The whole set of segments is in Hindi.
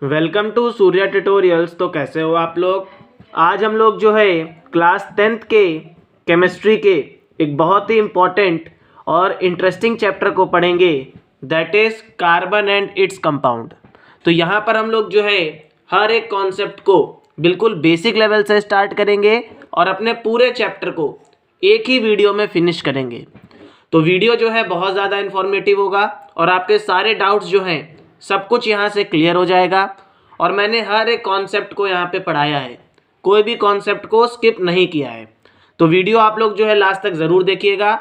Welcome to Surya tutorials. तो कैसे हो आप लोग। आज हम लोग जो है क्लास 10th के केमिस्ट्री के एक बहुत ही इम्पॉर्टेंट और इंटरेस्टिंग चैप्टर को पढ़ेंगे, that is carbon and its compound. तो यहाँ पर हम लोग जो है हर एक कॉन्सेप्ट को बिल्कुल बेसिक लेवल से स्टार्ट करेंगे और अपने पूरे चैप्टर को एक ही वीडियो में फिनिश करेंगे। तो वीडियो जो है बहुत ज़्यादा इन्फॉर्मेटिव होगा और आपके सारे डाउट्स जो हैं सब कुछ यहाँ से क्लियर हो जाएगा। और मैंने हर एक कॉन्सेप्ट को यहाँ पे पढ़ाया है, कोई भी कॉन्सेप्ट को स्किप नहीं किया है। तो वीडियो आप लोग जो है लास्ट तक ज़रूर देखिएगा।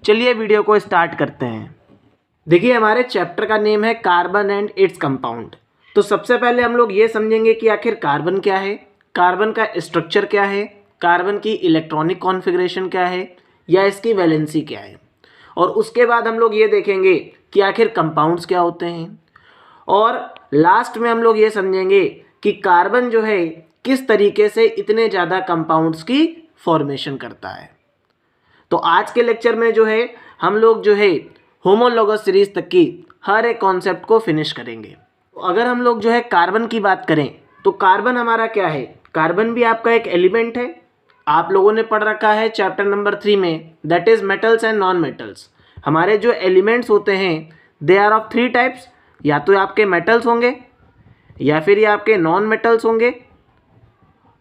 चलिए वीडियो को स्टार्ट करते हैं। देखिए, हमारे चैप्टर का नेम है कार्बन एंड इट्स कंपाउंड। तो सबसे पहले हम लोग ये समझेंगे कि आखिर कार्बन क्या है, कार्बन का स्ट्रक्चर क्या है, कार्बन की इलेक्ट्रॉनिक कॉन्फ़िगरेशन क्या है या इसकी वैलेंसी क्या है। और उसके बाद हम लोग ये देखेंगे कि आखिर कंपाउंड्स क्या होते हैं। और लास्ट में हम लोग ये समझेंगे कि कार्बन जो है किस तरीके से इतने ज़्यादा कंपाउंड्स की फॉर्मेशन करता है। तो आज के लेक्चर में जो है हम लोग जो है होमोलॉगस सीरीज तक की हर एक कॉन्सेप्ट को फिनिश करेंगे। तो अगर हम लोग जो है कार्बन की बात करें तो कार्बन हमारा क्या है, कार्बन भी आपका एक एलिमेंट है। आप लोगों ने पढ़ रखा है चैप्टर नंबर 3 में, that is metals and non metals. हमारे जो एलिमेंट्स होते हैं दे आर ऑफ 3 टाइप्स, या तो आपके मेटल्स होंगे या फिर ये आपके नॉन मेटल्स होंगे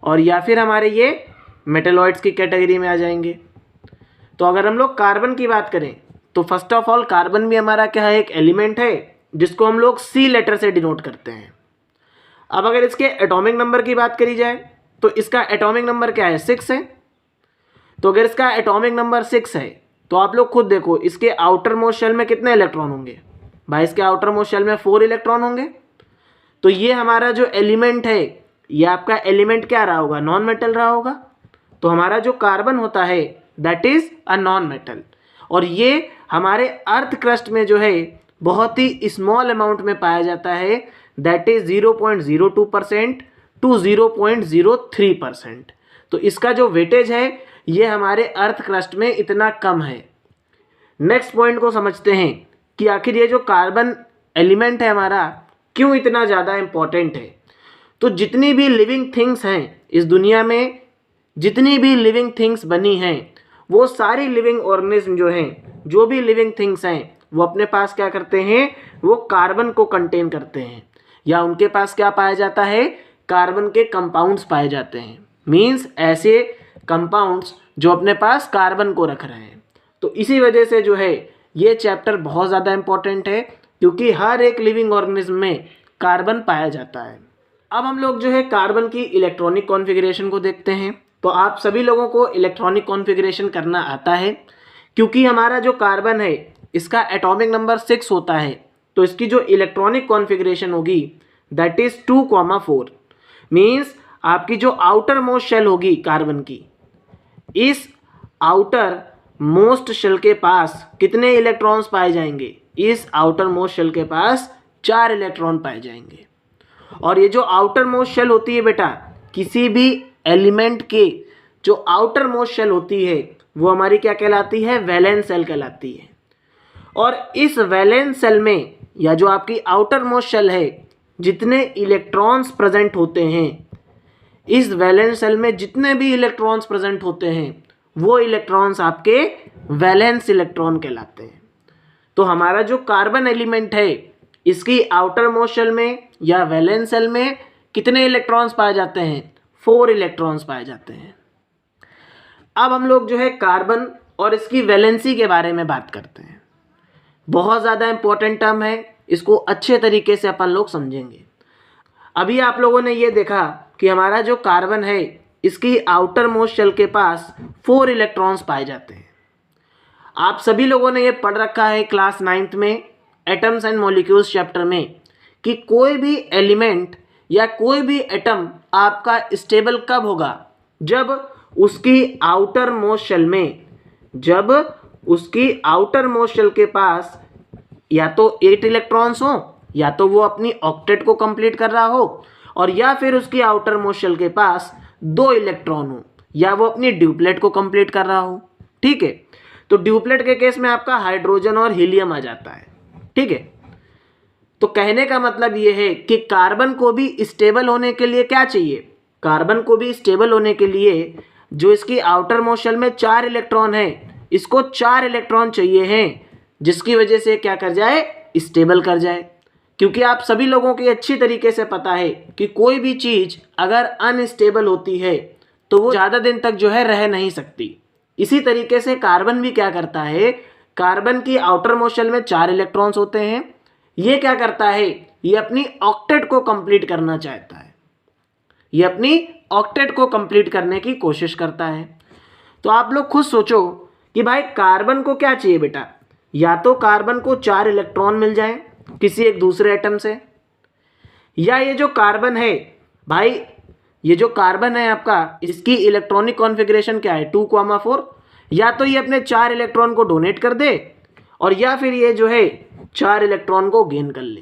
और या फिर हमारे ये मेटलॉइड्स की कैटेगरी में आ जाएंगे। तो अगर हम लोग कार्बन की बात करें तो फर्स्ट ऑफ ऑल कार्बन भी हमारा क्या है, एक एलिमेंट है जिसको हम लोग सी लेटर से डिनोट करते हैं। अब अगर इसके एटॉमिक नंबर की बात करी जाए तो इसका एटॉमिक नंबर क्या है, 6 है। तो अगर इसका एटॉमिक नंबर 6 है तो आप लोग खुद देखो इसके आउटर मोस्ट शेल में कितने इलेक्ट्रॉन होंगे। भाई इसके आउटर मोस्ट शेल में 4 इलेक्ट्रॉन होंगे। तो ये हमारा जो एलिमेंट है ये आपका एलिमेंट क्या रहा होगा, नॉन मेटल रहा होगा। तो हमारा जो कार्बन होता है that is a non metal. और ये हमारे अर्थ क्रस्ट में जो है बहुत ही स्मॉल अमाउंट में पाया जाता है, दैट इज 0.02% टू 0.03%। तो इसका जो वेटेज है ये हमारे अर्थ क्रस्ट में इतना कम है। नेक्स्ट पॉइंट को समझते हैं कि आखिर ये जो कार्बन एलिमेंट है हमारा क्यों इतना ज़्यादा इम्पॉर्टेंट है। तो जितनी भी लिविंग थिंग्स हैं इस दुनिया में, जितनी भी लिविंग थिंग्स बनी हैं वो सारी लिविंग ऑर्गेनिज्म जो हैं, जो भी लिविंग थिंग्स हैं वो अपने पास क्या करते हैं, वो कार्बन को कंटेन करते हैं या उनके पास क्या पाया जाता है, कार्बन के कंपाउंड्स पाए जाते हैं। मीन्स ऐसे कंपाउंड्स जो अपने पास कार्बन को रख रहे हैं। तो इसी वजह से जो है ये चैप्टर बहुत ज़्यादा इम्पॉर्टेंट है क्योंकि हर एक लिविंग ऑर्गेनिज्म में कार्बन पाया जाता है। अब हम लोग जो है कार्बन की इलेक्ट्रॉनिक कॉन्फ़िगरेशन को देखते हैं। तो आप सभी लोगों को इलेक्ट्रॉनिक कॉन्फ़िगरेशन करना आता है क्योंकि हमारा जो कार्बन है इसका एटॉमिक नंबर 6 होता है। तो इसकी जो इलेक्ट्रॉनिक कॉन्फ़िगरेशन होगी दैट इज़ 2,4। मीन्स आपकी जो आउटर मोस्ट शेल होगी कार्बन की, इस आउटर मोस्ट शेल के पास कितने इलेक्ट्रॉन्स पाए जाएंगे, इस आउटर मोस्ट शेल के पास 4 इलेक्ट्रॉन पाए जाएंगे। और ये जो आउटर मोस्ट शेल होती है बेटा, किसी भी एलिमेंट के जो आउटर मोस्ट शेल होती है वो हमारी क्या कहलाती है, वैलेंस सेल कहलाती है। और इस वैलेंस सेल में या जो आपकी आउटर मोस्ट शेल है, जितने इलेक्ट्रॉन्स प्रेजेंट होते हैं इस वैलेंस सेल में, जितने भी इलेक्ट्रॉन्स प्रेजेंट होते हैं वो इलेक्ट्रॉन्स आपके वैलेंस इलेक्ट्रॉन कहलाते हैं। तो हमारा जो कार्बन एलिमेंट है इसकी आउटर मोस्ट शेल में या वैलेंस सेल में कितने इलेक्ट्रॉन्स पाए जाते हैं, 4 इलेक्ट्रॉन्स पाए जाते हैं। अब हम लोग जो है कार्बन और इसकी वैलेंसी के बारे में बात करते हैं। बहुत ज़्यादा इंपॉर्टेंट टर्म है, इसको अच्छे तरीके से अपन लोग समझेंगे। अभी आप लोगों ने ये देखा कि हमारा जो कार्बन है इसकी आउटर मोस्ट शेल के पास 4 इलेक्ट्रॉन्स पाए जाते हैं। आप सभी लोगों ने ये पढ़ रखा है क्लास 9th में एटम्स एंड मॉलिक्यूल्स चैप्टर में कि कोई भी एलिमेंट या कोई भी एटम आपका स्टेबल कब होगा, जब उसकी आउटर मोस्ट शेल में, जब उसकी आउटर मोस्ट शेल के पास या तो 8 इलेक्ट्रॉन्स हो, या तो वो अपनी ऑक्टेट को कंप्लीट कर रहा हो, और या फिर उसकी आउटर मोस्ट शेल के पास 2 इलेक्ट्रॉन हो, या वो अपनी ड्यूप्लेट को कंप्लीट कर रहा हो। ठीक है, तो ड्यूप्लेट के केस में आपका हाइड्रोजन और हीलियम आ जाता है। ठीक है, तो कहने का मतलब ये है कि कार्बन को भी स्टेबल होने के लिए क्या चाहिए, कार्बन को भी स्टेबल होने के लिए जो इसकी आउटर मोस्ट शेल में 4 इलेक्ट्रॉन है, इसको 4 इलेक्ट्रॉन चाहिए हैं, जिसकी वजह से क्या कर जाए, स्टेबल कर जाए। क्योंकि आप सभी लोगों को अच्छी तरीके से पता है कि कोई भी चीज़ अगर अनस्टेबल होती है तो वो ज़्यादा दिन तक जो है रह नहीं सकती। इसी तरीके से कार्बन भी क्या करता है, कार्बन की आउटर मोस्ट शेल में 4 इलेक्ट्रॉन्स होते हैं। ये क्या करता है, ये अपनी ऑक्टेट को कंप्लीट करना चाहता है, ये अपनी ऑक्टेट को कंप्लीट करने की कोशिश करता है। तो आप लोग खुद सोचो कि भाई कार्बन को क्या चाहिए बेटा, या तो कार्बन को 4 इलेक्ट्रॉन मिल जाए किसी एक दूसरे एटम से, या ये जो कार्बन है भाई, ये जो कार्बन है आपका, इसकी इलेक्ट्रॉनिक कॉन्फ़िगरेशन क्या है 2,4, या तो ये अपने 4 इलेक्ट्रॉन को डोनेट कर दे और या फिर ये जो है 4 इलेक्ट्रॉन को गेन कर ले।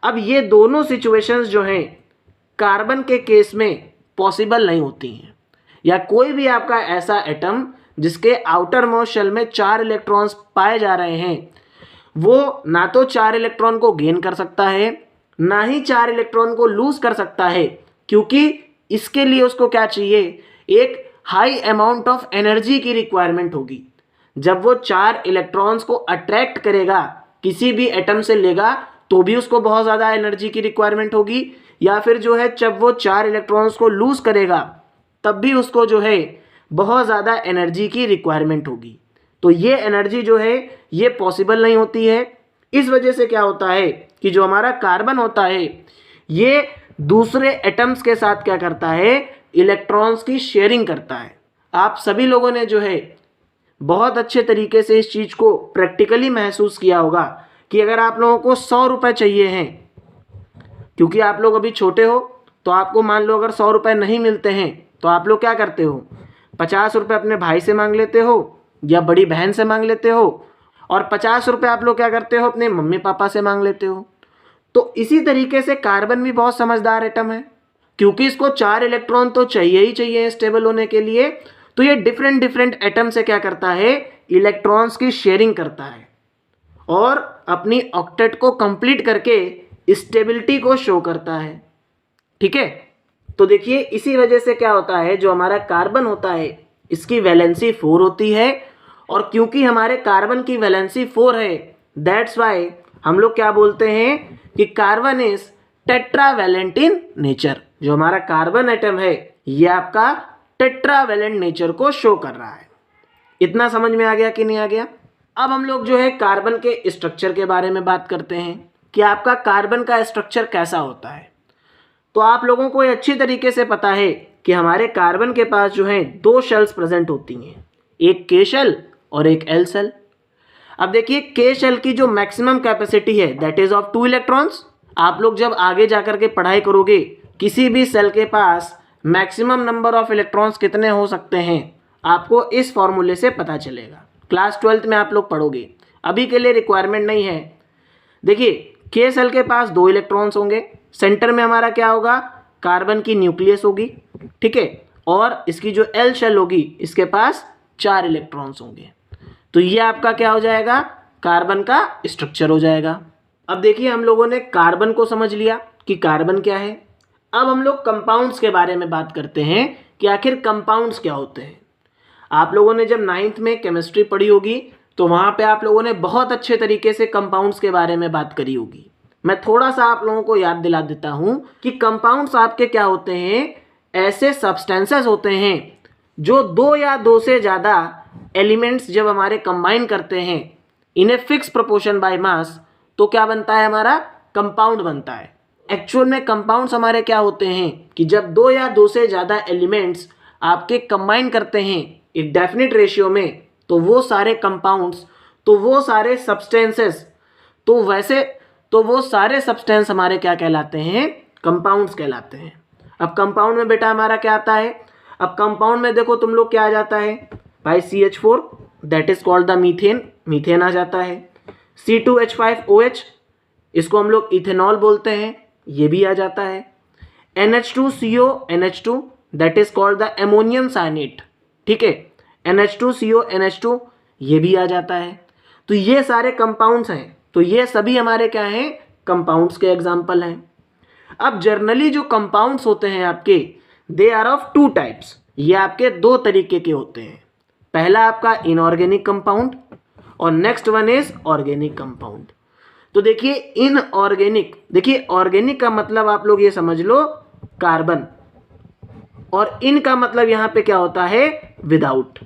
अब ये दोनों सिचुएशंस जो हैं कार्बन के केस में पॉसिबल नहीं होती हैं, या कोई भी आपका ऐसा एटम जिसके आउटर मोस्ट शेल में 4 इलेक्ट्रॉन्स पाए जा रहे हैं, वो ना तो 4 इलेक्ट्रॉन को गेन कर सकता है, ना ही 4 इलेक्ट्रॉन को लूज कर सकता है, क्योंकि इसके लिए उसको क्या चाहिए, एक हाई अमाउंट ऑफ एनर्जी की रिक्वायरमेंट होगी। जब वो 4 इलेक्ट्रॉन्स को अट्रैक्ट करेगा, किसी भी एटम से लेगा, तो भी उसको बहुत ज़्यादा एनर्जी की रिक्वायरमेंट होगी, या फिर जो है जब वो 4 इलेक्ट्रॉन्स को लूज करेगा तब भी उसको जो है बहुत ज़्यादा एनर्जी की रिक्वायरमेंट होगी। तो ये एनर्जी जो है ये पॉसिबल नहीं होती है। इस वजह से क्या होता है कि जो हमारा कार्बन होता है ये दूसरे एटम्स के साथ क्या करता है, इलेक्ट्रॉन्स की शेयरिंग करता है। आप सभी लोगों ने जो है बहुत अच्छे तरीके से इस चीज़ को प्रैक्टिकली महसूस किया होगा कि अगर आप लोगों को 100 रुपये चाहिए हैं, क्योंकि आप लोग अभी छोटे हो, तो आपको मान लो अगर 100 रुपये नहीं मिलते हैं तो आप लोग क्या करते हो, 50 रुपये अपने भाई से मांग लेते हो या बड़ी बहन से मांग लेते हो, और 50 रुपये आप लोग क्या करते हो, अपने मम्मी पापा से मांग लेते हो। तो इसी तरीके से कार्बन भी बहुत समझदार एटम है, क्योंकि इसको 4 इलेक्ट्रॉन तो चाहिए ही चाहिए स्टेबल होने के लिए। तो ये डिफरेंट डिफरेंट एटम से क्या करता है, इलेक्ट्रॉन्स की शेयरिंग करता है और अपनी ऑक्टेट को कंप्लीट करके स्टेबिलिटी को शो करता है। ठीक है, तो देखिए इसी वजह से क्या होता है, जो हमारा कार्बन होता है इसकी वैलेंसी 4 होती है, और क्योंकि हमारे कार्बन की वैलेंसी 4 है, दैट्स वाई हम लोग क्या बोलते हैं कि carbon is tetravalent in nature. जो हमारा कार्बन एटम है ये आपका टेट्रावैलेंट नेचर को शो कर रहा है। इतना समझ में आ गया कि नहीं आ गया? अब हम लोग जो है कार्बन के स्ट्रक्चर के बारे में बात करते हैं कि आपका कार्बन का स्ट्रक्चर कैसा होता है। तो आप लोगों को ये अच्छी तरीके से पता है कि हमारे कार्बन के पास जो है 2 शेल्स प्रेजेंट होती हैं, एक के शेल और एक एल शेल। अब देखिए के शेल की जो मैक्सिमम कैपेसिटी है दैट इज ऑफ 2 इलेक्ट्रॉन्स। आप लोग जब आगे जाकर के पढ़ाई करोगे, किसी भी सेल के पास मैक्सिमम नंबर ऑफ इलेक्ट्रॉन्स कितने हो सकते हैं आपको इस फॉर्मूले से पता चलेगा। क्लास 12th में आप लोग पढ़ोगे, अभी के लिए रिक्वायरमेंट नहीं है। देखिए के सेल के पास 2 इलेक्ट्रॉन्स होंगे, सेंटर में हमारा क्या होगा, कार्बन की न्यूक्लियस होगी, ठीक है, और इसकी जो एल शेल होगी इसके पास 4 इलेक्ट्रॉन्स होंगे। तो ये आपका क्या हो जाएगा, कार्बन का स्ट्रक्चर हो जाएगा। अब देखिए हम लोगों ने कार्बन को समझ लिया कि कार्बन क्या है। अब हम लोग कंपाउंड्स के बारे में बात करते हैं कि आखिर कंपाउंड्स क्या होते हैं। आप लोगों ने जब 9th में केमिस्ट्री पढ़ी होगी तो वहाँ पे आप लोगों ने बहुत अच्छे तरीके से कंपाउंड्स के बारे में बात करी होगी। मैं थोड़ा सा आप लोगों को याद दिला देता हूँ कि कंपाउंड्स आपके क्या होते हैं, ऐसे सब्सटेंसेस होते हैं जो 2 या 2 से ज़्यादा एलिमेंट्स जब हमारे कंबाइन करते हैं in a fix proportion by mass, तो क्या बनता है, हमारा कंपाउंड बनता है। एक्चुअल में कंपाउंड्स हमारे क्या होते हैं कि जब 2 या 2 से ज़्यादा एलिमेंट्स आपके कंबाइन करते हैं एक डेफिनेट रेशियो में, तो वो सारे कंपाउंड्स, तो वो सारे सब्सटेंसेस, तो वो सारे सब्सटेंस हमारे क्या कहलाते हैं, कंपाउंड्स कहलाते हैं। अब कंपाउंड में बेटा हमारा क्या आता है, अब कंपाउंड में देखो तुम लोग क्या आ जाता है भाई, CH4 that is called the methane, methane आ जाता है। C2H5OH इसको हम लोग इथेनॉल बोलते हैं, ये भी आ जाता है। NH2CO NH2 that is called the ammonium cyanate, ठीक है, NH2CO NH2 ये भी आ जाता है। तो ये सारे कंपाउंड्स हैं, तो ये सभी हमारे क्या हैं, कंपाउंड्स के एग्जाम्पल हैं। अब जर्नली जो कंपाउंड्स होते हैं आपके, they are of two types, ये आपके दो तरीके के होते हैं। पहला आपका इनऑर्गेनिक कंपाउंड और next one is organic compound. तो देखिए इनऑर्गेनिक, देखिए ऑर्गेनिक का मतलब आप लोग ये समझ लो कार्बन, और इन का मतलब यहाँ पे क्या होता है, विदाउट।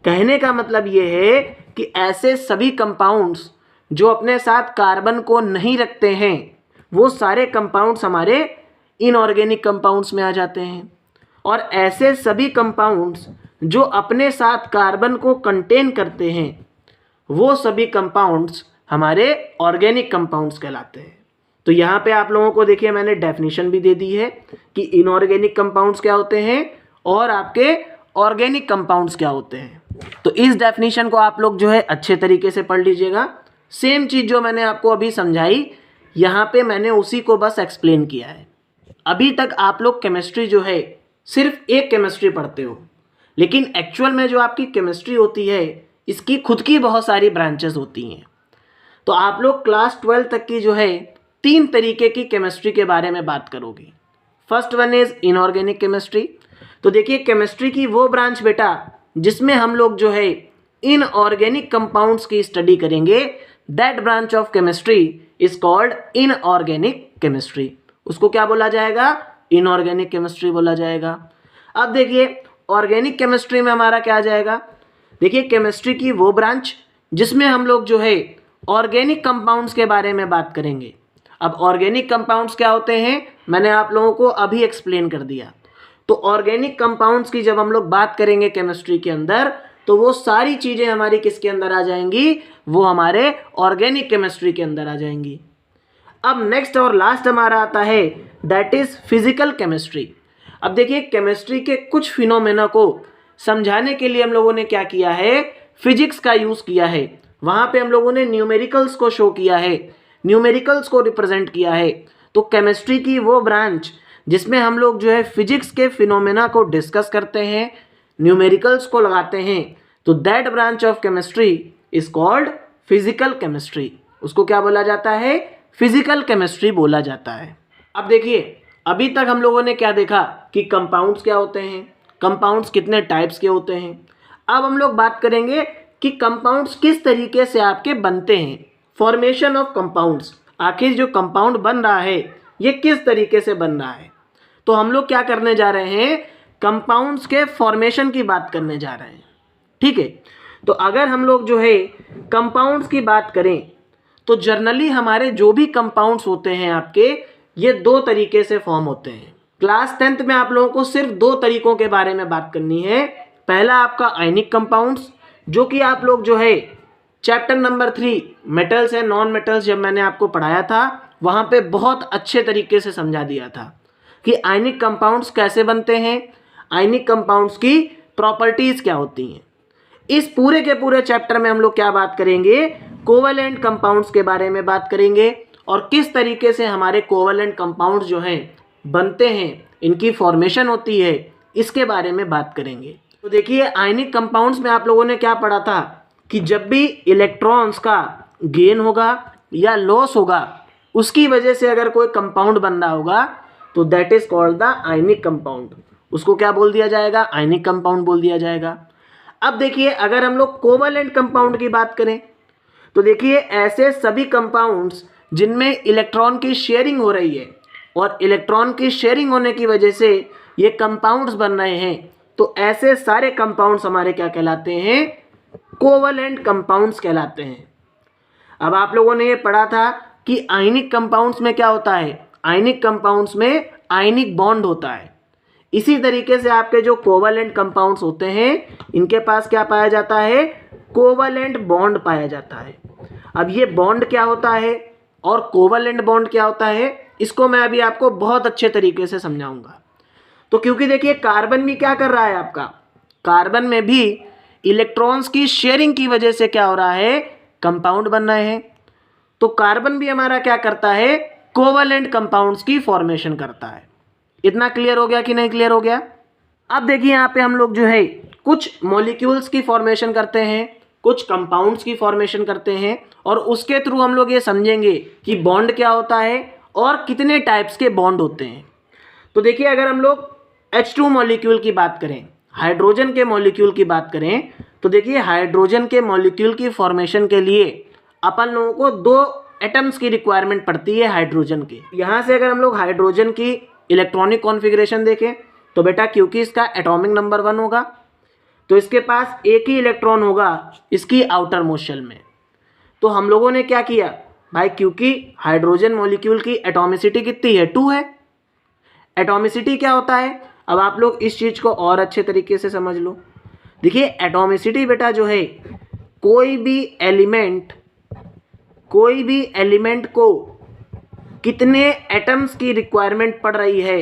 कहने का मतलब ये है कि ऐसे सभी कंपाउंड्स जो अपने साथ कार्बन को नहीं रखते हैं, वो सारे कंपाउंड्स हमारे इनऑर्गेनिक कंपाउंड्स में आ जाते हैं। और ऐसे सभी कंपाउंड्स जो अपने साथ कार्बन को कंटेन करते हैं, वो सभी कंपाउंड्स हमारे ऑर्गेनिक कंपाउंड्स कहलाते हैं। तो यहाँ पे आप लोगों को देखिए मैंने डेफिनेशन भी दे दी है कि इनऑर्गेनिक कंपाउंड्स क्या होते हैं और आपके ऑर्गेनिक कंपाउंड्स क्या होते हैं। तो इस डेफिनेशन को आप लोग जो है अच्छे तरीके से पढ़ लीजिएगा। सेम चीज़ जो मैंने आपको अभी समझाई, यहाँ पे मैंने उसी को बस एक्सप्लेन किया है। अभी तक आप लोग केमिस्ट्री जो है सिर्फ एक केमिस्ट्री पढ़ते हो, लेकिन एक्चुअल में जो आपकी केमिस्ट्री होती है इसकी खुद की बहुत सारी ब्रांचेस होती हैं। तो आप लोग क्लास 12 तक की जो है 3 तरीके की केमिस्ट्री के बारे में बात करोगे। First one is inorganic chemistry. तो देखिए केमिस्ट्री की वो ब्रांच बेटा जिसमें हम लोग जो है इनऑर्गेनिक कंपाउंड्स की स्टडी करेंगे, that branch of chemistry is called inorganic chemistry. उसको क्या बोला जाएगा, इनऑर्गेनिक केमिस्ट्री बोला जाएगा। अब देखिए ऑर्गेनिक केमिस्ट्री में हमारा क्या आ जाएगा, देखिए केमिस्ट्री की वो ब्रांच जिसमें हम लोग जो है ऑर्गेनिक कंपाउंड्स के बारे में बात करेंगे। अब ऑर्गेनिक कंपाउंड्स क्या होते हैं मैंने आप लोगों को अभी एक्सप्लेन कर दिया। तो ऑर्गेनिक कंपाउंड्स की जब हम लोग बात करेंगे केमिस्ट्री के अंदर, तो वो सारी चीज़ें हमारी किसके अंदर आ जाएंगी, वो हमारे ऑर्गेनिक केमिस्ट्री के अंदर आ जाएंगी। अब नेक्स्ट और लास्ट हमारा आता है दैट इज फिजिकल केमिस्ट्री। अब देखिए केमिस्ट्री के कुछ फिनोमेना को समझाने के लिए हम लोगों ने क्या किया है, फिजिक्स का यूज़ किया है। वहाँ पे हम लोगों ने न्यूमेरिकल्स को शो किया है, न्यूमेरिकल्स को रिप्रेजेंट किया है। तो केमिस्ट्री की वो ब्रांच जिसमें हम लोग जो है फिजिक्स के फिनोमेना को डिस्कस करते हैं, न्यूमेरिकल्स को लगाते हैं, तो that branch of chemistry is called physical chemistry. उसको क्या बोला जाता है, फिजिकल केमिस्ट्री बोला जाता है। अब देखिए अभी तक हम लोगों ने क्या देखा कि कंपाउंड्स क्या होते हैं, कंपाउंड्स कितने टाइप्स के होते हैं। अब हम लोग बात करेंगे कि कंपाउंड्स किस तरीके से आपके बनते हैं, फॉर्मेशन ऑफ कंपाउंड्स। आखिर जो कंपाउंड बन रहा है ये किस तरीके से बन रहा है। तो हम लोग क्या करने जा रहे हैं, कंपाउंड्स के फॉर्मेशन की बात करने जा रहे हैं। ठीक है, तो अगर हम लोग जो है कंपाउंड्स की बात करें तो जनरली हमारे जो भी कंपाउंड्स होते हैं आपके, ये 2 तरीके से फॉर्म होते हैं। क्लास 10th में आप लोगों को सिर्फ 2 तरीकों के बारे में बात करनी है। पहला आपका आयनिक कंपाउंड्स, जो कि आप लोग जो है chapter number 3 metals and non metals जब मैंने आपको पढ़ाया था वहाँ पे बहुत अच्छे तरीके से समझा दिया था कि आयनिक कंपाउंड्स कैसे बनते हैं, आयनिक कंपाउंड्स की प्रॉपर्टीज़ क्या होती हैं। इस पूरे के पूरे चैप्टर में हम लोग क्या बात करेंगे, कोवैलेंट कंपाउंड्स के बारे में बात करेंगे और किस तरीके से हमारे कोवैलेंट कंपाउंड्स जो हैं बनते हैं, इनकी फॉर्मेशन होती है, इसके बारे में बात करेंगे। तो देखिए आयनिक कंपाउंड्स में आप लोगों ने क्या पढ़ा था कि जब भी इलेक्ट्रॉन्स का गेन होगा या लॉस होगा, उसकी वजह से अगर कोई कंपाउंड बन रहा होगा तो that is called the ionic compound. उसको क्या बोल दिया जाएगा, आयनिक कंपाउंड बोल दिया जाएगा। अब देखिए अगर हम लोग कोवैलेंट कंपाउंड की बात करें तो देखिए ऐसे सभी कंपाउंड्स जिनमें इलेक्ट्रॉन की शेयरिंग हो रही है और इलेक्ट्रॉन की शेयरिंग होने की वजह से ये कंपाउंड्स बन रहे हैं, तो ऐसे सारे कंपाउंड्स हमारे क्या कहलाते हैं, कोवैलेंट कंपाउंड्स कहलाते हैं। अब आप लोगों ने ये पढ़ा था कि आयनिक कंपाउंड्स में क्या होता है, आयनिक कंपाउंड्स में आयनिक बॉन्ड होता है। इसी तरीके से आपके जो कोवैलेंट कंपाउंड्स होते हैं इनके पास क्या पाया जाता है, कोवैलेंट बॉन्ड पाया जाता है। अब ये बॉन्ड क्या होता है और कोवैलेंट बॉन्ड क्या होता है, इसको मैं अभी आपको बहुत अच्छे तरीके से समझाऊंगा। तो क्योंकि देखिए कार्बन भी क्या कर रहा है आपका, कार्बन में भी इलेक्ट्रॉन्स की शेयरिंग की वजह से क्या हो रहा है, कंपाउंड बन रहे हैं। तो कार्बन भी हमारा क्या करता है, कोवैलेंट कंपाउंड्स की फॉर्मेशन करता है। इतना क्लियर हो गया कि नहीं क्लियर हो गया। अब देखिए यहाँ पे हम लोग जो है कुछ मॉलिक्यूल्स की फॉर्मेशन करते हैं, कुछ कंपाउंड्स की फॉर्मेशन करते हैं और उसके थ्रू हम लोग ये समझेंगे कि बॉन्ड क्या होता है और कितने टाइप्स के बॉन्ड होते हैं। तो देखिए, अगर हम लोग H2 मॉलिक्यूल की बात करें, हाइड्रोजन के मॉलिक्यूल की बात करें, तो देखिए हाइड्रोजन के मॉलिक्यूल की फॉर्मेशन के लिए अपन लोगों को 2 एटम्स की रिक्वायरमेंट पड़ती है हाइड्रोजन की। यहाँ से अगर हम लोग हाइड्रोजन की इलेक्ट्रॉनिक कॉन्फ़िगरेशन देखें तो बेटा क्योंकि इसका एटॉमिक नंबर 1 होगा तो इसके पास एक ही इलेक्ट्रॉन होगा इसकी आउटर मोस्ट शेल में। तो हम लोगों ने क्या किया भाई, क्योंकि हाइड्रोजन मॉलिक्यूल की एटॉमिसिटी कितनी है, 2 है। एटॉमिसिटी क्या होता है, अब आप लोग इस चीज़ को और अच्छे तरीके से समझ लो। देखिए एटॉमिसिटी बेटा जो है, कोई भी एलिमेंट को कितने एटम्स की रिक्वायरमेंट पड़ रही है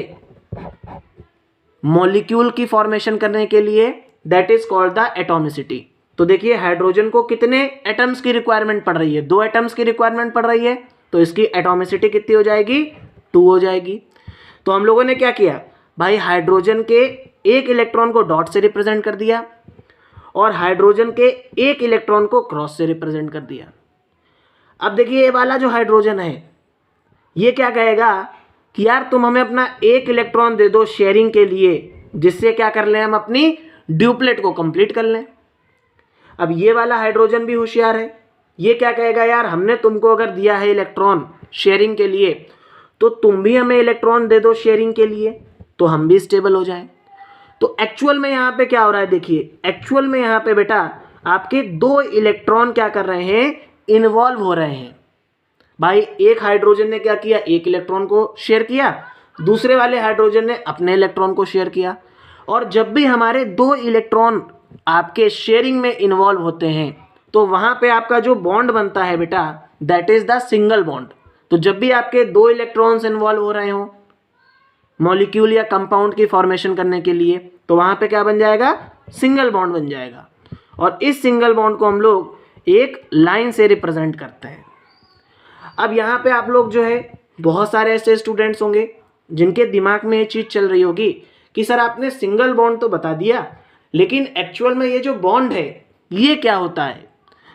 मॉलिक्यूल की फॉर्मेशन करने के लिए, that is called the atomicity. तो देखिए हाइड्रोजन को कितने एटम्स की रिक्वायरमेंट पड़ रही है, 2 एटम्स की रिक्वायरमेंट पड़ रही है, तो इसकी एटॉमिसिटी कितनी हो जाएगी, 2 हो जाएगी। तो हम लोगों ने क्या किया भाई, हाइड्रोजन के एक इलेक्ट्रॉन को डॉट से रिप्रेजेंट कर दिया और हाइड्रोजन के एक इलेक्ट्रॉन को क्रॉस से रिप्रेजेंट कर दिया। अब देखिए ये वाला जो हाइड्रोजन है ये क्या कहेगा कि यार तुम हमें अपना एक इलेक्ट्रॉन दे दो शेयरिंग के लिए, जिससे क्या कर लें हम अपनी ड्यूप्लेट को कंप्लीट कर लें। अब ये वाला हाइड्रोजन भी होशियार है, ये क्या कहेगा, यार हमने तुमको अगर दिया है इलेक्ट्रॉन शेयरिंग के लिए तो तुम भी हमें इलेक्ट्रॉन दे दो शेयरिंग के लिए, तो हम भी स्टेबल हो जाएं। तो एक्चुअल में यहाँ पे क्या हो रहा है, देखिए एक्चुअल में यहाँ पे बेटा आपके 2 इलेक्ट्रॉन क्या कर रहे हैं, इन्वॉल्व हो रहे हैं। भाई एक हाइड्रोजन ने क्या किया, एक इलेक्ट्रॉन को शेयर किया, दूसरे वाले हाइड्रोजन ने अपने इलेक्ट्रॉन को शेयर किया। और जब भी हमारे 2 इलेक्ट्रॉन आपके शेयरिंग में इन्वॉल्व होते हैं तो वहाँ पे आपका जो बॉन्ड बनता है बेटा, that is the single bond. तो जब भी आपके 2 इलेक्ट्रॉन्स इन्वॉल्व हो रहे हो मॉलिक्यूल या कंपाउंड की फॉर्मेशन करने के लिए, तो वहाँ पे क्या बन जाएगा, सिंगल बॉन्ड बन जाएगा। और इस सिंगल बॉन्ड को हम लोग एक लाइन से रिप्रेजेंट करते हैं। अब यहाँ पे आप लोग जो है, बहुत सारे ऐसे स्टूडेंट्स होंगे जिनके दिमाग में ये चीज़ चल रही होगी कि सर आपने सिंगल बॉन्ड तो बता दिया, लेकिन एक्चुअल में ये जो बॉन्ड है ये क्या होता है।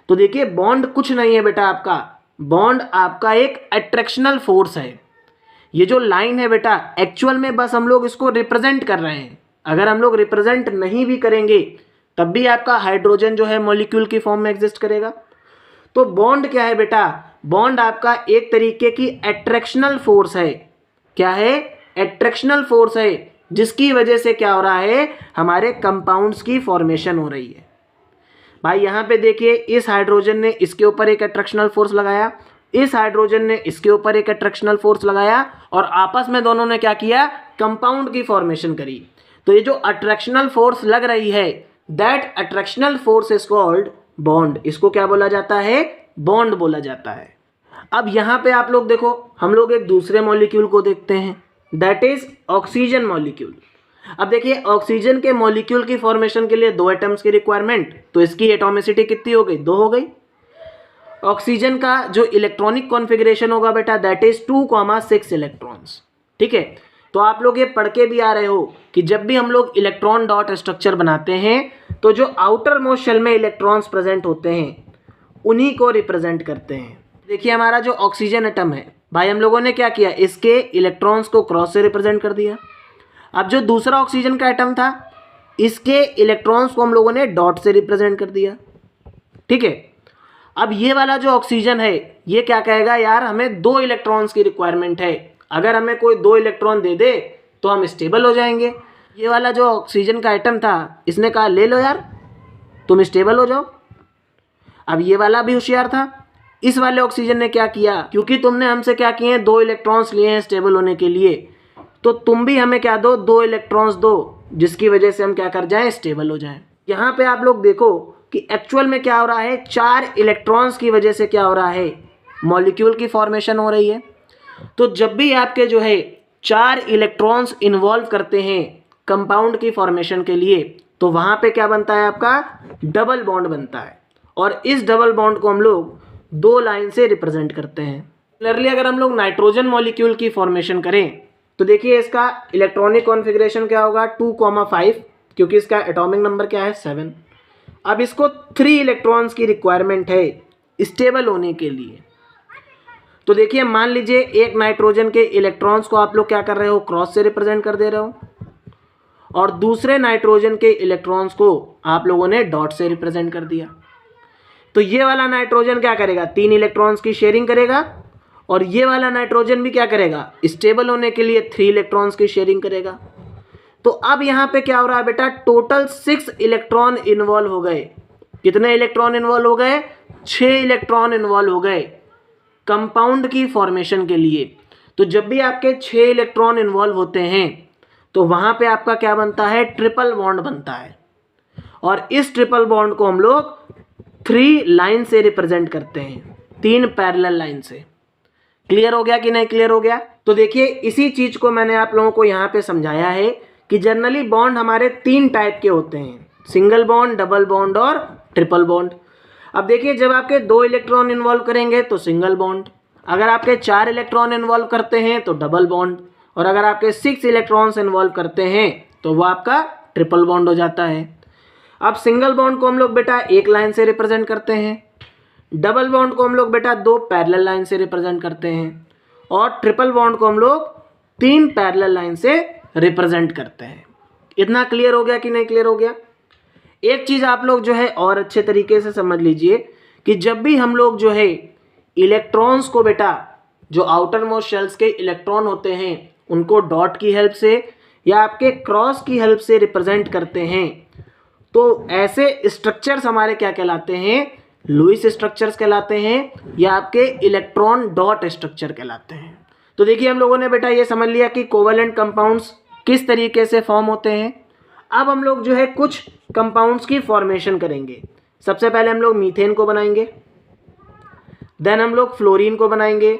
तो देखिए बॉन्ड कुछ नहीं है बेटा, आपका बॉन्ड आपका एक अट्रैक्शनल फोर्स है। ये जो लाइन है बेटा एक्चुअल में बस हम लोग इसको रिप्रेजेंट कर रहे हैं। अगर हम लोग रिप्रेजेंट नहीं भी करेंगे तब भी आपका हाइड्रोजन जो है मॉलिक्यूल की फॉर्म में एग्जिस्ट करेगा। तो बॉन्ड क्या है बेटा, बॉन्ड आपका एक तरीके की अट्रैक्शनल फोर्स है। क्या है, अट्रैक्शनल फोर्स है, जिसकी वजह से क्या हो रहा है, हमारे कंपाउंड्स की फॉर्मेशन हो रही है। भाई यहाँ पे देखिए इस हाइड्रोजन ने इसके ऊपर एक अट्रैक्शनल फोर्स लगाया, इस हाइड्रोजन ने इसके ऊपर एक अट्रैक्शनल फोर्स लगाया और आपस में दोनों ने क्या किया, कंपाउंड की फॉर्मेशन करी। तो ये जो अट्रैक्शनल फोर्स लग रही है, that attractional force is called bond. इसको क्या बोला जाता है, बॉन्ड बोला जाता है। अब यहाँ पे आप लोग देखो, हम लोग एक दूसरे मॉलिक्यूल को देखते हैं, दैट इज ऑक्सीजन मॉलिक्यूल। अब देखिए ऑक्सीजन के मॉलिक्यूल की फॉर्मेशन के लिए 2 एटम्स की रिक्वायरमेंट, तो इसकी एटॉमिसिटी कितनी हो गई, 2 हो गई। ऑक्सीजन का जो इलेक्ट्रॉनिक कॉन्फ़िगरेशन होगा बेटा, दैट इज 2,6 इलेक्ट्रॉन्स। ठीक है, तो आप लोग ये पढ़ के भी आ रहे हो कि जब भी हम लोग इलेक्ट्रॉन डॉट स्ट्रक्चर बनाते हैं तो जो आउटर मोस्ट शेल में इलेक्ट्रॉन्स प्रेजेंट होते हैं उन्हीं को रिप्रेजेंट करते हैं। देखिए हमारा जो ऑक्सीजन एटम है भाई, हम लोगों ने क्या किया, इसके इलेक्ट्रॉन्स को क्रॉस से रिप्रेजेंट कर दिया। अब जो दूसरा ऑक्सीजन का एटम था, इसके इलेक्ट्रॉन्स को हम लोगों ने डॉट से रिप्रेजेंट कर दिया। ठीक है, अब ये वाला जो ऑक्सीजन है ये क्या कहेगा, यार हमें 2 इलेक्ट्रॉन्स की रिक्वायरमेंट है, अगर हमें कोई 2 इलेक्ट्रॉन दे दे तो हम स्टेबल हो जाएंगे। ये वाला जो ऑक्सीजन का एटम था इसने कहा ले लो यार तुम स्टेबल हो जाओ। अब ये वाला भी होशियार था, इस वाले ऑक्सीजन ने क्या किया, क्योंकि तुमने हमसे क्या किए हैं, 2 इलेक्ट्रॉन्स लिए हैं स्टेबल होने के लिए, तो तुम भी हमें क्या दो, 2 इलेक्ट्रॉन्स दो, जिसकी वजह से हम क्या कर जाएं, स्टेबल हो जाएं। यहाँ पे आप लोग देखो कि एक्चुअल में क्या हो रहा है, 4 इलेक्ट्रॉन्स की वजह से क्या हो रहा है, मॉलिक्यूल की फॉर्मेशन हो रही है। तो जब भी आपके जो है 4 इलेक्ट्रॉन्स इन्वॉल्व करते हैं कंपाउंड की फॉर्मेशन के लिए, तो वहाँ पे क्या बनता है, आपका डबल बॉन्ड बनता है। और इस डबल बॉन्ड को हम लोग 2 लाइन से रिप्रेजेंट करते हैं। सिमिलरली अगर हम लोग नाइट्रोजन मॉलिक्यूल की फॉर्मेशन करें तो देखिए इसका इलेक्ट्रॉनिक कॉन्फ़िगरेशन क्या होगा, 2,5, क्योंकि इसका एटॉमिक नंबर क्या है, 7। अब इसको 3 इलेक्ट्रॉन्स की रिक्वायरमेंट है स्टेबल होने के लिए। तो देखिए मान लीजिए एक नाइट्रोजन के इलेक्ट्रॉन्स को आप लोग क्या कर रहे हो, क्रॉस से रिप्रेजेंट कर दे रहे हो, और दूसरे नाइट्रोजन के इलेक्ट्रॉन्स को आप लोगों ने डॉट से रिप्रेजेंट कर दिया। तो ये वाला नाइट्रोजन क्या करेगा, 3 इलेक्ट्रॉन्स की शेयरिंग करेगा, और ये वाला नाइट्रोजन भी क्या करेगा, स्टेबल होने के लिए 3 इलेक्ट्रॉन्स की शेयरिंग करेगा। तो अब यहाँ पे क्या हो रहा है बेटा, टोटल 6 इलेक्ट्रॉन इन्वॉल्व हो गए। कितने इलेक्ट्रॉन इन्वॉल्व हो गए, 6 इलेक्ट्रॉन इन्वॉल्व हो गए कंपाउंड की फॉर्मेशन के लिए। तो जब भी आपके 6 इलेक्ट्रॉन इन्वॉल्व होते हैं तो वहाँ पे आपका क्या बनता है, ट्रिपल बॉन्ड बनता है, और इस ट्रिपल बॉन्ड को हम लोग 3 लाइन से रिप्रेजेंट करते हैं, 3 पैरेलल लाइन से। क्लियर हो गया कि नहीं क्लियर हो गया? तो देखिए इसी चीज को मैंने आप लोगों को यहाँ पे समझाया है कि जनरली बॉन्ड हमारे 3 टाइप के होते हैं, सिंगल बॉन्ड, डबल बॉन्ड और ट्रिपल बॉन्ड। अब देखिए जब आपके 2 इलेक्ट्रॉन इन्वॉल्व करेंगे तो सिंगल बॉन्ड, अगर आपके 4 इलेक्ट्रॉन इन्वॉल्व करते हैं तो डबल बॉन्ड, और अगर आपके 6 इलेक्ट्रॉन्स इन्वॉल्व करते हैं तो वो आपका ट्रिपल बॉन्ड हो जाता है। अब सिंगल बॉन्ड को हम लोग बेटा एक लाइन से रिप्रेजेंट करते हैं, डबल बॉन्ड को हम लोग बेटा 2 पैरेलल लाइन से रिप्रेजेंट करते हैं, और ट्रिपल बॉन्ड को हम लोग 3 पैरेलल लाइन से रिप्रेजेंट करते हैं। इतना क्लियर हो गया कि नहीं क्लियर हो गया? एक चीज़ आप लोग जो है और अच्छे तरीके से समझ लीजिए कि जब भी हम लोग जो है इलेक्ट्रॉन्स को बेटा, जो आउटर मोस्ट शेल्स के इलेक्ट्रॉन होते हैं उनको डॉट की हेल्प से या आपके क्रॉस की हेल्प से रिप्रेजेंट करते हैं, तो ऐसे स्ट्रक्चर्स हमारे क्या कहलाते हैं, लुईस स्ट्रक्चर्स कहलाते हैं, या आपके इलेक्ट्रॉन डॉट स्ट्रक्चर कहलाते हैं। तो देखिए हम लोगों ने बेटा ये समझ लिया कि कोवेलेंट कंपाउंड्स किस तरीके से फॉर्म होते हैं। अब हम लोग जो है कुछ कंपाउंड्स की फॉर्मेशन करेंगे। सबसे पहले हम लोग मीथेन को बनाएंगे, देन हम लोग फ्लोरीन को बनाएंगे,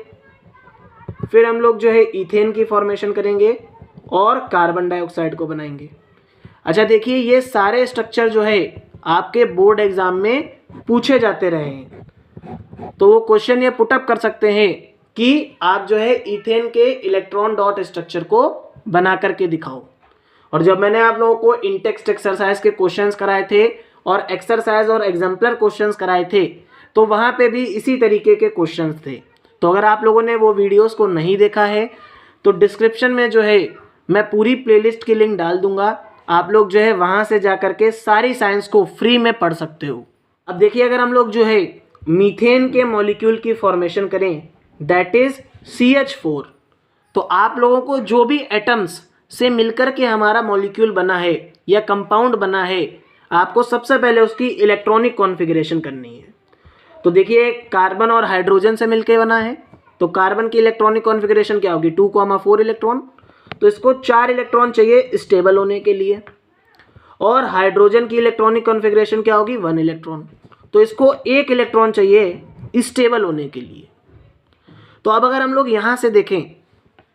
फिर हम लोग जो है इथेन की फॉर्मेशन करेंगे और कार्बन डाइऑक्साइड को बनाएंगे। अच्छा देखिए ये सारे स्ट्रक्चर जो है आपके बोर्ड एग्जाम में पूछे जाते रहे हैं, तो वो क्वेश्चन ये पुटअप कर सकते हैं कि आप जो है इथेन के इलेक्ट्रॉन डॉट स्ट्रक्चर को बना करके दिखाओ। और जब मैंने आप लोगों को इंटेक्स्ट एक्सरसाइज के क्वेश्चंस कराए थे और एक्सरसाइज और एग्जाम्पलर क्वेश्चंस कराए थे, तो वहाँ पे भी इसी तरीके के क्वेश्चंस थे। तो अगर आप लोगों ने वो वीडियोस को नहीं देखा है तो डिस्क्रिप्शन में जो है मैं पूरी प्लेलिस्ट की लिंक डाल दूंगा, आप लोग जो है वहाँ से जा करके सारी साइंस को फ्री में पढ़ सकते हो। अब देखिए अगर हम लोग जो है मीथेन के मॉलिक्यूल की फॉर्मेशन करें, दैट इज CH4, तो आप लोगों को जो भी एटम्स से मिलकर के हमारा मॉलिक्यूल बना है या कंपाउंड बना है, आपको सबसे पहले उसकी इलेक्ट्रॉनिक कॉन्फ़िगरेशन करनी है। तो देखिए कार्बन और हाइड्रोजन से मिलकर बना है, तो कार्बन की इलेक्ट्रॉनिक कॉन्फ़िगरेशन क्या होगी, 2,4 इलेक्ट्रॉन, तो इसको 4 इलेक्ट्रॉन चाहिए स्टेबल होने के लिए। और हाइड्रोजन की इलेक्ट्रॉनिक कॉन्फ़िगरेशन क्या होगी, 1 इलेक्ट्रॉन, तो इसको 1 इलेक्ट्रॉन चाहिए स्टेबल होने के लिए। तो अब अगर हम लोग यहाँ से देखें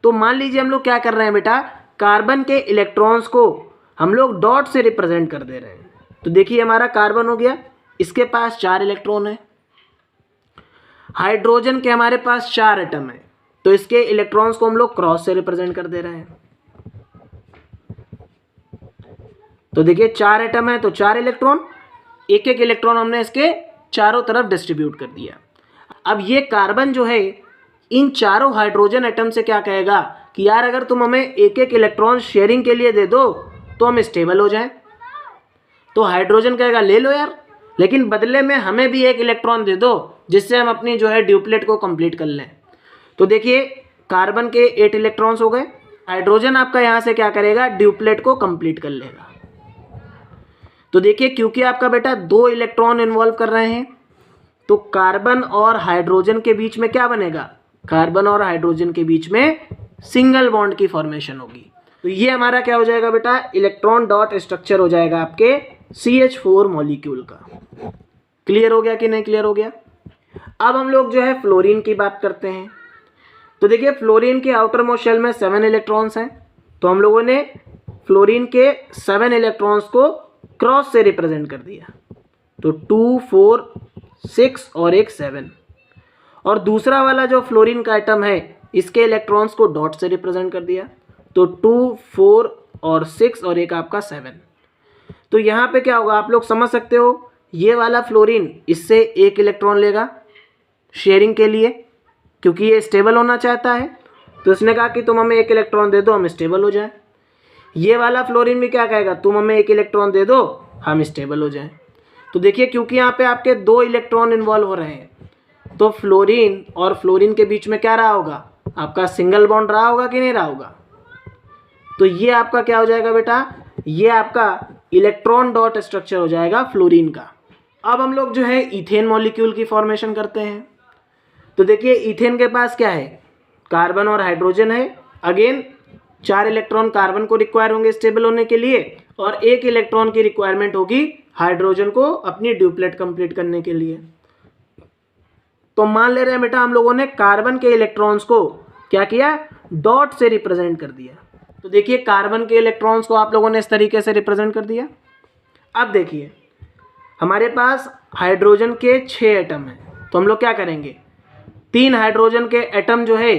तो मान लीजिए हम लोग क्या कर रहे हैं बेटा, कार्बन के इलेक्ट्रॉन्स को हम लोग डॉट से रिप्रेजेंट कर दे रहे हैं। तो देखिए हमारा कार्बन हो गया, इसके पास 4 इलेक्ट्रॉन है, हाइड्रोजन के हमारे पास 4 एटम है, तो इसके इलेक्ट्रॉन्स को हम लोग क्रॉस से रिप्रेजेंट कर दे रहे हैं। तो देखिए 4 एटम है तो 4 इलेक्ट्रॉन, एक एक इलेक्ट्रॉन हमने इसके चारों तरफ डिस्ट्रीब्यूट कर दिया। अब ये कार्बन जो है इन चारों हाइड्रोजन एटम से क्या कहेगा कि यार अगर तुम हमें एक एक इलेक्ट्रॉन शेयरिंग के लिए दे दो तो हम स्टेबल हो जाएं। तो हाइड्रोजन कहेगा ले लो यार, लेकिन बदले में हमें भी 1 इलेक्ट्रॉन दे दो जिससे हम अपनी जो है ड्यूप्लेट को कंप्लीट कर लें। तो देखिए कार्बन के 8 इलेक्ट्रॉन्स हो गए, हाइड्रोजन आपका यहाँ से क्या करेगा, ड्यूप्लेट को कंप्लीट कर लेगा। तो देखिए क्योंकि आपका बेटा 2 इलेक्ट्रॉन इन्वॉल्व कर रहे हैं, तो कार्बन और हाइड्रोजन के बीच में क्या बनेगा, कार्बन और हाइड्रोजन के बीच में सिंगल बॉन्ड की फॉर्मेशन होगी। तो ये हमारा क्या हो जाएगा बेटा, इलेक्ट्रॉन डॉट स्ट्रक्चर हो जाएगा आपके CH4 मॉलिक्यूल का। क्लियर हो गया कि नहीं क्लियर हो गया? अब हम लोग जो है फ्लोरीन की बात करते हैं। तो देखिए फ्लोरीन के आउटर मोस्ट शेल में 7 इलेक्ट्रॉन्स हैं, तो हम लोगों ने फ्लोरीन के 7 इलेक्ट्रॉन्स को क्रॉस से रिप्रेजेंट कर दिया, तो 2, 4, 6 और एक 7। और दूसरा वाला जो फ्लोरीन का आइटम है इसके इलेक्ट्रॉन्स को डॉट से रिप्रेजेंट कर दिया, तो 2, 4 और 6 और एक आपका 7। तो यहाँ पे क्या होगा आप लोग समझ सकते हो, ये वाला फ्लोरीन इससे एक इलेक्ट्रॉन लेगा शेयरिंग के लिए, क्योंकि ये स्टेबल होना चाहता है। तो उसने कहा कि तुम हमें एक इलेक्ट्रॉन दे दो, हम स्टेबल हो जाए। ये वाला फ्लोरीन भी क्या कहेगा, तुम हमें एक इलेक्ट्रॉन दे दो, हम स्टेबल हो जाएं। तो देखिए, क्योंकि यहाँ पे आपके 2 इलेक्ट्रॉन इन्वॉल्व हो रहे हैं, तो फ्लोरीन और फ्लोरीन के बीच में क्या रहा होगा, आपका सिंगल बॉन्ड रहा होगा कि नहीं रहा होगा। तो ये आपका क्या हो जाएगा बेटा, ये आपका इलेक्ट्रॉन डॉट स्ट्रक्चर हो जाएगा फ्लोरीन का। अब हम लोग जो है इथेन मॉलिक्यूल की फॉर्मेशन करते हैं। तो देखिए, इथेन के पास क्या है, कार्बन और हाइड्रोजन है। अगेन 4 इलेक्ट्रॉन कार्बन को रिक्वायर होंगे स्टेबल होने के लिए, और 1 इलेक्ट्रॉन की रिक्वायरमेंट होगी हाइड्रोजन को अपनी ड्यूप्लेट कंप्लीट करने के लिए। तो मान ले रहे हैं बेटा, हम लोगों ने कार्बन के इलेक्ट्रॉन्स को क्या किया, डॉट से रिप्रेजेंट कर दिया। तो देखिए, कार्बन के इलेक्ट्रॉन्स को आप लोगों ने इस तरीके से रिप्रेजेंट कर दिया। अब देखिए, हमारे पास हाइड्रोजन के 6 एटम हैं, तो हम लोग क्या करेंगे, 3 हाइड्रोजन के एटम जो है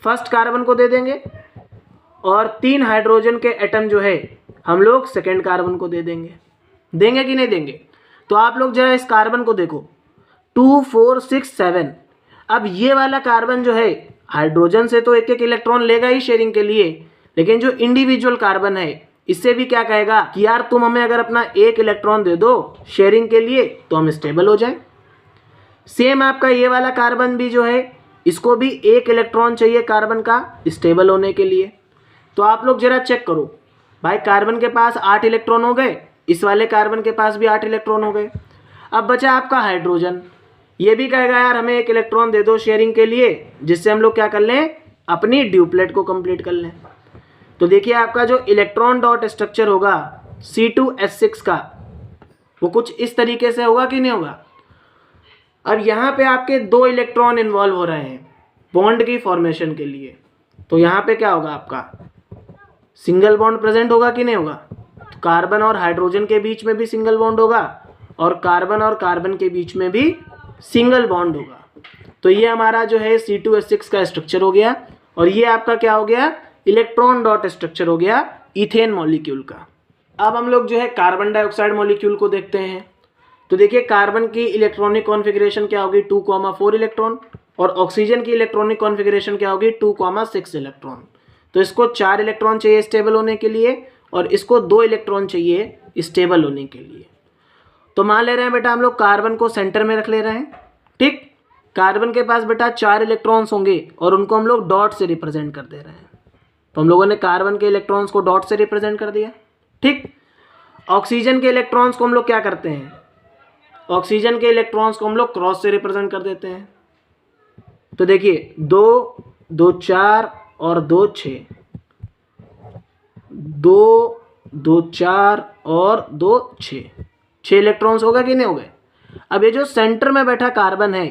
फर्स्ट कार्बन को दे देंगे, और 3 हाइड्रोजन के एटम जो है हम लोग सेकेंड कार्बन को दे देंगे। देंगे कि नहीं देंगे। तो आप लोग जरा इस कार्बन को देखो, 2 4 6 7। अब ये वाला कार्बन जो है हाइड्रोजन से तो 1 इलेक्ट्रॉन लेगा ही शेयरिंग के लिए, लेकिन जो इंडिविजुअल कार्बन है इससे भी क्या कहेगा कि यार तुम हमें अगर अपना 1 इलेक्ट्रॉन दे दो शेयरिंग के लिए तो हम स्टेबल हो जाएं। सेम आपका ये वाला कार्बन भी जो है, इसको भी 1 इलेक्ट्रॉन चाहिए कार्बन का स्टेबल होने के लिए। तो आप लोग जरा चेक करो भाई, कार्बन के पास 8 इलेक्ट्रॉन हो गए, इस वाले कार्बन के पास भी 8 इलेक्ट्रॉन हो गए। अब बचा आपका हाइड्रोजन, ये भी कहेगा यार हमें 1 इलेक्ट्रॉन दे दो शेयरिंग के लिए, जिससे हम लोग क्या कर लें, अपनी ड्यूप्लेट को कंप्लीट कर लें। तो देखिए, आपका जो इलेक्ट्रॉन डॉट स्ट्रक्चर होगा C2H6 का, वो कुछ इस तरीके से होगा कि नहीं होगा। अब यहाँ पे आपके 2 इलेक्ट्रॉन इन्वॉल्व हो रहे हैं बॉन्ड की फॉर्मेशन के लिए, तो यहाँ पे क्या होगा, आपका सिंगल बॉन्ड प्रेजेंट होगा कि नहीं होगा। तो कार्बन और हाइड्रोजन के बीच में भी सिंगल बॉन्ड होगा, और कार्बन और कार्बन के बीच में भी सिंगल बॉन्ड होगा। तो ये हमारा जो है C2H6 का स्ट्रक्चर हो गया, और ये आपका क्या हो गया, इलेक्ट्रॉन डॉट स्ट्रक्चर हो गया इथेन मॉलिक्यूल का। अब हम लोग जो है कार्बन डाइऑक्साइड मॉलिक्यूल को देखते हैं। तो देखिए, कार्बन की इलेक्ट्रॉनिक कॉन्फ़िगरेशन क्या होगी, 2,4 इलेक्ट्रॉन, और ऑक्सीजन की इलेक्ट्रॉनिक कॉन्फ़िगरेशन क्या होगी, 2,6 इलेक्ट्रॉन। तो इसको 4 इलेक्ट्रॉन चाहिए स्टेबल होने के लिए, और इसको 2 इलेक्ट्रॉन चाहिए स्टेबल होने के लिए। तो मान ले रहे हैं बेटा, हम लोग कार्बन को सेंटर में रख ले रहे हैं, ठीक। कार्बन के पास बेटा 4 इलेक्ट्रॉन्स होंगे, और उनको हम लोग डॉट से रिप्रेजेंट कर दे रहे हैं। तो हम लोगों ने कार्बन के इलेक्ट्रॉन्स को डॉट से रिप्रेजेंट कर दिया, ठीक। ऑक्सीजन के इलेक्ट्रॉन्स को हम लोग क्या करते हैं, ऑक्सीजन के इलेक्ट्रॉन्स को हम लोग क्रॉस से रिप्रेजेंट कर देते हैं। तो देखिए, 2 2 4 और 2 6, 2 2 4 और 2 6 इलेक्ट्रॉन्स होगा कि नहीं हो गए। अब ये जो सेंटर में बैठा कार्बन है,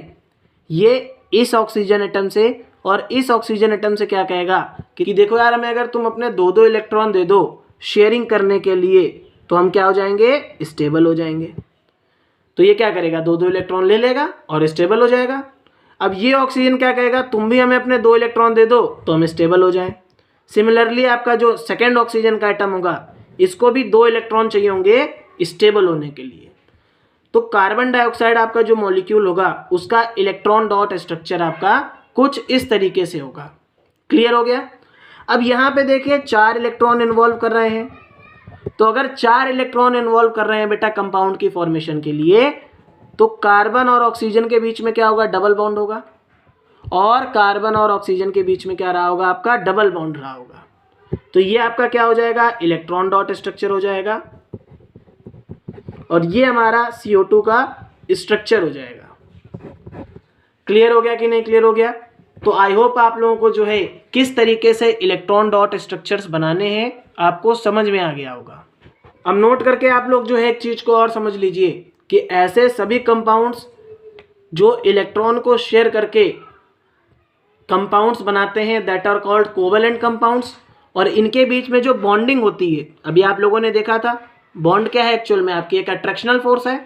ये इस ऑक्सीजन एटम से और इस ऑक्सीजन एटम से क्या कहेगा कि देखो यार, हमें अगर तुम अपने 2 इलेक्ट्रॉन दे दो शेयरिंग करने के लिए, तो हम क्या हो जाएंगे, स्टेबल हो जाएंगे। तो ये क्या करेगा, 2 इलेक्ट्रॉन ले लेगा और स्टेबल हो जाएगा। अब ये ऑक्सीजन क्या कहेगा, तुम भी हमें अपने 2 इलेक्ट्रॉन दे दो तो हम स्टेबल हो जाएं। सिमिलरली आपका जो सेकेंड ऑक्सीजन का एटम होगा, इसको भी 2 इलेक्ट्रॉन चाहिए होंगे स्टेबल होने के लिए। तो कार्बन डाइऑक्साइड आपका जो मॉलिक्यूल होगा, उसका इलेक्ट्रॉन डॉट स्ट्रक्चर आपका कुछ इस तरीके से होगा। क्लियर हो गया। अब यहाँ पे देखिए, 4 इलेक्ट्रॉन इन्वॉल्व कर रहे हैं। तो अगर 4 इलेक्ट्रॉन इन्वॉल्व कर रहे हैं बेटा कंपाउंड की फॉर्मेशन के लिए, तो कार्बन और ऑक्सीजन के बीच में क्या होगा, डबल बॉन्ड होगा, और कार्बन और ऑक्सीजन के बीच में क्या रहा होगा, आपका डबल बॉन्ड रहा होगा। तो ये आपका क्या हो जाएगा, इलेक्ट्रॉन डॉट स्ट्रक्चर हो जाएगा, और ये हमारा CO2 का स्ट्रक्चर हो जाएगा। क्लियर हो गया कि नहीं क्लियर हो गया। तो आई होप आप लोगों को जो है किस तरीके से इलेक्ट्रॉन डॉट स्ट्रक्चर्स बनाने हैं आपको समझ में आ गया होगा। अब नोट करके आप लोग जो है एक चीज़ को और समझ लीजिए कि ऐसे सभी कंपाउंड्स जो इलेक्ट्रॉन को शेयर करके कंपाउंड्स बनाते हैं, that are called covalent compounds, और इनके बीच में जो बॉन्डिंग होती है, अभी आप लोगों ने देखा था बॉन्ड क्या है एक्चुअल में, आपकी एक अट्रैक्शनल फोर्स है।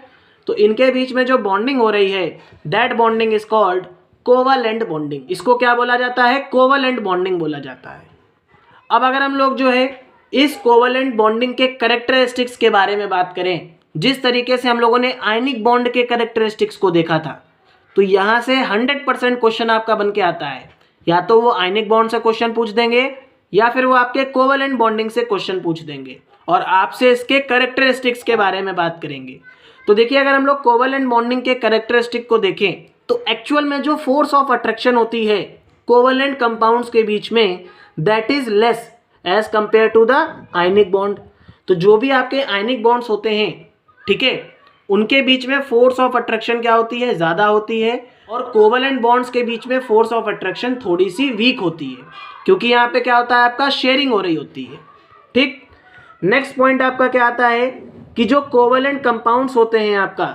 तो इनके बीच में जो बॉन्डिंग हो रही है, that bonding is called covalent bonding. इसको क्या बोला जाता है, कोवेलेंट बॉन्डिंग बोला जाता है। अब अगर हम लोग जो है इस कोवेलेंट बॉन्डिंग के कैरेक्टरिस्टिक्स के बारे में बात करें, जिस तरीके से हम लोगों ने आयनिक बॉन्ड के कैरेक्टरिस्टिक्स को देखा था, तो यहाँ से 100% क्वेश्चन आपका बन के आता है। या तो वो आयनिक बॉन्ड से क्वेश्चन पूछ देंगे या फिर वो आपके कोवेलेंट बॉन्डिंग से क्वेश्चन पूछ देंगे और आपसे इसके कैरेक्टरिस्टिक्स के बारे में बात करेंगे। तो देखिए, अगर हम लोग कोवेलेंट बॉन्डिंग के कैरेक्टरिस्टिक को देखें तो एक्चुअल में जो फोर्स ऑफ अट्रैक्शन होती है कोवेलेंट कंपाउंड्स के बीच में, that is less as compare to the ionic bond. तो जो भी आपके आयनिक बॉन्ड्स होते हैं, ठीक है, उनके बीच में फोर्स ऑफ अट्रैक्शन क्या होती है, ज़्यादा होती है, और कोवेलेंट बॉन्ड्स के बीच में फोर्स ऑफ अट्रैक्शन थोड़ी सी वीक होती है, क्योंकि यहाँ पे क्या होता है, आपका शेयरिंग हो रही होती है। ठीक, नेक्स्ट पॉइंट आपका क्या आता है कि जो कोवेलेंट कंपाउंड्स होते हैं आपका,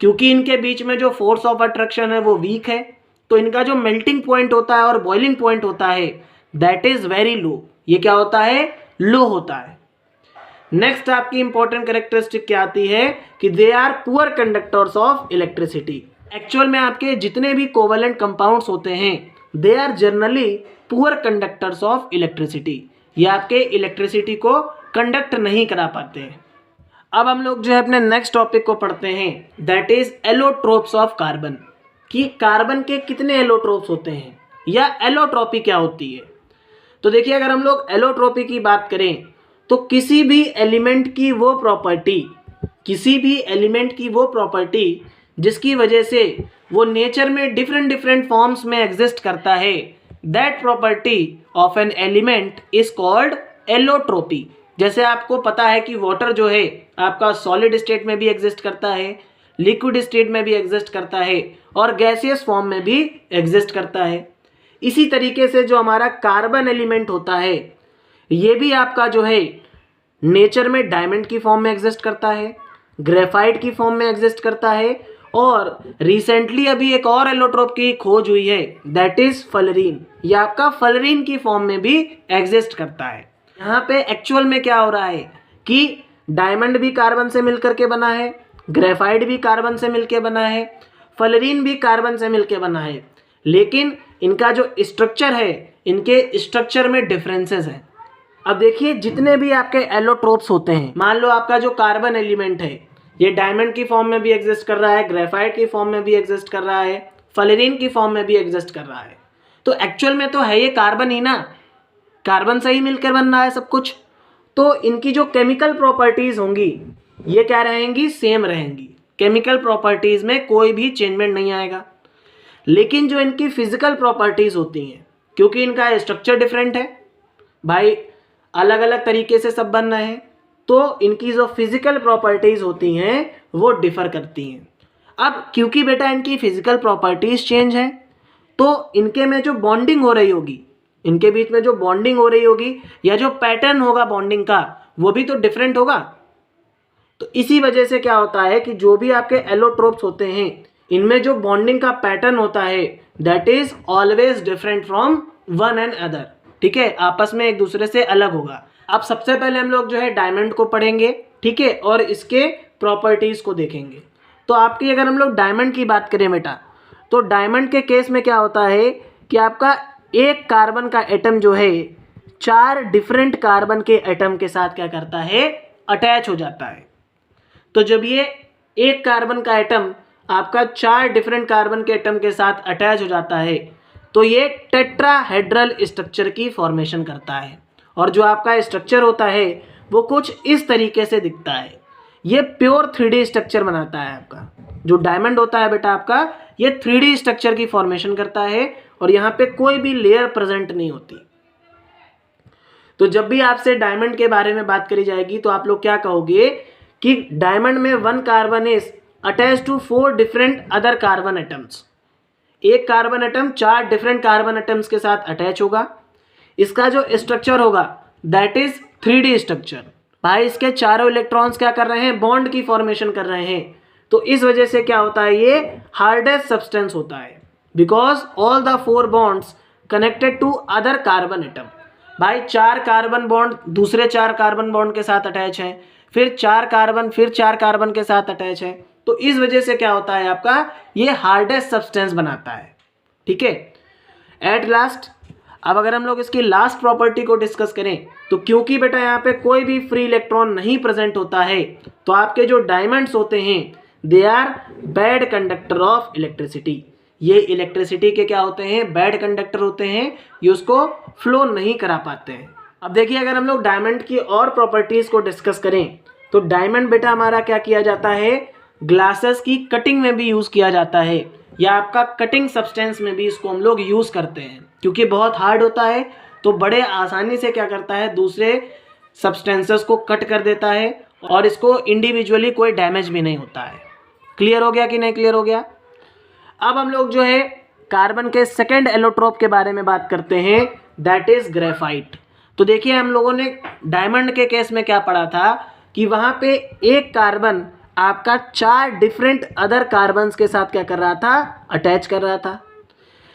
क्योंकि इनके बीच में जो फोर्स ऑफ अट्रैक्शन है वो वीक है, तो इनका जो मेल्टिंग पॉइंट होता है और बॉइलिंग पॉइंट होता है दैट इज वेरी लो। ये क्या होता है, लो होता है। नेक्स्ट आपकी इंपॉर्टेंट कैरेक्टरिस्टिक क्या आती है कि they are poor conductors of electricity. Actual में आपके जितने भी कोवेलेंट कंपाउंड्स होते हैं they are generally poor conductors of electricity. ये आपके इलेक्ट्रिसिटी को कंडक्ट नहीं करा पाते हैं। अब हम लोग जो है अपने नेक्स्ट टॉपिक को पढ़ते हैं, that is allotropes of carbon. कि कार्बन के कितने एलोट्रोप्स होते हैं या एलोट्रॉपी क्या होती है। तो देखिए, अगर हम लोग एलोट्रॉपी की बात करें तो किसी भी एलिमेंट की वो प्रॉपर्टी जिसकी वजह से वो नेचर में डिफरेंट फॉर्म्स में एग्जिस्ट करता है, that property of an element is called allotropy. जैसे आपको पता है कि वाटर जो है आपका सॉलिड स्टेट में भी एग्जिस्ट करता है, लिक्विड स्टेट में भी एग्जिस्ट करता है और गैसियस फॉर्म में भी एग्जिस्ट करता है। इसी तरीके से जो हमारा कार्बन एलिमेंट होता है ये भी आपका जो है नेचर में डायमंड की फॉर्म में एग्जिस्ट करता है, ग्रेफाइट की फॉर्म में एग्जिस्ट करता है, और रिसेंटली अभी एक और एलोट्रोप की खोज हुई है दैट इज फलरीन। ये आपका फलरीन की फॉर्म में भी एग्जिस्ट करता है। यहाँ पे एक्चुअल में क्या हो रहा है कि डायमंड भी कार्बन से मिलकर के बना है, ग्रेफाइट भी कार्बन से मिलकर बना है, फलरीन भी कार्बन से मिलकर बना है, लेकिन इनका जो स्ट्रक्चर है, इनके स्ट्रक्चर में डिफरेंसेस हैं। अब देखिए, जितने भी आपके एलोट्रोप्स होते हैं, मान लो आपका जो कार्बन एलिमेंट है ये डायमंड की फॉर्म में भी एग्जिस्ट कर रहा है, ग्रेफाइट की फॉर्म में भी एग्जिस्ट कर रहा है, फलरीन की फॉर्म में भी एग्जिस्ट कर रहा है, तो एक्चुअल में तो है ये कार्बन ही ना, कार्बन से ही मिलकर बन रहा है सब कुछ। तो इनकी जो केमिकल प्रॉपर्टीज होंगी ये क्या रहेंगी, सेम रहेंगी। केमिकल प्रॉपर्टीज में कोई भी चेंजमेंट नहीं आएगा। लेकिन जो इनकी फिजिकल प्रॉपर्टीज होती हैं, क्योंकि इनका स्ट्रक्चर डिफरेंट है भाई, अलग अलग तरीके से सब बन रहे हैं, तो इनकी जो फिजिकल प्रॉपर्टीज होती हैं वो डिफर करती हैं। अब क्योंकि बेटा इनकी फिजिकल प्रॉपर्टीज चेंज हैं, तो इनके में जो बॉन्डिंग हो रही होगी, इनके बीच में जो बॉन्डिंग हो रही होगी या जो पैटर्न होगा बॉन्डिंग का वो भी तो डिफरेंट होगा। तो इसी वजह से क्या होता है कि जो भी आपके एलोट्रोप्स होते हैं इनमें जो बॉन्डिंग का पैटर्न होता है that is always different from one and other. ठीक है, आपस में एक दूसरे से अलग होगा। अब सबसे पहले हम लोग जो है डायमंड को पढ़ेंगे, ठीक है, और इसके प्रॉपर्टीज को देखेंगे। तो आपकी अगर हम लोग डायमंड की बात करें बेटा, तो डायमंड के केस में क्या होता है कि आपका एक कार्बन का एटम जो है 4 डिफरेंट कार्बन के एटम के साथ क्या करता है, अटैच हो जाता है। तो जब ये एक कार्बन का एटम आपका 4 डिफरेंट कार्बन के एटम के साथ अटैच हो जाता है तो ये टेट्राहेड्रल स्ट्रक्चर की फॉर्मेशन करता है, और जो आपका स्ट्रक्चर होता है वो कुछ इस तरीके से दिखता है। ये प्योर 3D स्ट्रक्चर बनाता है। आपका जो डायमंड होता है बेटा आपका ये 3D स्ट्रक्चर की फॉर्मेशन करता है और यहाँ पे कोई भी लेयर प्रेजेंट नहीं होती। तो जब भी आपसे डायमंड के बारे में बात करी जाएगी तो आप लोग क्या कहोगे कि डायमंड में 1 carbon is attach to 4 different other carbon atoms. एक carbon atom 4 different carbon atoms के साथ अटैच होगा। इसका जो स्ट्रक्चर होगा दैट इज 3D स्ट्रक्चर। भाई इसके चारों इलेक्ट्रॉन्स क्या कर रहे हैं, बॉन्ड की फॉर्मेशन कर रहे हैं। तो इस वजह से क्या होता है, ये हार्डेस्ट सब्सटेंस होता है because all the 4 bonds connected to other carbon atom. भाई 4 कार्बन बॉन्ड दूसरे 4 कार्बन बॉन्ड के साथ अटैच हैं, फिर 4 कार्बन के साथ अटैच है। तो इस वजह से क्या होता है आपका, ये हार्डेस्ट सब्सटेंस बनाता है। ठीक है, एट लास्ट अब अगर हम लोग इसकी लास्ट प्रॉपर्टी को डिस्कस करें तो क्योंकि बेटा यहाँ पे कोई भी फ्री इलेक्ट्रॉन नहीं प्रेजेंट होता है तो आपके जो डायमंड्स होते हैं they are bad conductor of electricity. ये इलेक्ट्रिसिटी के क्या होते हैं, बैड कंडक्टर होते हैं, ये उसको फ्लो नहीं करा पाते हैं। अब देखिए अगर हम लोग डायमंड की और प्रॉपर्टीज को डिस्कस करें तो डायमंड बेटा हमारा क्या किया जाता है, ग्लासेस की कटिंग में भी यूज किया जाता है या आपका कटिंग सब्सटेंस में भी इसको हम लोग यूज करते हैं, क्योंकि बहुत हार्ड होता है तो बड़े आसानी से क्या करता है, दूसरे सब्सटेंसेस को कट कर देता है और इसको इंडिविजुअली कोई डैमेज भी नहीं होता है। क्लियर हो गया कि नहीं क्लियर हो गया। अब हम लोग जो है कार्बन के सेकेंड एलोट्रोप के बारे में बात करते हैं, दैट इज ग्रेफाइट। तो देखिए हम लोगों ने डायमंड के केस में क्या पढ़ा था कि वहां पे एक कार्बन आपका 4 डिफरेंट अदर कार्बन्स के साथ क्या कर रहा था, अटैच कर रहा था।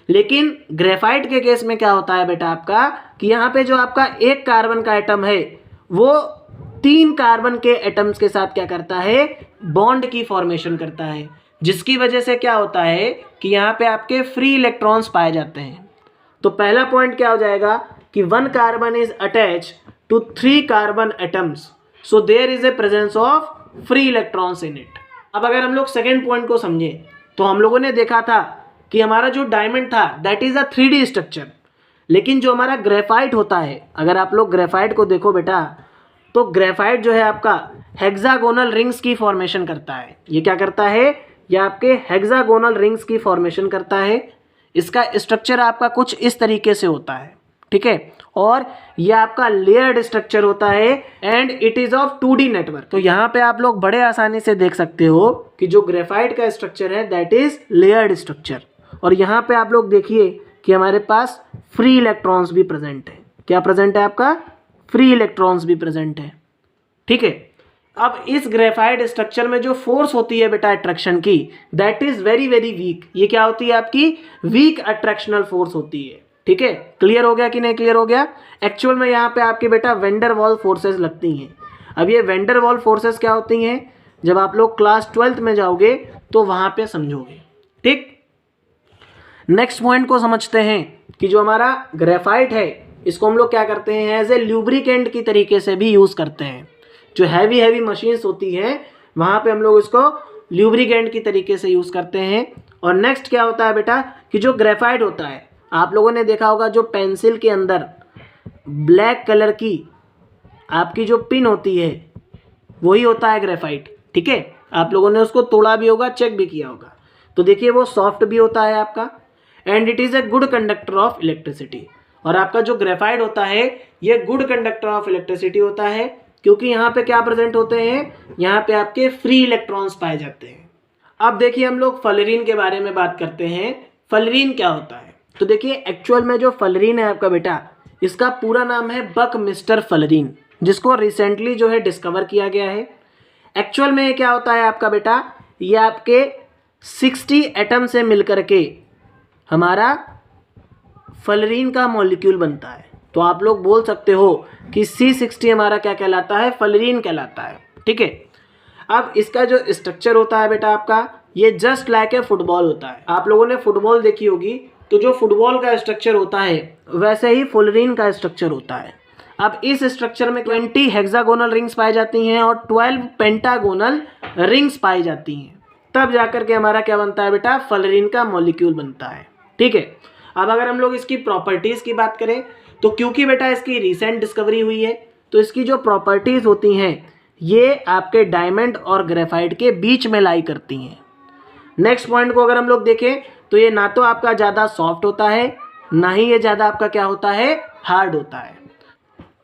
लेकिन ग्रेफाइट के केस में क्या होता है बेटा आपका कि यहाँ पे जो आपका एक कार्बन का एटम है वो 3 कार्बन के एटम्स के साथ क्या करता है, बॉन्ड की फॉर्मेशन करता है, जिसकी वजह से क्या होता है कि यहाँ पे आपके फ्री इलेक्ट्रॉन्स पाए जाते हैं। तो पहला पॉइंट क्या हो जाएगा कि 1 carbon is attach to 3 carbon atoms, so there is a presence of free electrons in it. अब अगर हम लोग सेकेंड पॉइंट को समझें तो हम लोगों ने देखा था कि हमारा जो डायमंड था that is a 3D structure, लेकिन जो हमारा ग्रेफाइट होता है, अगर आप लोग ग्रेफाइट को देखो बेटा तो ग्रेफाइट जो है आपका हेक्सागोनल रिंग्स की फॉर्मेशन करता है। ये क्या करता है, ये आपके हेक्सागोनल रिंग्स की फॉर्मेशन करता है। इसका स्ट्रक्चर आपका कुछ इस तरीके से होता है, ठीक है, और ये आपका लेयर्ड स्ट्रक्चर होता है and it is of 2D network. तो यहाँ पे आप लोग बड़े आसानी से देख सकते हो कि जो ग्रेफाइट का स्ट्रक्चर है दैट इज लेयर्ड स्ट्रक्चर, और यहाँ पे आप लोग देखिए कि हमारे पास फ्री इलेक्ट्रॉन्स भी प्रेजेंट है। क्या प्रेजेंट है आपका, फ्री इलेक्ट्रॉन्स भी प्रेजेंट है, ठीक है। अब इस ग्रेफाइट स्ट्रक्चर में जो फोर्स होती है बेटा अट्रैक्शन की that is very very weak. ये क्या होती है आपकी, वीक अट्रैक्शनल फोर्स होती है, ठीक है। क्लियर हो गया कि नहीं क्लियर हो गया। एक्चुअल में यहाँ पे आपके बेटा वेंडर वॉल फोर्सेस लगती हैं। अब ये वेंडर वॉल फोर्सेस क्या होती हैं, जब आप लोग क्लास 12th में जाओगे तो वहाँ पे समझोगे, ठीक। नेक्स्ट पॉइंट को समझते हैं कि जो हमारा ग्रेफाइट है इसको हम लोग क्या करते हैं, एज ए ल्यूब्रिकेंट की तरीके से भी यूज़ करते हैं। जो हैवी मशीन्स होती हैं वहाँ पे हम लोग इसको ल्यूब्रिकेंट की तरीके से यूज़ करते हैं। और नेक्स्ट क्या होता है बेटा कि जो ग्रेफाइट होता है, आप लोगों ने देखा होगा जो पेंसिल के अंदर ब्लैक कलर की आपकी जो पिन होती है वही होता है ग्रेफाइट, ठीक है। आप लोगों ने उसको तोड़ा भी होगा, चेक भी किया होगा। तो देखिए वो सॉफ्ट भी होता है आपका and it is a good conductor of electricity. और आपका जो ग्रेफाइट होता है ये गुड कंडक्टर ऑफ इलेक्ट्रिसिटी होता है क्योंकि यहाँ पे क्या प्रेजेंट होते हैं, यहाँ पे आपके फ्री इलेक्ट्रॉन्स पाए जाते हैं। अब देखिए हम लोग फलरीन के बारे में बात करते हैं। फलरीन क्या होता है, तो देखिए एक्चुअल में जो फलरीन है आपका बेटा इसका पूरा नाम है बकमिस्टर फलरीन, जिसको रिसेंटली जो है डिस्कवर किया गया है। एक्चुअल में ये क्या होता है आपका बेटा, ये आपके 60 एटम से मिलकर के हमारा फलरीन का मॉलिक्यूल बनता है। तो आप लोग बोल सकते हो कि C60 हमारा क्या कहलाता है, फलरीन कहलाता है, ठीक है। अब इसका जो स्ट्रक्चर होता है बेटा आपका ये जस्ट लाइक ए फुटबॉल होता है। आप लोगों ने फुटबॉल देखी होगी, तो जो फुटबॉल का स्ट्रक्चर होता है वैसे ही फुलरीन का स्ट्रक्चर होता है। अब इस स्ट्रक्चर में 20 हेक्सागोनल रिंग्स पाई जाती हैं और 12 पेंटागोनल रिंग्स पाई जाती हैं, तब जाकर के हमारा क्या बनता है बेटा, फलरीन का मॉलिक्यूल बनता है, ठीक है। अब अगर हम लोग इसकी प्रॉपर्टीज़ की बात करें तो क्योंकि बेटा इसकी रिसेंट डिस्कवरी हुई है तो इसकी जो प्रॉपर्टीज़ होती हैं ये आपके डायमंड और ग्रेफाइट के बीच में लाई करती हैं। नेक्स्ट पॉइंट को अगर हम लोग देखें तो ये ना तो आपका ज़्यादा सॉफ्ट होता है ना ही ये ज़्यादा आपका क्या होता है, हार्ड होता है।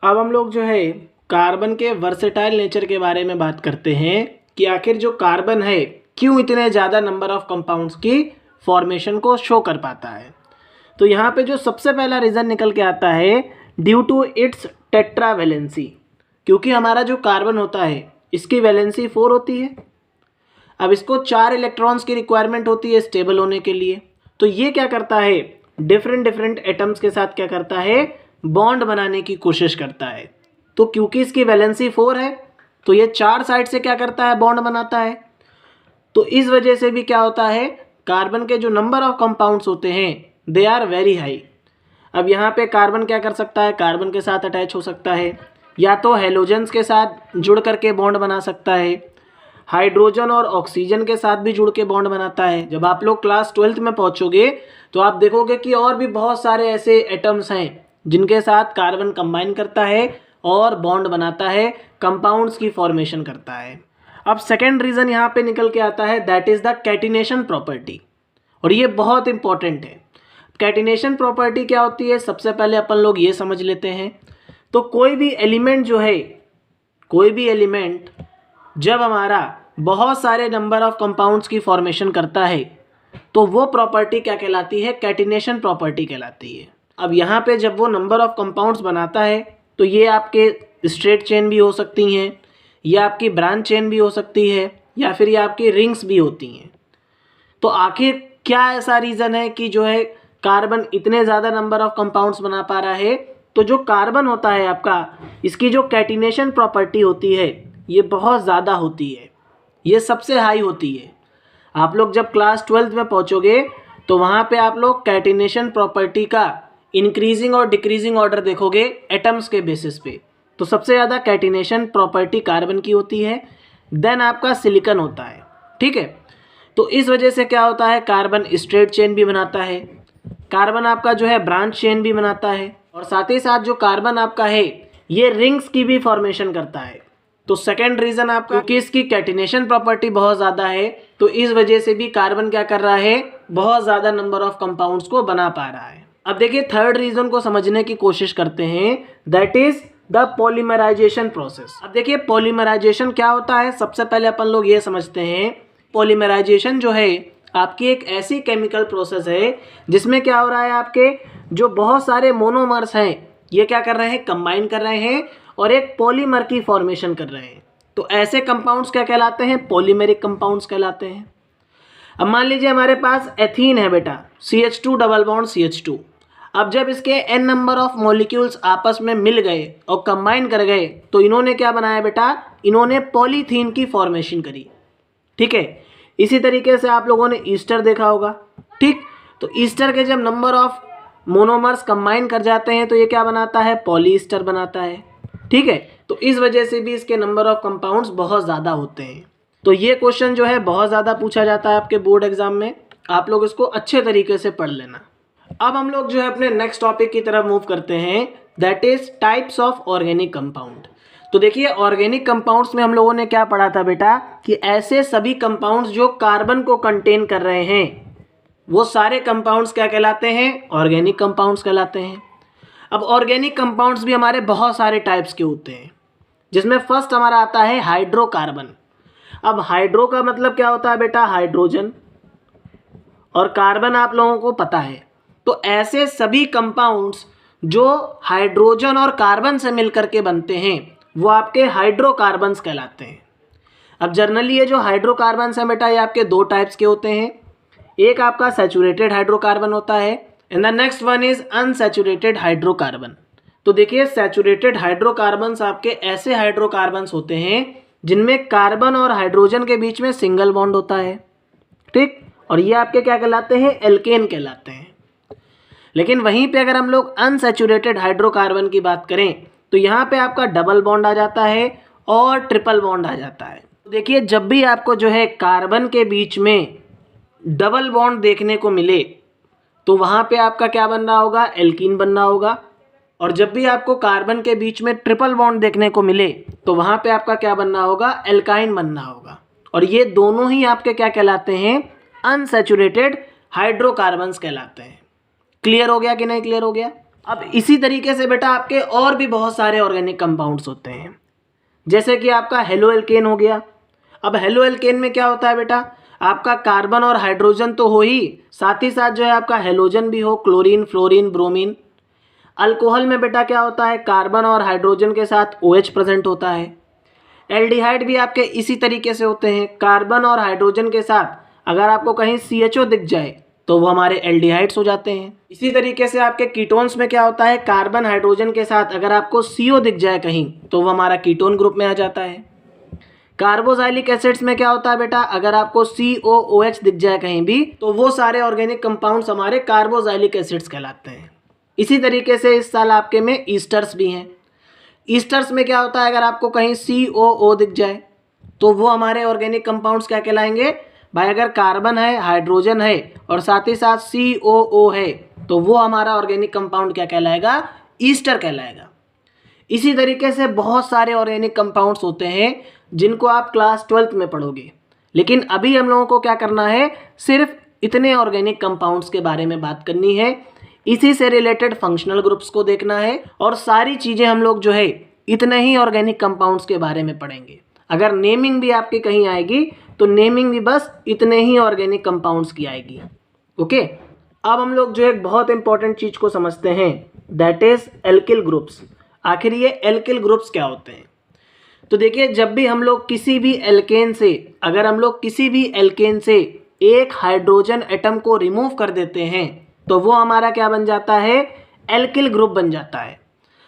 अब हम लोग जो है कार्बन के वर्सेटाइल नेचर के बारे में बात करते हैं कि आखिर जो कार्बन है क्यों इतने ज़्यादा नंबर ऑफ कंपाउंड्स की फॉर्मेशन को शो कर पाता है। तो यहाँ पे जो सबसे पहला रीज़न निकल के आता है ड्यू टू इट्स टेट्रावैलेंसी, क्योंकि हमारा जो कार्बन होता है इसकी वैलेंसी 4 होती है। अब इसको 4 इलेक्ट्रॉन्स की रिक्वायरमेंट होती है स्टेबल होने के लिए। तो ये क्या करता है, डिफरेंट एटम्स के साथ क्या करता है, बॉन्ड बनाने की कोशिश करता है। तो क्योंकि इसकी वैलेंसी 4 है तो ये 4 साइड से क्या करता है, बॉन्ड बनाता है। तो इस वजह से भी क्या होता है, कार्बन के जो नंबर ऑफ कंपाउंड्स होते हैं दे आर वेरी हाई। अब यहाँ पे कार्बन क्या कर सकता है, कार्बन के साथ अटैच हो सकता है, या तो हेलोजन्स के साथ जुड़ करके बॉन्ड बना सकता है, हाइड्रोजन और ऑक्सीजन के साथ भी जुड़ के बॉन्ड बनाता है। जब आप लोग क्लास 12th में पहुँचोगे तो आप देखोगे कि और भी बहुत सारे ऐसे एटम्स हैं जिनके साथ कार्बन कंबाइन करता है और बॉन्ड बनाता है, कंपाउंड्स की फॉर्मेशन करता है। अब सेकेंड रीज़न यहाँ पे निकल के आता है, that is the catenation property, और ये बहुत इंपॉर्टेंट है। कैटिनेशन प्रॉपर्टी क्या होती है, सबसे पहले अपन लोग ये समझ लेते हैं। तो कोई भी एलिमेंट जो है, कोई भी एलिमेंट जब हमारा बहुत सारे नंबर ऑफ कंपाउंड्स की फॉर्मेशन करता है तो वो प्रॉपर्टी क्या कहलाती है, कैटिनेशन प्रॉपर्टी कहलाती है। अब यहाँ पे जब वो नंबर ऑफ कंपाउंड्स बनाता है तो ये आपके स्ट्रेट चेन भी हो सकती हैं, या आपकी ब्रांच चेन भी हो सकती है, या फिर ये आपकी रिंग्स भी होती हैं। तो आखिर क्या ऐसा रीज़न है कि जो है कार्बन इतने ज़्यादा नंबर ऑफ कंपाउंड्स बना पा रहा है? तो जो कार्बन होता है आपका, इसकी जो कैटिनेशन प्रॉपर्टी होती है ये बहुत ज़्यादा होती है, ये सबसे हाई होती है। आप लोग जब क्लास 12th में पहुँचोगे तो वहाँ पे आप लोग कैटिनेशन प्रॉपर्टी का इंक्रीजिंग और डिक्रीजिंग ऑर्डर देखोगे एटम्स के बेसिस पे। तो सबसे ज़्यादा कैटिनेशन प्रॉपर्टी कार्बन की होती है, देन आपका सिलिकॉन होता है, ठीक है। तो इस वजह से क्या होता है, कार्बन स्ट्रेट चेन भी बनाता है, कार्बन आपका जो है ब्रांच चेन भी बनाता है, और साथ ही साथ जो कार्बन आपका है ये रिंग्स की भी फॉर्मेशन करता है। तो सेकेंड रीज़न आपका, क्योंकि इसकी कैटिनेशन प्रॉपर्टी बहुत ज़्यादा है तो इस वजह से भी कार्बन क्या कर रहा है, बहुत ज़्यादा नंबर ऑफ कंपाउंड्स को बना पा रहा है। अब देखिए थर्ड रीज़न को समझने की कोशिश करते हैं, that is the polymerisation process. अब देखिए पॉलीमराइजेशन क्या होता है, सबसे पहले अपन लोग ये समझते हैं, पॉलीमराइजेशन जो है आपकी एक ऐसी केमिकल प्रोसेस है जिसमें क्या हो रहा है, आपके जो बहुत सारे मोनोमर्स हैं ये क्या कर रहे हैं, कंबाइन कर रहे हैं और एक पॉलीमर की फॉर्मेशन कर रहे हैं। तो ऐसे कंपाउंड्स क्या कहलाते हैं, पॉलीमेरिक कंपाउंड्स कहलाते हैं। अब मान लीजिए हमारे पास एथीन है बेटा, CH2 डबल बॉन्ड CH2। अब जब इसके n नंबर ऑफ मॉलिक्यूल्स आपस में मिल गए और कंबाइन कर गए तो इन्होंने क्या बनाया बेटा, इन्होंने पॉलीथीन की फॉर्मेशन करी, ठीक है। इसी तरीके से आप लोगों ने ईस्टर देखा होगा, ठीक। तो ईस्टर के जब नंबर ऑफ मोनोमर्स कंबाइन कर जाते हैं तो ये क्या बनाता है, पॉलीईस्टर बनाता है, ठीक है। तो इस वजह से भी इसके नंबर ऑफ कंपाउंड्स बहुत ज़्यादा होते हैं। तो ये क्वेश्चन जो है बहुत ज़्यादा पूछा जाता है आपके बोर्ड एग्जाम में, आप लोग इसको अच्छे तरीके से पढ़ लेना। अब हम लोग जो है अपने नेक्स्ट टॉपिक की तरफ मूव करते हैं, that is types of organic compound. तो देखिए ऑर्गेनिक कंपाउंड्स में हम लोगों ने क्या पढ़ा था बेटा, कि ऐसे सभी कंपाउंड्स जो कार्बन को कंटेन कर रहे हैं वो सारे कंपाउंड्स क्या कहलाते हैं, ऑर्गेनिक कंपाउंड्स कहलाते हैं। अब ऑर्गेनिक कंपाउंड्स भी हमारे बहुत सारे टाइप्स के होते हैं, जिसमें फर्स्ट हमारा आता है हाइड्रोकार्बन। अब हाइड्रो का मतलब क्या होता है बेटा, हाइड्रोजन, और कार्बन आप लोगों को पता है। तो ऐसे सभी कंपाउंड्स जो हाइड्रोजन और कार्बन से मिलकर के बनते हैं वो आपके हाइड्रोकार्बन्स कहलाते हैं। अब जनरली ये जो हाइड्रोकार्बन्स हैं बेटा ये आपके दो टाइप्स के होते हैं, एक आपका सैचुरेटेड हाइड्रोकार्बन होता है and the next one is unsaturated hydrocarbon. तो देखिए सैचुरेटेड हाइड्रोकार्बन्स आपके ऐसे हाइड्रोकार्बन्स होते हैं जिनमें कार्बन और हाइड्रोजन के बीच में सिंगल बॉन्ड होता है, ठीक, और ये आपके क्या कहलाते हैं, एल्केन कहलाते हैं। लेकिन वहीं पे अगर हम लोग अनसैचुरेटेड हाइड्रोकार्बन की बात करें तो यहाँ पे आपका डबल बॉन्ड आ जाता है और ट्रिपल बॉन्ड आ जाता है। तो देखिए जब भी आपको जो है कार्बन के बीच में डबल बॉन्ड देखने को मिले तो वहाँ पे आपका क्या बनना होगा, एल्कीन बनना होगा, और जब भी आपको कार्बन के बीच में ट्रिपल बॉन्ड देखने को मिले तो वहाँ पे आपका क्या बनना होगा, एल्काइन बनना होगा। और ये दोनों ही आपके क्या कहलाते हैं, अनसैचुरेटेड हाइड्रोकार्बन्स कहलाते हैं। क्लियर हो गया कि नहीं क्लियर हो गया। अब इसी तरीके से बेटा आपके और भी बहुत सारे ऑर्गेनिक कंपाउंड्स होते हैं, जैसे कि आपका हेलो एल्केन हो गया। अब हेलो एल्केन में क्या होता है बेटा, आपका कार्बन और हाइड्रोजन तो हो ही, साथ ही साथ जो है आपका हेलोजन भी हो, क्लोरीन, फ्लोरीन, ब्रोमीन। अल्कोहल में बेटा क्या होता है, कार्बन और हाइड्रोजन के साथ OH प्रेजेंट होता है। एल्डिहाइड भी आपके इसी तरीके से होते हैं, कार्बन और हाइड्रोजन के साथ अगर आपको कहीं CHO दिख जाए तो वो हमारे एल्डिहाइड्स हो जाते हैं। इसी तरीके से आपके कीटोन्स में क्या होता है, कार्बन हाइड्रोजन के साथ अगर आपको CO दिख जाए कहीं तो वो हमारा कीटोन ग्रुप में आ जाता है। कार्बोजाइलिक एसिड्स में क्या होता है बेटा, अगर आपको COOH दिख जाए कहीं भी तो वो सारे ऑर्गेनिक कंपाउंड्स हमारे कार्बोजाइलिक एसिड्स कहलाते हैं। इसी तरीके से इस साल आपके में ईस्टर्स भी हैं। ईस्टर्स में क्या होता है, अगर आपको कहीं COO दिख जाए तो वो हमारे ऑर्गेनिक कंपाउंड्स क्या कहलाएंगे भाई। अगर कार्बन है, हाइड्रोजन है और साथ ही साथ COO है तो वो हमारा ऑर्गेनिक कंपाउंड क्या कहलाएगा, ईस्टर कहलाएगा। इसी तरीके से बहुत सारे ऑर्गेनिक कंपाउंड्स होते हैं जिनको आप क्लास 12th में पढ़ोगे, लेकिन अभी हम लोगों को क्या करना है, सिर्फ इतने ऑर्गेनिक कंपाउंड्स के बारे में बात करनी है। इसी से रिलेटेड फंक्शनल ग्रुप्स को देखना है और सारी चीज़ें हम लोग जो है इतने ही ऑर्गेनिक कंपाउंड्स के बारे में पढ़ेंगे। अगर नेमिंग भी आपकी कहीं आएगी तो नेमिंग भी बस इतने ही ऑर्गेनिक कंपाउंड्स की आएगी। ओके, अब हम लोग जो एक बहुत इंपॉर्टेंट चीज़ को समझते हैं, दैट इज एल्किल ग्रुप्स। आखिर ये एल्किल ग्रुप्स क्या होते हैं? तो देखिए, जब भी हम लोग किसी भी एल्केन से, अगर हम लोग किसी भी एल्केन से एक हाइड्रोजन एटम को रिमूव कर देते हैं तो वो हमारा क्या बन जाता है, एल्किल ग्रुप बन जाता है।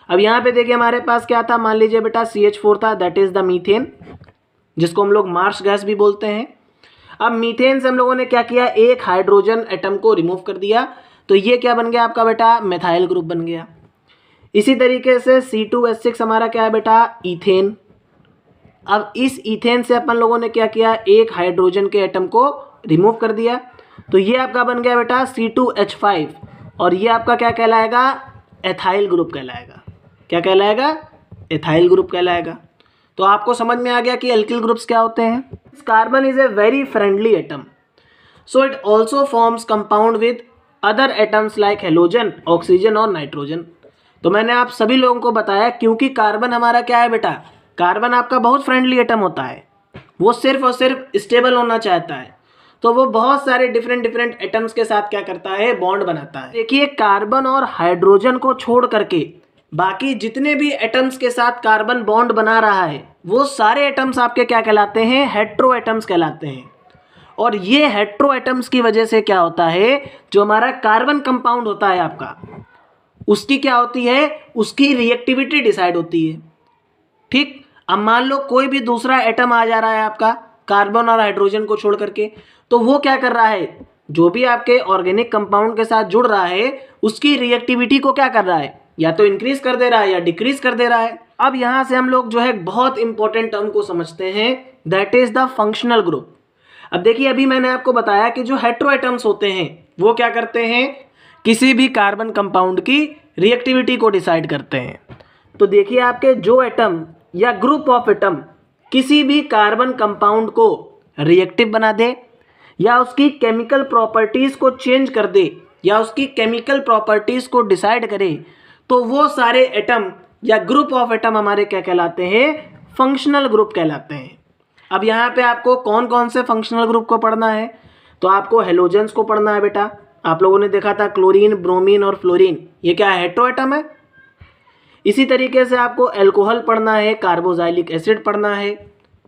अब यहाँ पे देखिए हमारे पास क्या था, मान लीजिए बेटा CH4 था, दैट इज द मीथेन, जिसको हम लोग मार्स गैस भी बोलते हैं। अब मीथेन से हम लोगों ने क्या किया, एक हाइड्रोजन एटम को रिमूव कर दिया तो ये क्या बन गया आपका बेटा, मेथाइल ग्रुप बन गया। इसी तरीके से C2H6 हमारा क्या है बेटा, ईथेन। अब इस ईथेन से अपन लोगों ने क्या किया, एक हाइड्रोजन के एटम को रिमूव कर दिया तो ये आपका बन गया बेटा C2H5 और ये आपका क्या कहलाएगा, एथाइल ग्रुप कहलाएगा। क्या कहलाएगा, एथाइल ग्रुप कहलाएगा। तो आपको समझ में आ गया कि एल्किल ग्रुप्स क्या होते हैं। Carbon is a very friendly atom, so it also forms compound with other atoms like halogen, oxygen और नाइट्रोजन। तो मैंने आप सभी लोगों को बताया क्योंकि कार्बन हमारा क्या है बेटा, कार्बन आपका बहुत फ्रेंडली एटम होता है, वो सिर्फ और सिर्फ स्टेबल होना चाहता है, तो वो बहुत सारे डिफरेंट एटम्स के साथ क्या करता है, बॉन्ड बनाता है। देखिए, कार्बन और हाइड्रोजन को छोड़ करके बाकी जितने भी एटम्स के साथ कार्बन बॉन्ड बना रहा है वो सारे एटम्स आपके क्या कहलाते हैं, हेट्रो एटम्स कहलाते हैं। और ये हेट्रो एटम्स की वजह से क्या होता है, जो हमारा कार्बन कंपाउंड होता है आपका, उसकी क्या होती है, उसकी रिएक्टिविटी डिसाइड होती है। ठीक, अब मान लो कोई भी दूसरा एटम आ जा रहा है आपका कार्बन और हाइड्रोजन को छोड़ करके, तो वो क्या कर रहा है, जो भी आपके ऑर्गेनिक कंपाउंड के साथ जुड़ रहा है उसकी रिएक्टिविटी को क्या कर रहा है, या तो इंक्रीज कर दे रहा है या डिक्रीज कर दे रहा है। अब यहाँ से हम लोग जो है बहुत इंपॉर्टेंट टर्म को समझते हैं, that is the functional group. अब देखिए, अभी मैंने आपको बताया कि जो हेट्रो एटम्स होते हैं वो क्या करते हैं, किसी भी कार्बन कंपाउंड की रिएक्टिविटी को डिसाइड करते हैं। तो देखिए, आपके जो एटम या ग्रुप ऑफ एटम किसी भी कार्बन कंपाउंड को रिएक्टिव बना दे या उसकी केमिकल प्रॉपर्टीज को चेंज कर दे या उसकी केमिकल प्रॉपर्टीज को डिसाइड करे, तो वो सारे एटम या ग्रुप ऑफ एटम हमारे क्या कहलाते हैं, फंक्शनल ग्रुप कहलाते हैं। अब यहाँ पे आपको कौन कौन से फंक्शनल ग्रुप को पढ़ना है, तो आपको हेलोजेंस को पढ़ना है बेटा। आप लोगों ने देखा था क्लोरीन, ब्रोमीन और फ्लोरीन, ये क्या है, हेट्रो एटम है। इसी तरीके से आपको एल्कोहल पढ़ना है, कार्बोक्सिलिक एसिड पढ़ना है,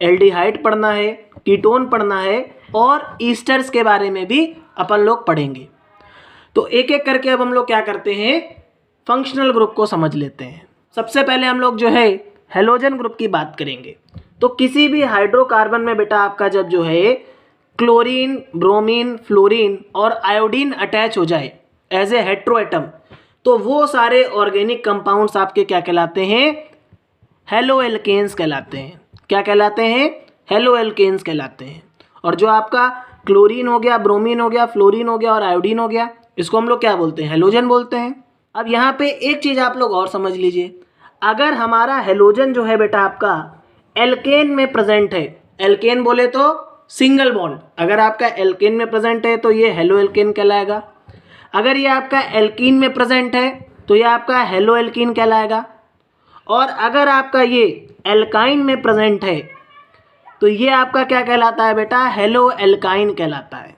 एल्डिहाइड पढ़ना है, कीटोन पढ़ना है और ईस्टर्स के बारे में भी अपन लोग पढ़ेंगे। तो एक एक करके अब हम लोग क्या करते हैं, फंक्शनल ग्रुप को समझ लेते हैं। सबसे पहले हम लोग जो है हेलोजन ग्रुप की बात करेंगे। तो किसी भी हाइड्रोकार्बन में बेटा आपका जब जो है क्लोरीन, ब्रोमीन, फ्लोरीन और आयोडीन अटैच हो जाए एज ए हेट्रो एटम, तो वो सारे ऑर्गेनिक कंपाउंड्स आपके क्या कहलाते हैं, हेलो एल्केन्स कहलाते हैं। क्या कहलाते हैं, हेलो एल्केन्स कहलाते हैं। और जो आपका क्लोरीन हो गया, ब्रोमीन हो गया, फ्लोरीन हो गया और आयोडीन हो गया, इसको हम लोग क्या बोलते हैं, हेलोजन बोलते हैं। अब यहाँ पे एक चीज़ आप लोग और समझ लीजिए, अगर हमारा हेलोजन जो है बेटा आपका एल्केन में प्रेजेंट है, एल्केन बोले तो सिंगल बॉन्ड, अगर आपका एल्केन में प्रेजेंट है तो ये हेलो एल्केन कहलाएगा। अगर ये आपका एल्कीन में प्रेजेंट है तो ये आपका हेलो एल्कीन कहलाएगा। और अगर आपका ये एल्काइन में प्रेजेंट है तो ये आपका क्या कहलाता है बेटा, हेलो एल्काइन कहलाता है।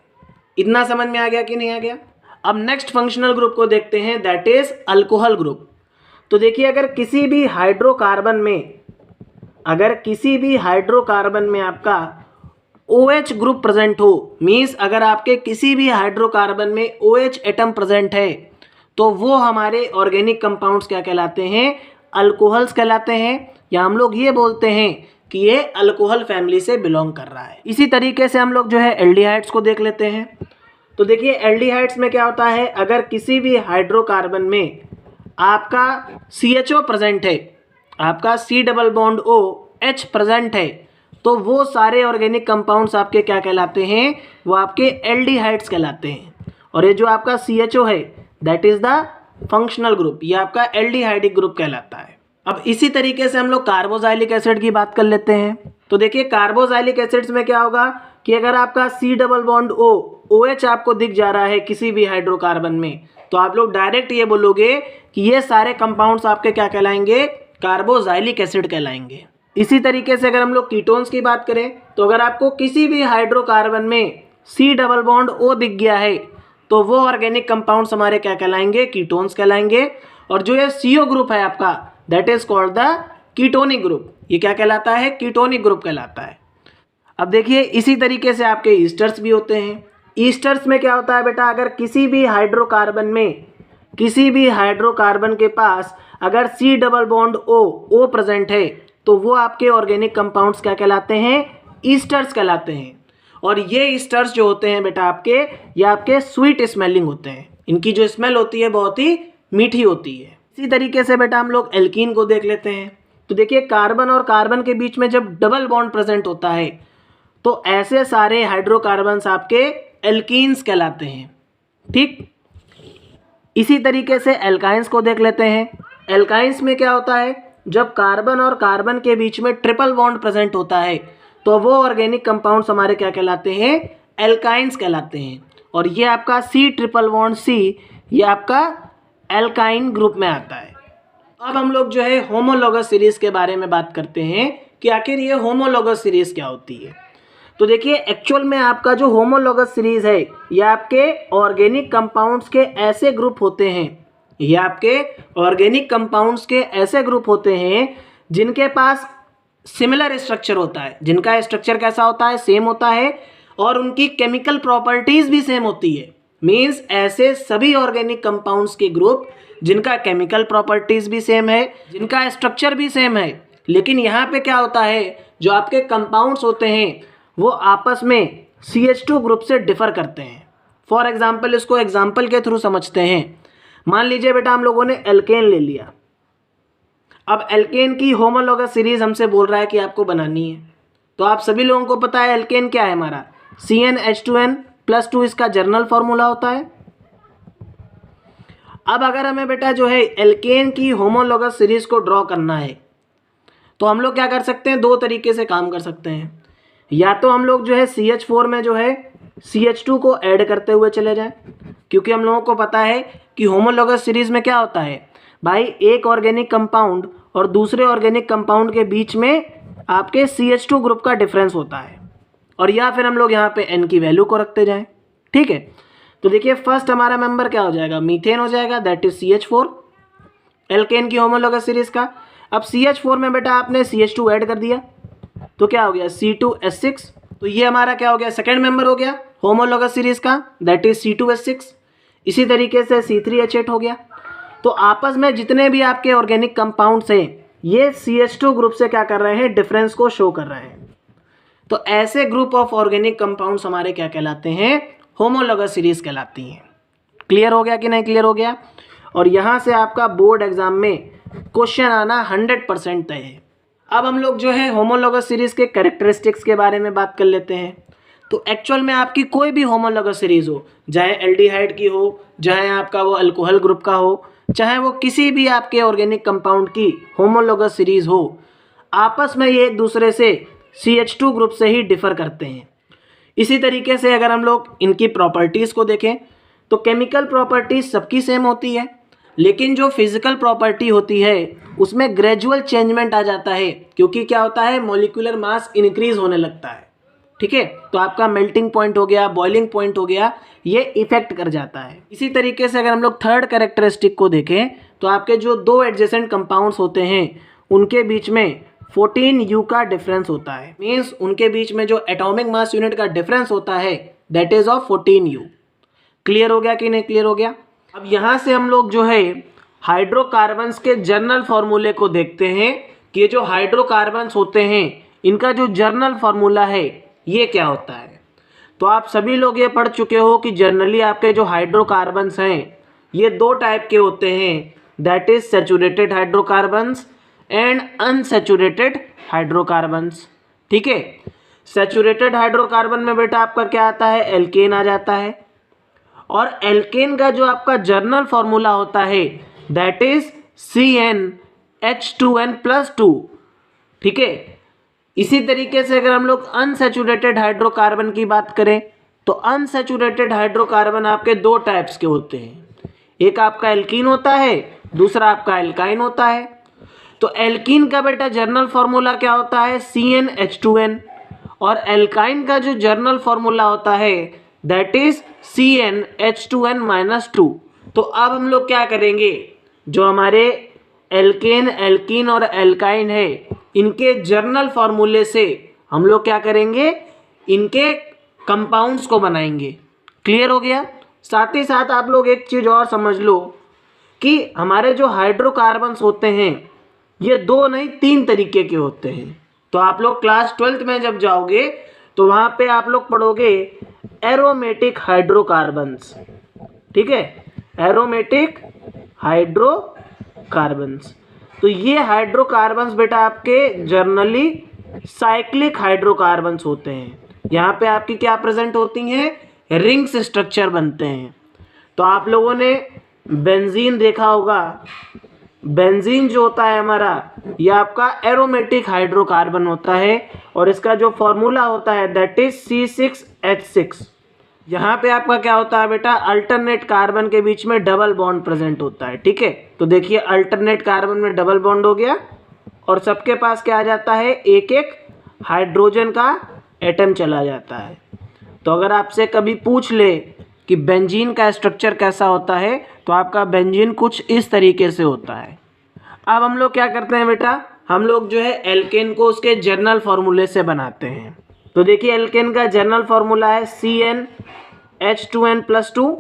इतना समझ में आ गया कि नहीं आ गया। अब नेक्स्ट फंक्शनल ग्रुप को देखते हैं, दैट इज अल्कोहल ग्रुप। तो देखिए, अगर किसी भी हाइड्रोकार्बन में आपका OH ग्रुप प्रेजेंट हो, मीन्स अगर आपके किसी भी हाइड्रोकार्बन में OH एटम प्रेजेंट है, तो वो हमारे ऑर्गेनिक कंपाउंड्स क्या कहलाते हैं, अल्कोहल्स कहलाते हैं, या हम लोग ये बोलते हैं कि ये अल्कोहल फैमिली से बिलोंग कर रहा है। इसी तरीके से हम लोग जो है एल्डिहाइड्स को देख लेते हैं। तो देखिए, एल्डिहाइड्स में क्या होता है, अगर किसी भी हाइड्रोकार्बन में आपका CHO प्रेजेंट है, आपका C double bond O H present है, तो वो सारे ऑर्गेनिक कंपाउंड्स आपके क्या कहलाते हैं, वो आपके एल्डिहाइड्स कहलाते हैं। और ये जो आपका CHO है that is the functional group, ये आपका एल्डिहाइडिक ग्रुप कहलाता है। अब इसी तरीके से हम लोग कार्बोजाइलिक एसिड की बात कर लेते हैं। तो देखिए कार्बोजाइलिक एसिड्स में क्या होगा कि अगर आपका C double bond O OH आपको दिख जा रहा है किसी भी हाइड्रोकार्बन में, तो आप लोग डायरेक्ट ये बोलोगे कि ये सारे कंपाउंड्स आपके क्या कहलाएंगे, कार्बोजाइलिक एसिड कहलाएंगे। इसी तरीके से अगर हम लोग कीटोन्स की बात करें, तो अगर आपको किसी भी हाइड्रोकार्बन में C डबल बॉन्ड O दिख गया है, तो वो ऑर्गेनिक कंपाउंड्स हमारे क्या कहलाएंगे, कीटोन्स कहलाएंगे। और जो ये CO ग्रुप है आपका that is called the ketonic group, ये क्या कहलाता है, कीटोनिक ग्रुप कहलाता है। अब देखिए इसी तरीके से आपके ईस्टर्स भी होते हैं। ईस्टर्स में क्या होता है बेटा, अगर किसी भी हाइड्रोकार्बन में, किसी भी हाइड्रोकार्बन के पास अगर C double bond O present है, तो वो आपके ऑर्गेनिक कंपाउंड्स क्या कहलाते हैं, ईस्टर्स कहलाते हैं। और ये ईस्टर्स जो होते हैं बेटा आपके, ये आपके स्वीट स्मेलिंग होते हैं, इनकी जो स्मेल होती है बहुत ही मीठी होती है। इसी तरीके से बेटा हम लोग एल्कीन को देख लेते हैं। तो देखिए कार्बन और कार्बन के बीच में जब डबल बॉन्ड प्रेजेंट होता है, तो ऐसे सारे हाइड्रोकार्बन्स आपके एल्कीन्स कहलाते हैं। ठीक, इसी तरीके से एल्काइंस को देख लेते हैं। एल्काइंस में क्या होता है, जब कार्बन और कार्बन के बीच में ट्रिपल बॉन्ड प्रेजेंट होता है, तो वो ऑर्गेनिक कंपाउंड्स हमारे क्या कहलाते हैं, एल्काइंस कहलाते हैं। और ये आपका C ट्रिपल बॉन्ड C, ये आपका एल्काइन ग्रुप में आता है। अब हम लोग जो है होमोलॉगस सीरीज के बारे में बात करते हैं कि आखिर ये होमोलॉगस सीरीज क्या होती है। तो देखिए एक्चुअल में आपका जो होमोलॉगस सीरीज है, ये आपके ऑर्गेनिक कंपाउंड्स के ऐसे ग्रुप होते हैं, ये आपके ऑर्गेनिक कंपाउंड्स के ऐसे ग्रुप होते हैं जिनके पास सिमिलर स्ट्रक्चर होता है, जिनका स्ट्रक्चर कैसा होता है, सेम होता है, और उनकी केमिकल प्रॉपर्टीज भी सेम होती है। मीन्स ऐसे सभी ऑर्गेनिक कंपाउंड्स के ग्रुप जिनका केमिकल प्रॉपर्टीज भी सेम है, जिनका स्ट्रक्चर भी सेम है, लेकिन यहाँ पे क्या होता है, जो आपके कंपाउंड्स होते हैं वो आपस में CH2 ग्रुप से डिफर करते हैं। फॉर एग्जाम्पल, इसको एग्जाम्पल के थ्रू समझते हैं। मान लीजिए बेटा हम लोगों ने एल्केन ले लिया। अब एल्केन की होमोलॉगस सीरीज हमसे बोल रहा है कि आपको बनानी है। तो आप सभी लोगों को पता है एल्केन क्या है हमारा, CnH2n+2 इसका जर्नल फॉर्मूला होता है। अब अगर हमें बेटा जो है एल्केन की होमोलॉगस सीरीज को ड्रॉ करना है, तो हम लोग क्या कर सकते हैं, दो तरीके से काम कर सकते हैं। या तो हम लोग जो है CH4 में जो है CH2 को ऐड करते हुए चले जाएं, क्योंकि हम लोगों को पता है कि होमोलॉगस सीरीज में क्या होता है भाई, एक ऑर्गेनिक कंपाउंड और दूसरे ऑर्गेनिक कंपाउंड के बीच में आपके CH2 ग्रुप का डिफरेंस होता है। और या फिर हम लोग यहाँ पे N की वैल्यू को रखते जाएं। ठीक है, तो देखिए फर्स्ट हमारा मेंबर क्या हो जाएगा, मीथेन हो जाएगा, दैट इज CH4 एल्केन की होमोलॉगस सीरीज का। अब CH4 में बेटा आपने CH2 ऐड कर दिया, तो क्या हो गया C2H6, तो ये हमारा क्या हो गया, सेकेंड मेंबर हो गया होमोलॉगस सीरीज का, दैट इज C2H6। इसी तरीके से C3H8 हो गया। तो आपस में जितने भी आपके ऑर्गेनिक कंपाउंड्स हैं, ये CH2 ग्रुप से क्या कर रहे हैं, डिफरेंस को शो कर रहे हैं। तो ऐसे ग्रुप ऑफ ऑर्गेनिक कंपाउंड्स हमारे क्या कहलाते हैं, होमोलॉगस सीरीज कहलाती हैं। क्लियर हो गया कि नहीं क्लियर हो गया। और यहाँ से आपका बोर्ड एग्जाम में क्वेश्चन आना 100% तय है। अब हम लोग जो है होमोलॉगस सीरीज के कैरेक्टरिस्टिक्स के बारे में बात कर लेते हैं। तो एक्चुअल में आपकी कोई भी होमोलॉगस सीरीज हो, चाहे एल्डिहाइड की हो, चाहे आपका वो अल्कोहल ग्रुप का हो, चाहे वो किसी भी आपके ऑर्गेनिक कंपाउंड की होमोलॉगस सीरीज हो, आपस में ये एक दूसरे से CH2 ग्रुप से ही डिफर करते हैं। इसी तरीके से अगर हम लोग इनकी प्रॉपर्टीज़ को देखें, तो केमिकल प्रॉपर्टीज़ सबकी सेम होती है, लेकिन जो फिजिकल प्रॉपर्टी होती है उसमें ग्रेजुअल चेंजमेंट आ जाता है, क्योंकि क्या होता है, मॉलिक्यूलर मास इंक्रीज होने लगता है। ठीक है, तो आपका मेल्टिंग पॉइंट हो गया, बॉइलिंग पॉइंट हो गया, ये इफेक्ट कर जाता है। इसी तरीके से अगर हम लोग थर्ड कैरेक्टरिस्टिक को देखें, तो आपके जो दो एडजेसेंट कंपाउंड्स होते हैं उनके बीच में 14U का डिफरेंस होता है। मीन्स उनके बीच में जो एटॉमिक मास यूनिट का डिफरेंस होता है that is of 14U। Clear हो गया कि नहीं क्लियर हो गया। अब यहाँ से हम लोग जो है हाइड्रोकार्बन्स के जर्नल फॉर्मूले को देखते हैं कि ये जो हाइड्रोकार्बन्स होते हैं इनका जो जर्नल फॉर्मूला है ये क्या होता है। तो आप सभी लोग ये पढ़ चुके हो कि जनरली आपके जो हाइड्रोकार्बन्स हैं ये दो टाइप के होते हैं, that is saturated hydrocarbons and unsaturated hydrocarbons. ठीक है, सैचुरेटेड हाइड्रोकार्बन में बेटा आपका क्या आता है, एल्केन आ जाता है, और एल्केन का जो आपका जर्नल फॉर्मूला होता है दैट इज CnH2n+2। ठीक है, इसी तरीके से अगर हम लोग अनसैचुरेटेड हाइड्रोकार्बन की बात करें तो अनसैचुरेटेड हाइड्रोकार्बन आपके दो टाइप्स के होते हैं, एक आपका एल्कीन होता है, दूसरा आपका एल्काइन होता है। तो एल्कीन का बेटा जर्नल फॉर्मूला क्या होता है, CnH2n, और एल्काइन का जो जर्नल फॉर्मूला होता है दैट इज CnH2n-2। तो अब हम लोग क्या करेंगे, जो हमारे एल्केन, एल्कीन और एल्काइन है इनके जर्नल फॉर्मूले से हम लोग क्या करेंगे, इनके कंपाउंड्स को बनाएंगे। क्लियर हो गया। साथ ही साथ आप लोग एक चीज़ और समझ लो कि हमारे जो हाइड्रोकार्बन्स होते हैं ये दो नहीं तीन तरीके के होते हैं। तो आप लोग क्लास 12th में जब जाओगे तो वहाँ पे आप लोग पढ़ोगे एरोमेटिक हाइड्रोकार्बन्स। ठीक है, एरोमेटिक हाइड्रोकार्बन्स। तो ये हाइड्रोकार्बन्स बेटा आपके जर्नली साइक्लिक हाइड्रोकार्बन्स होते हैं। यहाँ पे आपकी क्या प्रेजेंट होती हैं, रिंग्स स्ट्रक्चर बनते हैं। तो आप लोगों ने बेंजीन देखा होगा, बेंजीन जो होता है हमारा ये आपका एरोमेटिक हाइड्रोकार्बन होता है और इसका जो फॉर्मूला होता है दैट इज C6H6। यहाँ पे आपका क्या होता है बेटा, अल्टरनेट कार्बन के बीच में डबल बॉन्ड प्रेजेंट होता है। ठीक है, तो देखिए अल्टरनेट कार्बन में डबल बॉन्ड हो गया और सबके पास क्या आ जाता है, एक एक हाइड्रोजन का एटम चला जाता है। तो अगर आपसे कभी पूछ ले कि बेंजीन का स्ट्रक्चर कैसा होता है तो आपका बेंजीन कुछ इस तरीके से होता है। अब हम लोग क्या करते हैं बेटा, हम लोग जो है एल्केन को उसके जर्नल फार्मूले से बनाते हैं। तो देखिए एल्केन का जर्नल फार्मूला है CnH2n+2।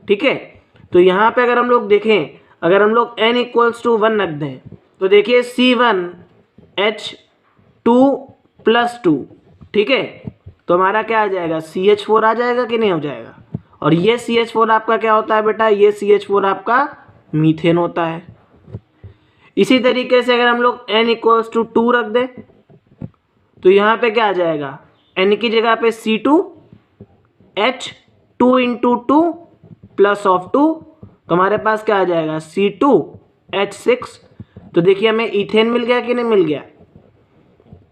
ठीक है, तो यहाँ पे अगर हम लोग देखें, अगर हम लोग n=1 रख दें तो देखिए C1H2+2। ठीक है, तो हमारा क्या आ जाएगा, CH4 आ जाएगा कि नहीं हो जाएगा। और ये CH4 आपका क्या होता है बेटा, ये CH4 आपका मीथेन होता है। इसी तरीके से अगर हम लोग n=2 रख दें तो यहाँ पे क्या आ जाएगा, n की जगह पे C2H2 + 2, तो हमारे पास क्या आ जाएगा C2H6। तो देखिए हमें इथेन मिल गया कि नहीं मिल गया।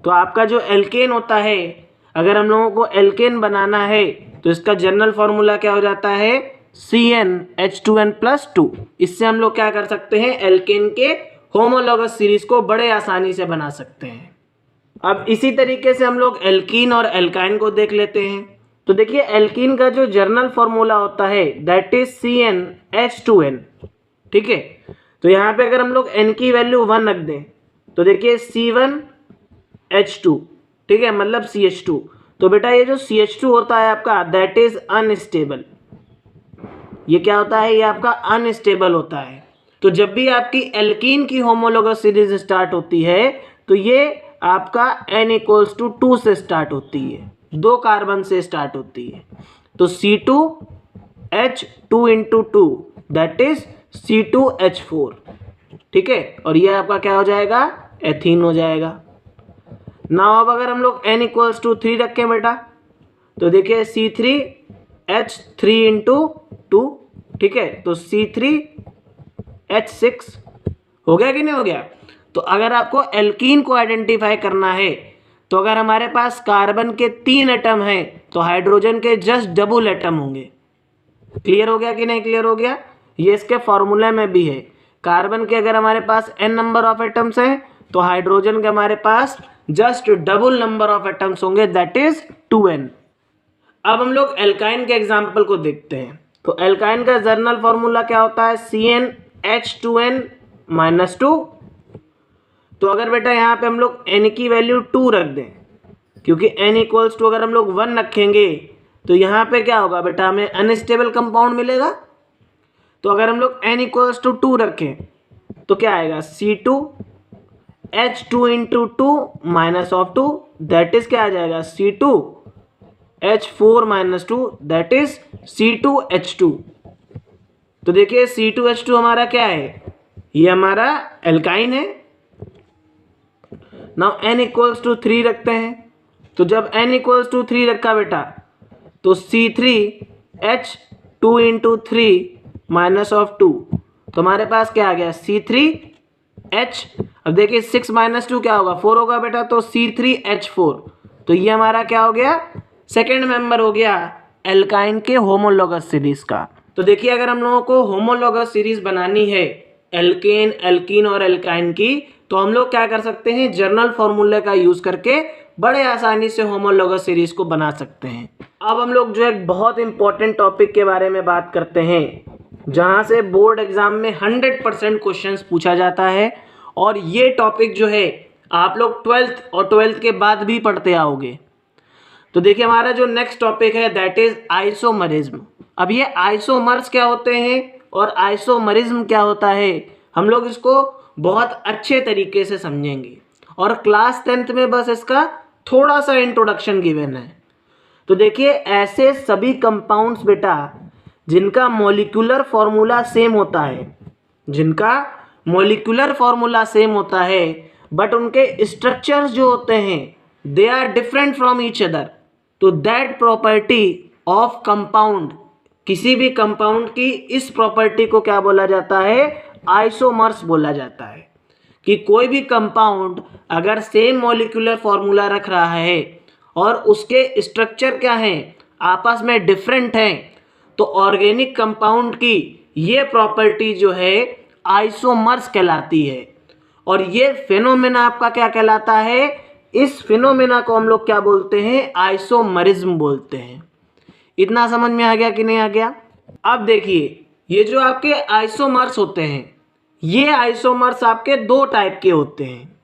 तो आपका जो एल्केन होता है, अगर हम लोगों को एल्केन बनाना है तो इसका जनरल फॉर्मूला क्या हो जाता है, CnH2n+2। इससे हम लोग क्या कर सकते हैं, एल्केन के होमोलॉगस सीरीज को बड़े आसानी से बना सकते हैं। अब इसी तरीके से हम लोग एल्कीन और एल्काइन को देख लेते हैं। तो देखिए एल्कीन का जो जर्नल फॉर्मूला होता है दैट इज CnH2n। ठीक है, तो यहाँ पे अगर हम लोग n की वैल्यू 1 रख दें तो देखिए C1H2, ठीक है, मतलब CH2। तो बेटा ये जो CH2 होता है आपका दैट इज अनस्टेबल। ये क्या होता है, ये आपका अनस्टेबल होता है। तो जब भी आपकी एल्कीन की होमोलॉगस सीरीज स्टार्ट होती है तो ये आपका n=2 से स्टार्ट होती है, 2 कार्बन से स्टार्ट होती है। तो C2H2 दैट इज C2H4। ठीक है, और ये आपका क्या हो जाएगा, एथीन हो जाएगा। नाउ अब अगर हम लोग n=3 रखें बेटा तो देखिए C3H3×2। ठीक है, तो C3H6 हो गया कि नहीं हो गया। तो अगर आपको एल्कीन को आइडेंटिफाई करना है तो अगर हमारे पास कार्बन के 3 एटम हैं तो हाइड्रोजन के जस्ट डबल एटम होंगे। क्लियर हो गया कि नहीं क्लियर हो गया। ये इसके फॉर्मूले में भी है, कार्बन के अगर हमारे पास n नंबर ऑफ एटम्स हैं तो हाइड्रोजन के हमारे पास just double number of atoms होंगे दैट इज 2n। अब हम लोग एल्काइन के एग्जाम्पल को देखते हैं। तो एल्काइन का जर्नल फॉर्मूला क्या होता है, CnH2n-2। तो अगर बेटा यहाँ पे हम लोग n की वैल्यू 2 रख दें, क्योंकि n=2 अगर हम लोग 1 रखेंगे तो यहाँ पे क्या होगा बेटा, हमें अनस्टेबल कंपाउंड मिलेगा। तो अगर हम लोग n=2 रखें तो क्या आएगा, C2H2×2 दैट इज क्या आ जाएगा, C2H4-2 दैट इज C2H2। तो देखिए C2H2 हमारा क्या है, ये हमारा एल्काइन है। नाउ n इक्वल्स टू 3 रखते हैं, तो जब n इक्वल्स टू 3 रखा बेटा तो C3H2 इंटू 3 माइनस ऑफ 2, तो हमारे पास क्या आ गया C3H। अब देखिए 6 माइनस 2 क्या होगा, 4 होगा बेटा, तो C3H4। तो ये हमारा क्या हो गया, सेकेंड मेंबर हो गया एल्काइन के होमोलॉगस सीरीज का। तो देखिए अगर हम लोगों को होमोलॉगस सीरीज बनानी है एल्केन, एल्कीन और एल्काइन की, तो हम लोग क्या कर सकते हैं, जर्नल फॉर्मूले का यूज करके बड़े आसानी से होमोलॉगस सीरीज को बना सकते हैं। अब हम लोग जो है बहुत इंपॉर्टेंट टॉपिक के बारे में बात करते हैं, जहां से बोर्ड एग्जाम में 100% क्वेश्चंस पूछा जाता है, और ये टॉपिक जो है आप लोग 12th और 12th के बाद भी पढ़ते आओगे। तो देखिए हमारा जो नेक्स्ट टॉपिक है दैट इज आइसोमरिज्म। अब ये आइसोमर्स क्या होते हैं और आइसोमरिज्म क्या होता है, हम लोग इसको बहुत अच्छे तरीके से समझेंगे, और क्लास 10th में बस इसका थोड़ा सा इंट्रोडक्शन गिवन है। तो देखिए ऐसे सभी कंपाउंड्स बेटा जिनका मॉलिक्यूलर फॉर्मूला सेम होता है, जिनका मॉलिक्यूलर फॉर्मूला सेम होता है, बट उनके स्ट्रक्चर्स जो होते हैं they are different from each other, तो दैट प्रॉपर्टी ऑफ कंपाउंड, किसी भी कंपाउंड की इस प्रॉपर्टी को क्या बोला जाता है, आइसोमर्स बोला जाता है। कि कोई भी कंपाउंड अगर सेम मॉलिक्यूलर फॉर्मूला रख रहा है और उसके स्ट्रक्चर क्या हैं, आपस में डिफरेंट हैं, तो ऑर्गेनिक कंपाउंड की ये प्रॉपर्टी जो है आइसोमर्स कहलाती है। और ये फिनोमेना आपका क्या कहलाता है, इस फिनोमेना को हम लोग क्या बोलते हैं, आइसोमरिज्म बोलते हैं। इतना समझ में आ गया कि नहीं आ गया। अब देखिए ये जो आपके आइसोमर्स होते हैं, ये आइसोमर्स आपके दो टाइप के होते हैं,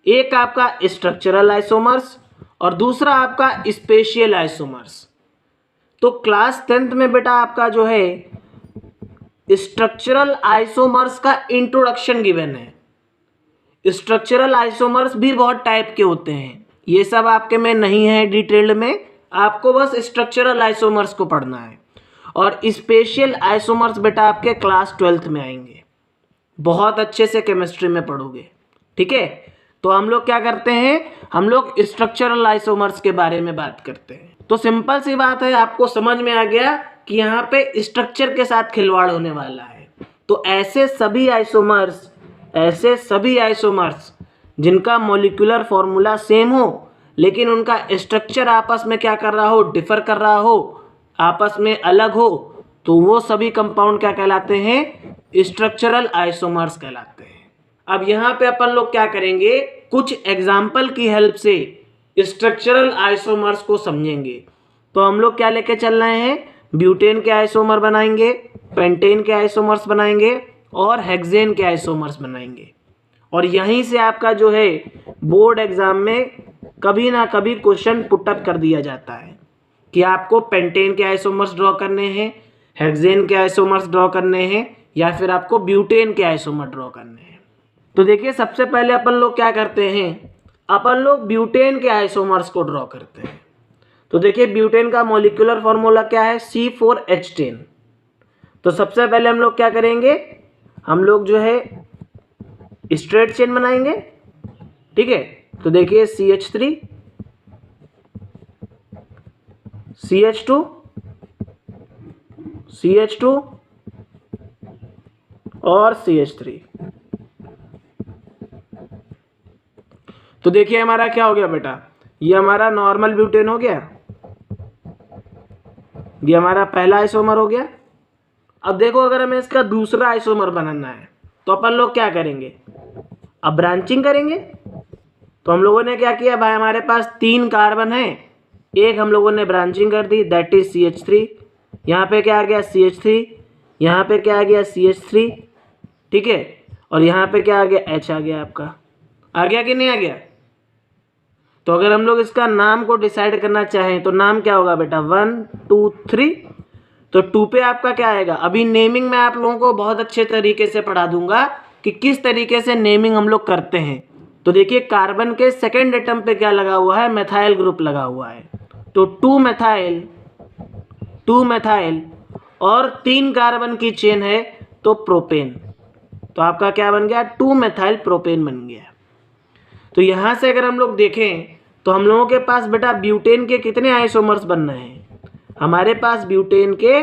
एक आपका स्ट्रक्चरल आइसोमर्स और दूसरा आपका स्पेशियल आइसोमर्स। तो क्लास 10th में बेटा आपका जो है स्ट्रक्चरल आइसोमर्स का इंट्रोडक्शन गिवन है। स्ट्रक्चरल आइसोमर्स भी बहुत टाइप के होते हैं, ये सब आपके में नहीं है डिटेल्ड में, आपको बस स्ट्रक्चरल आइसोमर्स को पढ़ना है। और स्पेशियल आइसोमर्स बेटा आपके क्लास 12th में आएंगे, बहुत अच्छे से केमिस्ट्री में पढ़ोगे, ठीक है। तो हम लोग क्या करते हैं, हम लोग स्ट्रक्चरल आइसोमर्स के बारे में बात करते हैं। तो सिंपल सी बात है, आपको समझ में आ गया कि यहाँ पे स्ट्रक्चर के साथ खिलवाड़ होने वाला है। तो ऐसे सभी आइसोमर्स जिनका मॉलिक्यूलर फॉर्मूला सेम हो लेकिन उनका स्ट्रक्चर आपस में क्या कर रहा हो, डिफर कर रहा हो, आपस में अलग हो, तो वो सभी कंपाउंड क्या कहलाते हैं, स्ट्रक्चरल आइसोमर्स कहलाते हैं। अब यहाँ पे अपन लोग क्या करेंगे, कुछ एग्जाम्पल की हेल्प से स्ट्रक्चरल आइसोमर्स को समझेंगे। तो हम लोग क्या लेके चल रहे हैं, ब्यूटेन के आइसोमर बनाएंगे, पेंटेन के आइसोमर्स बनाएंगे और हेक्सेन के आइसोमर्स बनाएंगे। और यहीं से आपका जो है बोर्ड एग्जाम में कभी ना कभी क्वेश्चन पुटअप कर दिया जाता है कि आपको पेंटेन के आइसोमर्स ड्रॉ करने हैं, हेक्सेन के आइसोमर्स ड्रॉ करने हैं, या फिर आपको ब्यूटेन के आइसोमर ड्रॉ करने हैं। तो देखिए सबसे पहले अपन लोग क्या करते हैं, अपन लोग ब्यूटेन के आइसोमर्स को ड्रॉ करते हैं। तो देखिए ब्यूटेन का मॉलिक्यूलर फॉर्मूला क्या है, C4H10। तो सबसे पहले हम लोग क्या करेंगे, हम लोग जो है स्ट्रेट चेन बनाएंगे, ठीक है। तो देखिए CH3 CH2 CH2 और CH3। तो देखिए हमारा क्या हो गया बेटा, ये हमारा नॉर्मल ब्यूटेन हो गया, ये हमारा पहला आइसोमर हो गया। अब देखो अगर हमें इसका दूसरा आइसोमर बनाना है तो अपन लोग क्या करेंगे, अब ब्रांचिंग करेंगे। तो हम लोगों ने क्या किया भाई, हमारे पास 3 कार्बन है, एक हम लोगों ने ब्रांचिंग कर दी दैट इज CH3, यहाँ पे क्या आ गया CH3, यहाँ पे क्या आ गया CH3, ठीक है, और यहाँ पे क्या आ गया H आ गया, आपका आ गया कि नहीं आ गया। तो अगर हम लोग इसका नाम को डिसाइड करना चाहें तो नाम क्या होगा बेटा, 1 2 3। तो 2 पे आपका क्या आएगा, अभी नेमिंग मैं आप लोगों को बहुत अच्छे तरीके से पढ़ा दूंगा कि किस तरीके से नेमिंग हम लोग करते हैं। तो देखिए कार्बन के सेकेंड एटम पे क्या लगा हुआ है, मेथाइल ग्रुप लगा हुआ है। तो 2 मेथाइल और 3 कार्बन की चेन है तो प्रोपेन। तो आपका क्या बन गया, 2 मेथाइल प्रोपेन बन गया। तो यहाँ से अगर हम लोग देखें तो हम लोगों के पास बेटा ब्यूटेन के कितने आइसोमर्स बन रहे हैं, हमारे पास ब्यूटेन के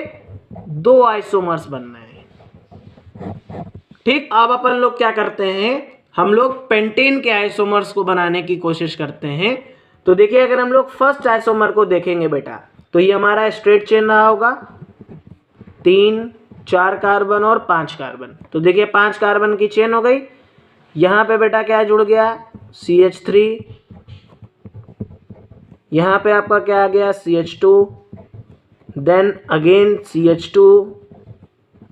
2 आइसोमर्स बन रहे हैं। ठीक, अब अपन लोग क्या करते हैं, हम लोग पेंटेन के आइसोमर्स को बनाने की कोशिश करते हैं। तो देखिए अगर हम लोग फर्स्ट आइसोमर को देखेंगे बेटा, तो ये हमारा स्ट्रेट चेन रहा होगा, 3 4 कार्बन और 5 कार्बन। तो देखिए 5 कार्बन की चेन हो गई। यहाँ पे बेटा क्या जुड़ गया, CH3, यहाँ पे आपका क्या आ गया, CH2, then again CH2,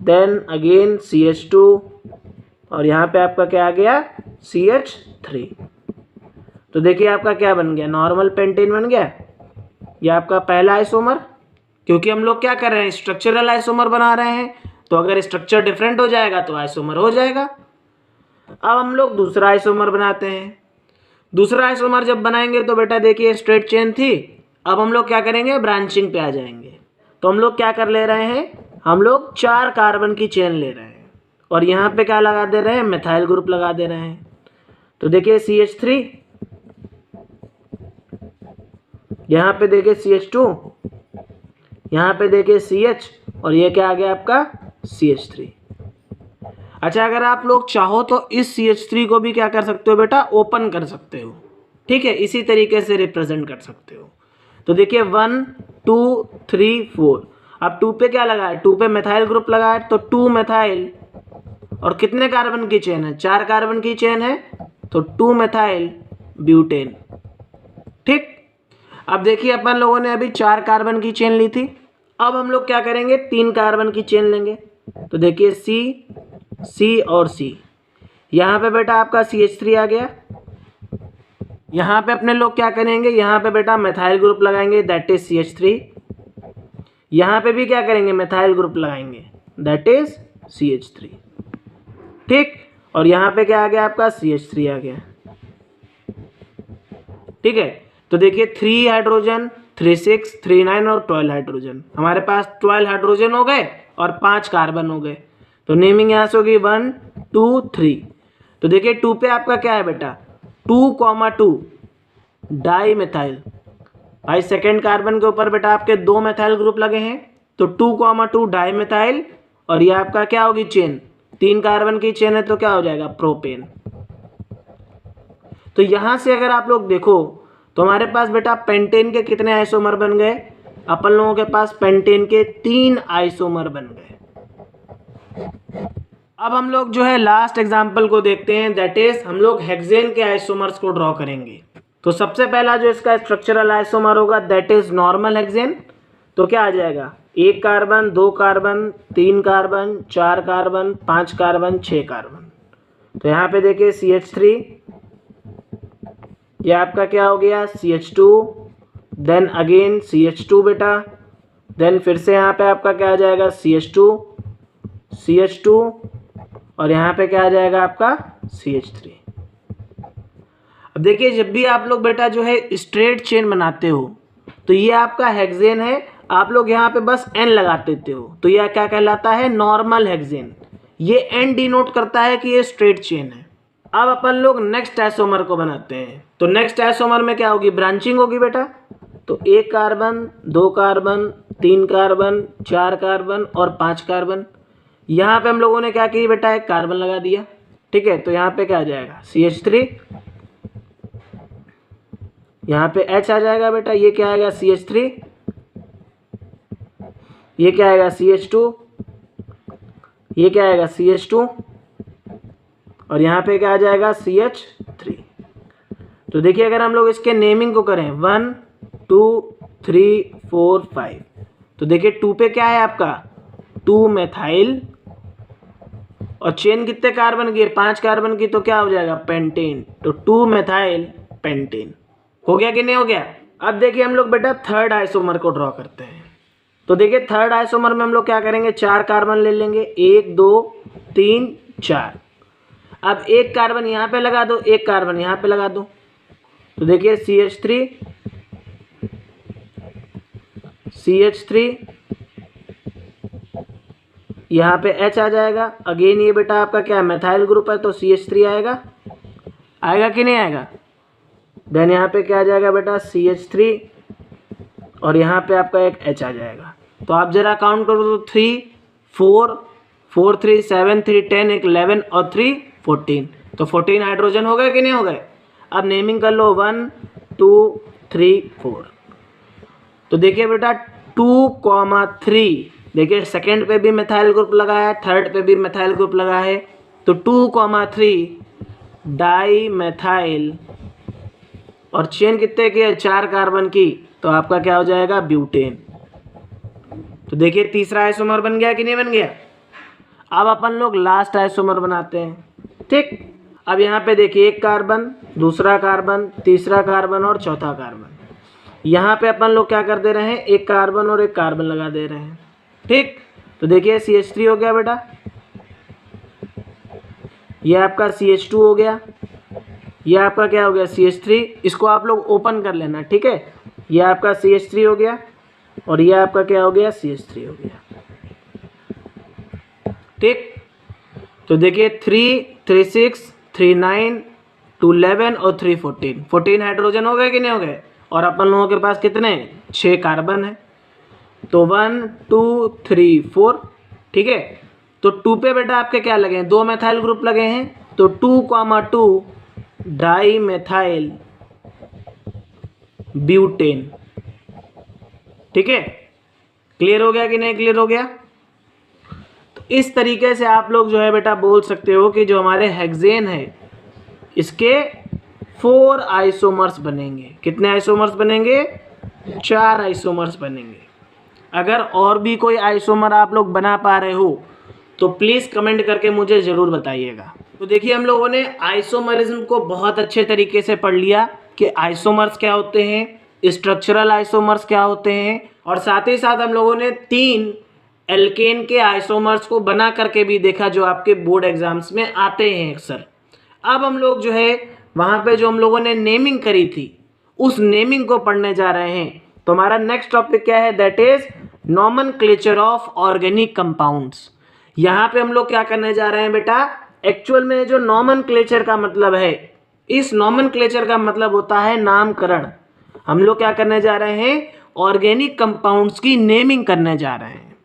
then again CH2, और यहाँ पे आपका क्या आ गया, CH3। तो देखिए आपका क्या बन गया, नॉर्मल पेंटेन बन गया। ये आपका पहला आइसोमर, क्योंकि हम लोग क्या कर रहे हैं, स्ट्रक्चरल आइसोमर बना रहे हैं, तो अगर स्ट्रक्चर डिफरेंट हो जाएगा तो आइसोमर हो जाएगा। अब हम लोग दूसरा आइसोमर बनाते हैं। दूसरा आइसोमर जब बनाएंगे तो बेटा देखिए स्ट्रेट चेन थी, अब हम लोग क्या करेंगे, ब्रांचिंग पे आ जाएंगे। तो हम लोग क्या कर ले रहे हैं, हम लोग 4 कार्बन की चेन ले रहे हैं और यहाँ पे क्या लगा दे रहे हैं, मिथाइल ग्रुप लगा दे रहे हैं। तो देखिए CH3, यहाँ पे देखिए CH2, यहाँ पे देखिए CH, और ये क्या आ गया आपका CH3। अच्छा, अगर आप लोग चाहो तो इस CH3 को भी क्या कर सकते हो बेटा, ओपन कर सकते हो। ठीक है, इसी तरीके से रिप्रेजेंट कर सकते हो। तो देखिए 1 2 3 4, अब 2 पे क्या लगा है, 2 पे मिथाइल ग्रुप लगा है, तो 2 मिथाइल, और कितने कार्बन की चेन है, 4 कार्बन की चेन है, तो 2 मिथाइल ब्यूटेन। ठीक, अब देखिए अपन लोगों ने अभी 4 कार्बन की चेन ली थी, अब हम लोग क्या करेंगे, 3 कार्बन की चेन लेंगे। तो देखिए C और C, यहाँ पे बेटा आपका CH3 आ गया। यहाँ पे अपने लोग क्या करेंगे, यहाँ पे बेटा मिथाइल ग्रुप लगाएंगे, दैट इज CH3। यहाँ पे भी क्या करेंगे, मिथाइल ग्रुप लगाएंगे, दैट इज CH3। ठीक, और यहाँ पे क्या आ गया आपका, CH3 आ गया। ठीक है, तो देखिए 3 हाइड्रोजन, 3 6 3 9 और 12 हाइड्रोजन, हमारे पास 12 हाइड्रोजन हो गए और 5 कार्बन हो गए। तो नेमिंग यहाँ से होगी 1 2 3। तो देखिए 2 पे आपका क्या है बेटा, 2,2 डाई मिथाइल। भाई सेकेंड कार्बन के ऊपर बेटा आपके 2 मिथाइल ग्रुप लगे हैं, तो 2,2 डाई मिथाइल, और ये आपका क्या होगी चेन, 3 कार्बन की चेन है, तो क्या हो जाएगा, प्रोपेन। तो यहाँ से अगर आप लोग देखो तो हमारे पास बेटा पेंटेन के कितने आइसोमर बन गए, अपन लोगों के पास पेंटेन के 3 आइसोमर बन गए। अब हम लोग जो है लास्ट एग्जांपल को देखते हैं, दैट इज हम लोग हेक्सेन के आइसोमर्स को ड्रॉ करेंगे। तो सबसे पहला जो इसका स्ट्रक्चरल आइसोमर होगा दैट इज नॉर्मल हेक्सेन। तो क्या आ जाएगा, 1 carbon, 2 carbon, 3 carbon, 4 carbon, 5 carbon, 6 carbon. तो यहाँ पे देखिए CH3, ये आपका क्या हो गया, CH2, देन अगेन CH2 बेटा, देन फिर से यहाँ पे आपका क्या आ जाएगा, CH2, और यहाँ पे क्या आ जाएगा आपका CH3। अब देखिए जब भी आप लोग बेटा जो है स्ट्रेट चेन बनाते हो तो ये आपका हेक्सेन है, आप लोग यहाँ पे बस N लगा देते हो, तो यह क्या कहलाता है, नॉर्मल हेक्सेन। ये N डिनोट करता है कि ये स्ट्रेट चेन है। अब अपन लोग नेक्स्ट आइसोमर को बनाते हैं। तो नेक्स्ट आइसोमर में क्या होगी, ब्रांचिंग होगी बेटा। तो 1 कार्बन, 2 कार्बन, 3 कार्बन, 4 कार्बन और 5 कार्बन। यहाँ पे हम लोगों ने क्या किया बेटा, 1 कार्बन लगा दिया। ठीक है, तो यहाँ पे क्या आ जाएगा, CH3, यहाँ पे H आ जाएगा बेटा, ये क्या आएगा, CH3, ये क्या आएगा, CH2, ये क्या आएगा, CH2, और यहाँ पे क्या आ जाएगा, CH3। तो देखिए अगर हम लोग इसके नेमिंग को करें 1 2 3 4 5, तो देखिए 2 पे क्या है आपका, 2 मेथाइल, और चेन कितने कार्बन की है, 5 कार्बन की, तो क्या हो जाएगा, पेंटेन। तो 2 मेथाइल पेंटेन। हो गया कि नहीं हो गया। अब देखिए हम लोग बेटा थर्ड आइसोमर को ड्रॉ करते हैं। तो देखिए थर्ड आइसोमर में हम लोग क्या करेंगे, 4 कार्बन ले लेंगे, 1 2 3 4। अब 1 कार्बन यहाँ पे लगा दो, 1 कार्बन यहाँ पे लगा दो। तो देखिए CH3, यहाँ पे H आ जाएगा। अगेन ये बेटा आपका क्या है, मेथाइल ग्रुप है, तो CH3 आएगा। आएगा कि नहीं आएगा? देन यहाँ पे क्या आ जाएगा बेटा, CH3, और यहाँ पे आपका एक H आ जाएगा। तो आप जरा काउंट करो तो 3 4 4 3 7 3 10 एक 11 और 3 14, तो 14 हाइड्रोजन हो गए कि नहीं हो गए? अब नेमिंग कर लो 1 2 3 4। तो देखिए बेटा 2,3, देखिए सेकेंड पे भी मिथाइल ग्रुप लगा है, थर्ड पे भी मिथाइल ग्रुप लगा है, तो 2,3 डाई मेथाइल, और चेन कितने की है, 4 कार्बन की, तो आपका क्या हो जाएगा, ब्यूटेन। तो देखिए तीसरा आइसोमर बन गया कि नहीं बन गया? अब अपन लोग लास्ट आइसोमर बनाते हैं, ठीक। अब यहाँ पे देखिए एक कार्बन, दूसरा कार्बन, तीसरा कार्बन और चौथा कार्बन। यहाँ पे अपन लोग क्या कर दे रहे हैं, एक कार्बन और एक कार्बन लगा दे रहे हैं, ठीक। तो देखिए CH3 हो गया बेटा, ये आपका CH2 हो गया, ये आपका क्या हो गया, CH3। इसको आप लोग ओपन कर लेना, ठीक है। ये आपका CH3 हो गया, और ये आपका क्या हो गया, CH3 हो गया, ठीक। तो देखिए 3 3 6 3 9 2 11 और 3 14, 14 हाइड्रोजन हो गए कि नहीं हो गए? और अपन लोगों के पास कितने, 6 कार्बन है, तो 1 2 3 4, ठीक है। तो 2 पे बेटा आपके क्या लगे हैं, 2 मेथाइल ग्रुप लगे हैं, तो 2,2 डाई मेथाइल ब्यूटेन, ठीक है। क्लियर हो गया कि नहीं क्लियर हो गया? तो इस तरीके से आप लोग जो है बेटा बोल सकते हो कि जो हमारे हेक्सेन है इसके 4 आइसोमर्स बनेंगे। कितने आइसोमर्स बनेंगे? 4 आइसोमर्स बनेंगे। अगर और भी कोई आइसोमर आप लोग बना पा रहे हो तो प्लीज़ कमेंट करके मुझे ज़रूर बताइएगा। तो देखिए हम लोगों ने आइसोमरिज्म को बहुत अच्छे तरीके से पढ़ लिया कि आइसोमर्स क्या होते हैं, स्ट्रक्चरल आइसोमर्स क्या होते हैं, और साथ ही साथ हम लोगों ने 3 एल्केन के आइसोमर्स को बना करके भी देखा जो आपके बोर्ड एग्जाम्स में आते हैं अक्सर। अब हम लोग जो है वहाँ पे जो हम लोगों ने नेमिंग करी थी उस नेमिंग को पढ़ने जा रहे हैं। तो हमारा नेक्स्ट टॉपिक क्या है, that is nomenclature of organic compounds. यहाँ पे हम लोग क्या करने जा रहे हैं बेटा, एक्चुअल में जो नॉमेनक्लेचर का मतलब है, इस नॉमेनक्लेचर का मतलब होता है नामकरण। हम लोग क्या करने जा रहे हैं, ऑर्गेनिक कंपाउंड्स की नेमिंग करने जा रहे हैं।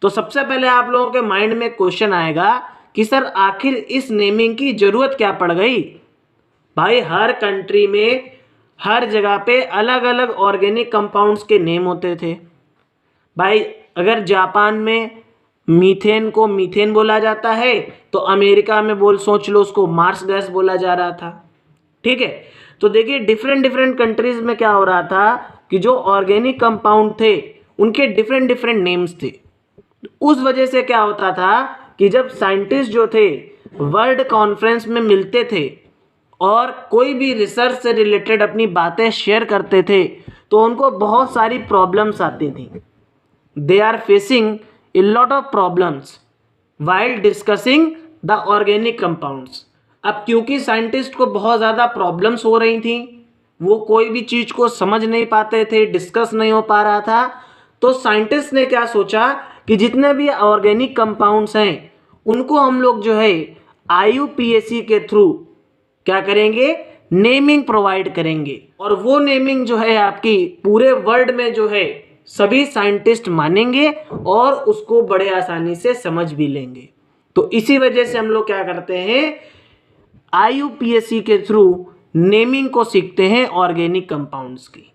तो सबसे पहले आप लोगों के माइंड में क्वेश्चन आएगा कि सर आखिर इस नेमिंग की जरूरत क्या पड़ गई? भाई हर कंट्री में हर जगह पे अलग अलग ऑर्गेनिक कंपाउंड्स के नेम होते थे। भाई अगर जापान में मीथेन को मीथेन बोला जाता है तो अमेरिका में सोच लो उसको मार्स गैस बोला जा रहा था, ठीक है। तो देखिए डिफरेंट डिफरेंट कंट्रीज में क्या हो रहा था कि जो ऑर्गेनिक कंपाउंड थे उनके डिफरेंट डिफरेंट नेम्स थे। उस वजह से क्या होता था कि जब साइंटिस्ट जो थे वर्ल्ड कॉन्फ्रेंस में मिलते थे और कोई भी रिसर्च से रिलेटेड अपनी बातें शेयर करते थे तो उनको बहुत सारी प्रॉब्लम्स आती थी। They are facing a lot of problems while discussing the organic compounds. अब क्योंकि साइंटिस्ट को बहुत ज़्यादा प्रॉब्लम्स हो रही थी, वो कोई भी चीज़ को समझ नहीं पाते थे, डिस्कस नहीं हो पा रहा था, तो साइंटिस्ट ने क्या सोचा कि जितने भी ऑर्गेनिक कंपाउंड्स हैं उनको हम लोग जो है IUPAC के थ्रू क्या करेंगे, नेमिंग प्रोवाइड करेंगे। और वो नेमिंग जो है आपकी पूरे वर्ल्ड में जो है सभी साइंटिस्ट मानेंगे और उसको बड़े आसानी से समझ भी लेंगे। तो इसी वजह से हम लोग क्या करते हैं, IUPAC के थ्रू नेमिंग को सीखते हैं ऑर्गेनिक कंपाउंड्स की।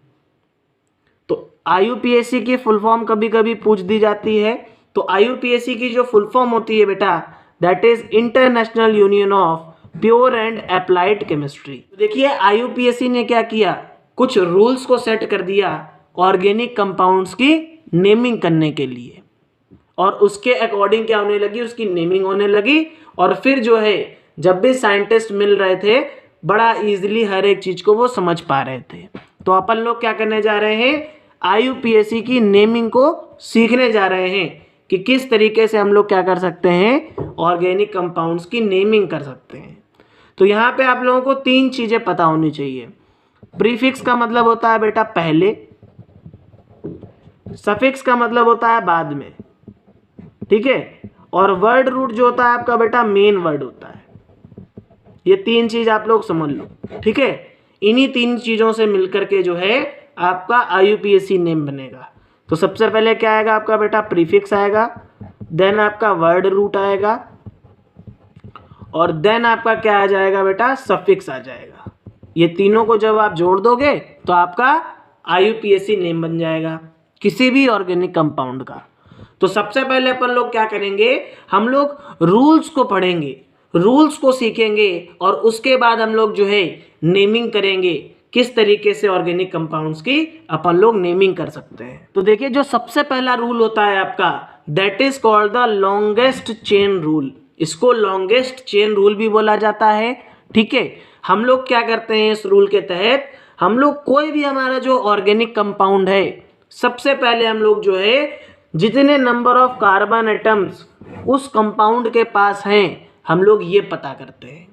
तो IUPAC की फुल फॉर्म कभी कभी पूछ दी जाती है। तो IUPAC की जो फुल फॉर्म होती है बेटा, that is international union of pure and applied chemistry. देखिए IUPAC ने क्या किया, कुछ रूल्स को सेट कर दिया ऑर्गेनिक कंपाउंड्स की नेमिंग करने के लिए, और उसके अकॉर्डिंग क्या होने लगी, उसकी नेमिंग होने लगी। और फिर जो है जब भी साइंटिस्ट मिल रहे थे बड़ा इजीली हर एक चीज को वो समझ पा रहे थे। तो अपन लोग क्या करने जा रहे हैं, IUPAC की नेमिंग को सीखने जा रहे हैं कि किस तरीके से हम लोग क्या कर सकते हैं, ऑर्गेनिक कंपाउंड्स की नेमिंग कर सकते हैं। तो यहाँ पे आप लोगों को 3 चीजें पता होनी चाहिए। प्रीफिक्स का मतलब होता है बेटा पहले, सफिक्स का मतलब होता है बाद में, ठीक है, और वर्ड रूट जो होता है आपका बेटा मेन वर्ड होता है। ये तीन चीज आप लोग समझ लो, ठीक है। इन्हीं तीन चीजों से मिलकर के जो है आपका IUPAC नेम बनेगा। तो सबसे पहले क्या आएगा आपका बेटा, प्रीफिक्स आएगा, देन आपका वर्ड रूट आएगा, और देन आपका क्या आ जाएगा बेटा, सफिक्स आ जाएगा। ये तीनों को जब आप जोड़ दोगे तो आपका IUPAC नेम बन जाएगा किसी भी ऑर्गेनिक कंपाउंड का। तो सबसे पहले अपन लोग क्या करेंगे, हम लोग रूल्स को पढ़ेंगे, रूल्स को सीखेंगे, और उसके बाद हम लोग जो है नेमिंग करेंगे, किस तरीके से ऑर्गेनिक कंपाउंड्स की अपन लोग नेमिंग कर सकते हैं। तो देखिए जो सबसे पहला रूल होता है आपका, that is called the longest chain rule. इसको लॉन्गेस्ट चेन रूल भी बोला जाता है, ठीक है। हम लोग क्या करते हैं इस रूल के तहत, हम लोग कोई भी हमारा जो ऑर्गेनिक कंपाउंड है, सबसे पहले हम लोग जो है जितने नंबर ऑफ कार्बन एटम्स उस कंपाउंड के पास हैं हम लोग ये पता करते हैं।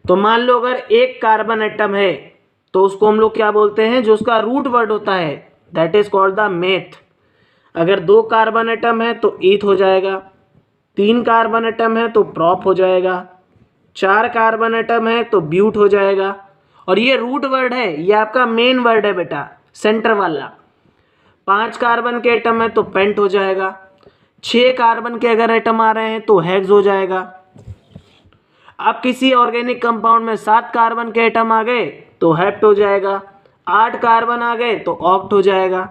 तो मान लो अगर एक कार्बन एटम है तो उसको हम लोग क्या बोलते हैं, जो उसका रूट वर्ड होता है that is called the meth. अगर 2 कार्बन एटम है तो ईथ हो जाएगा, 3 कार्बन एटम है तो प्रॉप हो जाएगा, 4 कार्बन एटम है तो ब्यूट हो जाएगा। और ये रूट वर्ड है, ये आपका मेन वर्ड है बेटा, सेंटर वाला। 5 कार्बन के एटम है तो पेंट हो जाएगा, 6 कार्बन के अगर एटम आ रहे हैं तो हेक्स हो जाएगा। अब किसी ऑर्गेनिक कंपाउंड में 7 कार्बन के एटम आ गए तो हेप्ट हो जाएगा, 8 कार्बन आ गए तो ऑक्ट हो जाएगा,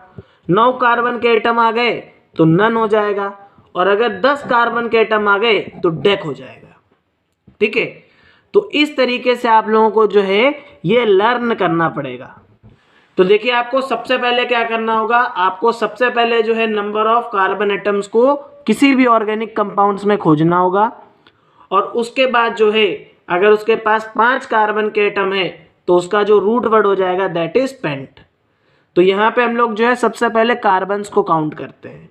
9 कार्बन के एटम आ गए तो नन हो जाएगा, और अगर 10 कार्बन के एटम आ गए तो डेक हो जाएगा, ठीक है। तो इस तरीके से आप लोगों को जो है ये लर्न करना पड़ेगा। तो देखिए आपको सबसे पहले क्या करना होगा, आपको सबसे पहले जो है नंबर ऑफ कार्बन एटम्स को किसी भी ऑर्गेनिक कंपाउंड्स में खोजना होगा, और उसके बाद जो है अगर उसके पास 5 कार्बन के एटम है तो उसका जो रूट वर्ड हो जाएगा दैट इज पेंट। तो यहाँ पे हम लोग जो है सबसे पहले कार्बन्स को काउंट करते हैं।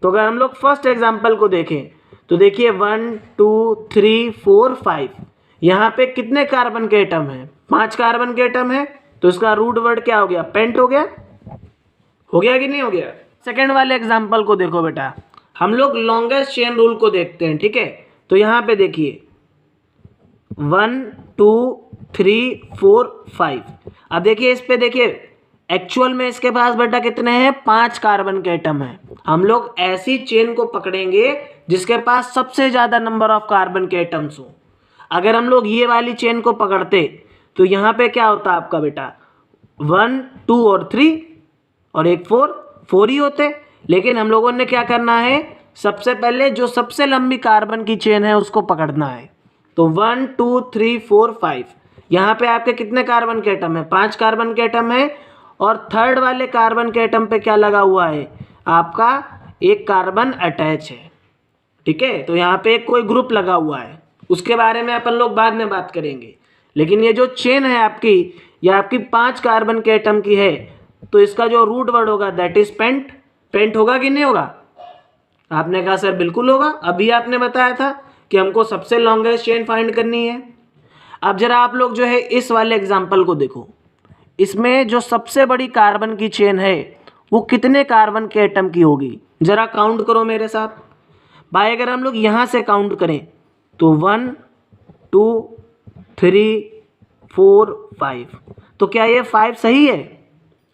तो अगर हम लोग फर्स्ट एग्जांपल को देखें तो देखिए 1 2 3 4 5, यहाँ पे कितने कार्बन के एटम हैं, 5 कार्बन के एटम है, तो इसका रूट वर्ड क्या हो गया, पेंट हो गया कि नहीं हो गया। सेकेंड वाले एग्जाम्पल को देखो बेटा, हम लोग लॉन्गेस्ट चेन रूल को देखते हैं, ठीक है। तो यहाँ पे देखिए 1 2 3 4 5। अब देखिए इस पे देखिए एक्चुअल में इसके पास बेटा कितने हैं, 5 कार्बन के एटम हैं। हम लोग ऐसी चेन को पकड़ेंगे जिसके पास सबसे ज़्यादा नंबर ऑफ कार्बन के एटम्स हो। अगर हम लोग ये वाली चेन को पकड़ते तो यहाँ पे क्या होता आपका बेटा, 1 2 और 3 और एक 4 ही होते। लेकिन हम लोगों ने क्या करना है, सबसे पहले जो सबसे लंबी कार्बन की चेन है उसको पकड़ना है। तो 1 2 3 4 5, यहाँ पे आपके कितने कार्बन के एटम है, 5 कार्बन के एटम है, और थर्ड वाले कार्बन के एटम पे क्या लगा हुआ है, आपका एक कार्बन अटैच है, ठीक है। तो यहाँ पे कोई ग्रुप लगा हुआ है, उसके बारे में अपन लोग बाद में बात करेंगे। लेकिन ये जो चेन है आपकी, ये आपकी 5 कार्बन के एटम की है, तो इसका जो रूट वर्ड होगा दैट इज पेंट। पेंट होगा कि नहीं होगा, आपने कहा सर बिल्कुल होगा, अभी आपने बताया था कि हमको सबसे लॉन्गेस्ट चेन फाइंड करनी है। अब जरा आप लोग जो है इस वाले एग्जाम्पल को देखो, इसमें जो सबसे बड़ी कार्बन की चेन है वो कितने कार्बन के एटम की होगी, जरा काउंट करो मेरे साथ भाई। अगर हम लोग यहाँ से काउंट करें तो 1 2 3 4 5, तो क्या ये 5 सही है,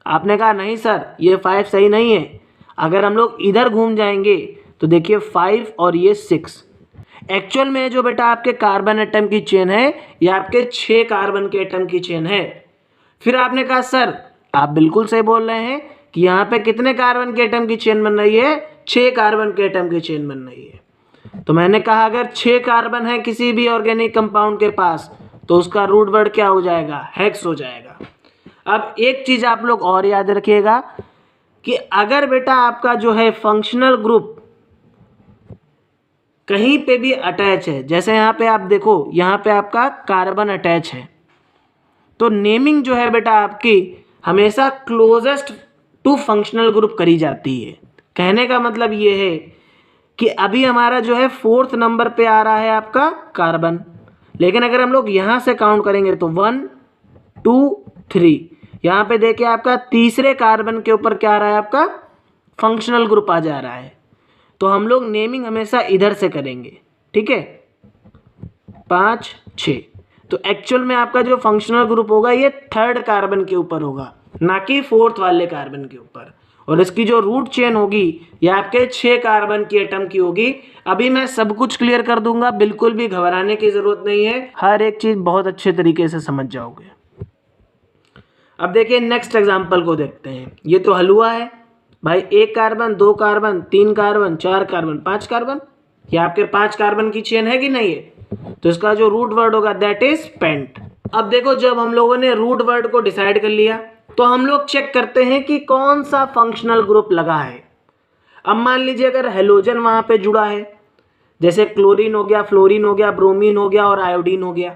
आपने कहा नहीं सर ये 5 सही नहीं है। अगर हम लोग इधर घूम जाएंगे तो देखिए 5 और ये 6, एक्चुअल में जो बेटा आपके कार्बन एटम की चेन है ये आपके 6 कार्बन के एटम की चेन है। फिर आपने कहा सर आप बिल्कुल सही बोल रहे हैं कि यहाँ पे कितने कार्बन के एटम की चेन बन रही है, 6 कार्बन के एटम की चेन बन रही है। तो मैंने कहा अगर 6 कार्बन है किसी भी ऑर्गेनिक कंपाउंड के पास तो उसका रूट वर्ड क्या हो जाएगा, हेक्स हो जाएगा। अब एक चीज आप लोग और याद रखिएगा कि अगर बेटा आपका जो है फंक्शनल ग्रुप कहीं पे भी अटैच है, जैसे यहाँ पे आप देखो यहाँ पे आपका कार्बन अटैच है, तो नेमिंग जो है बेटा आपकी हमेशा क्लोजेस्ट टू फंक्शनल ग्रुप करी जाती है। कहने का मतलब ये है कि अभी हमारा जो है 4th नंबर पे आ रहा है आपका कार्बन, लेकिन अगर हम लोग यहाँ से काउंट करेंगे तो 1 2 3, यहाँ पे देखिए आपका तीसरे कार्बन के ऊपर क्या आ रहा है, आपका फंक्शनल ग्रुप आ जा रहा है। तो हम लोग नेमिंग हमेशा इधर से करेंगे, ठीक है। 5 6। तो एक्चुअल में आपका जो फंक्शनल ग्रुप होगा ये 3rd कार्बन के ऊपर होगा, ना कि 4th वाले कार्बन के ऊपर। और इसकी जो रूट चेन होगी ये आपके 6 कार्बन की एटम की होगी। अभी मैं सब कुछ क्लियर कर दूंगा, बिल्कुल भी घबराने की जरूरत नहीं है, हर एक चीज बहुत अच्छे तरीके से समझ जाओगे। अब देखिए नेक्स्ट एग्जांपल को देखते हैं। ये तो हलवा है भाई, 1 carbon 2 carbon 3 carbon 4 carbon 5 carbon, ये आपके 5 कार्बन की चेन है कि नहीं है। तो इसका जो रूट वर्ड होगा दैट इज पेंट। अब देखो जब हम लोगों ने रूट वर्ड को डिसाइड कर लिया तो हम लोग चेक करते हैं कि कौन सा फंक्शनल ग्रुप लगा है। अब मान लीजिए अगर हेलोजन वहां पे जुड़ा है, जैसे क्लोरीन हो गया, फ्लोरीन हो गया, ब्रोमीन हो गया और आयोडीन हो गया,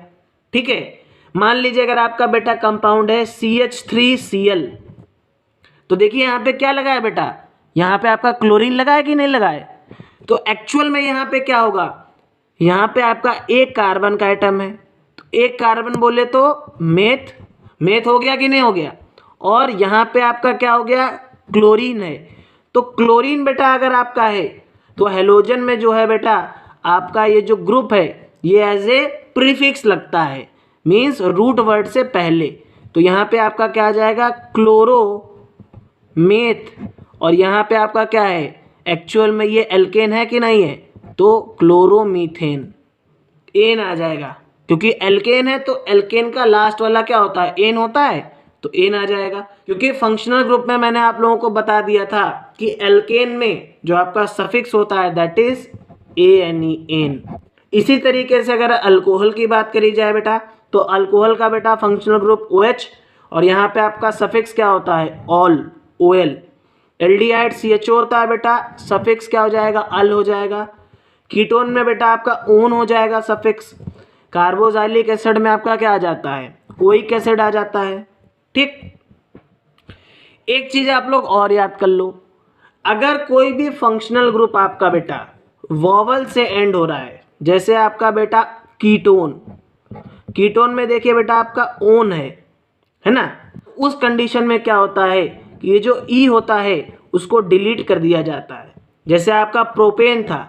ठीक है। मान लीजिए अगर आपका बेटा कंपाउंड है CH3Cl, तो देखिए यहाँ पे क्या लगा है बेटा, यहाँ पे आपका क्लोरीन लगा है कि नहीं लगा है। तो एक्चुअल में यहाँ पे क्या होगा, यहाँ पे आपका 1 कार्बन का एटम है, तो 1 कार्बन बोले तो मेथ हो गया कि नहीं हो गया। और यहाँ पे आपका क्या हो गया, क्लोरीन है। तो क्लोरीन बेटा अगर आपका है तो हेलोजन में जो है बेटा आपका ये जो ग्रुप है ये एज ए प्रीफिक्स लगता है, मीन्स रूट वर्ड से पहले। तो यहाँ पे आपका क्या आ जाएगा, क्लोरो मेथ। और यहाँ पे आपका क्या है, एक्चुअल में ये एल्केन है कि नहीं है, तो क्लोरोमीथेन, एन आ जाएगा। क्योंकि एल्केन है तो एल्केन का लास्ट वाला क्या होता है, एन होता है, तो एन आ जाएगा। क्योंकि फंक्शनल ग्रुप में मैंने आप लोगों को बता दिया था कि एल्केन में जो आपका सफिक्स होता है दैट इज ANE, एन। इसी तरीके से अगर अल्कोहल की बात करी जाए बेटा, तो अल्कोहल का बेटा फंक्शनल ग्रुप OH, और यहाँ पे आपका सफिक्स क्या होता है, ऑल, OL। एल्डिहाइड CHO होता है बेटा, सफिक्स क्या हो जाएगा, अल हो जाएगा। कीटोन में बेटा आपका ओन हो जाएगा सफिक्स। कार्बोक्सिलिक एसिड में आपका क्या आ जाता है, ओइक एसिड आ जाता है, ठीक। एक चीज आप लोग और याद कर लो, अगर कोई भी फंक्शनल ग्रुप आपका बेटा वॉवल से एंड हो रहा है, जैसे आपका बेटा कीटोन में देखिए बेटा आपका ओन है ना, उस कंडीशन में क्या होता है कि ये जो ई होता है उसको डिलीट कर दिया जाता है। जैसे आपका प्रोपेन था,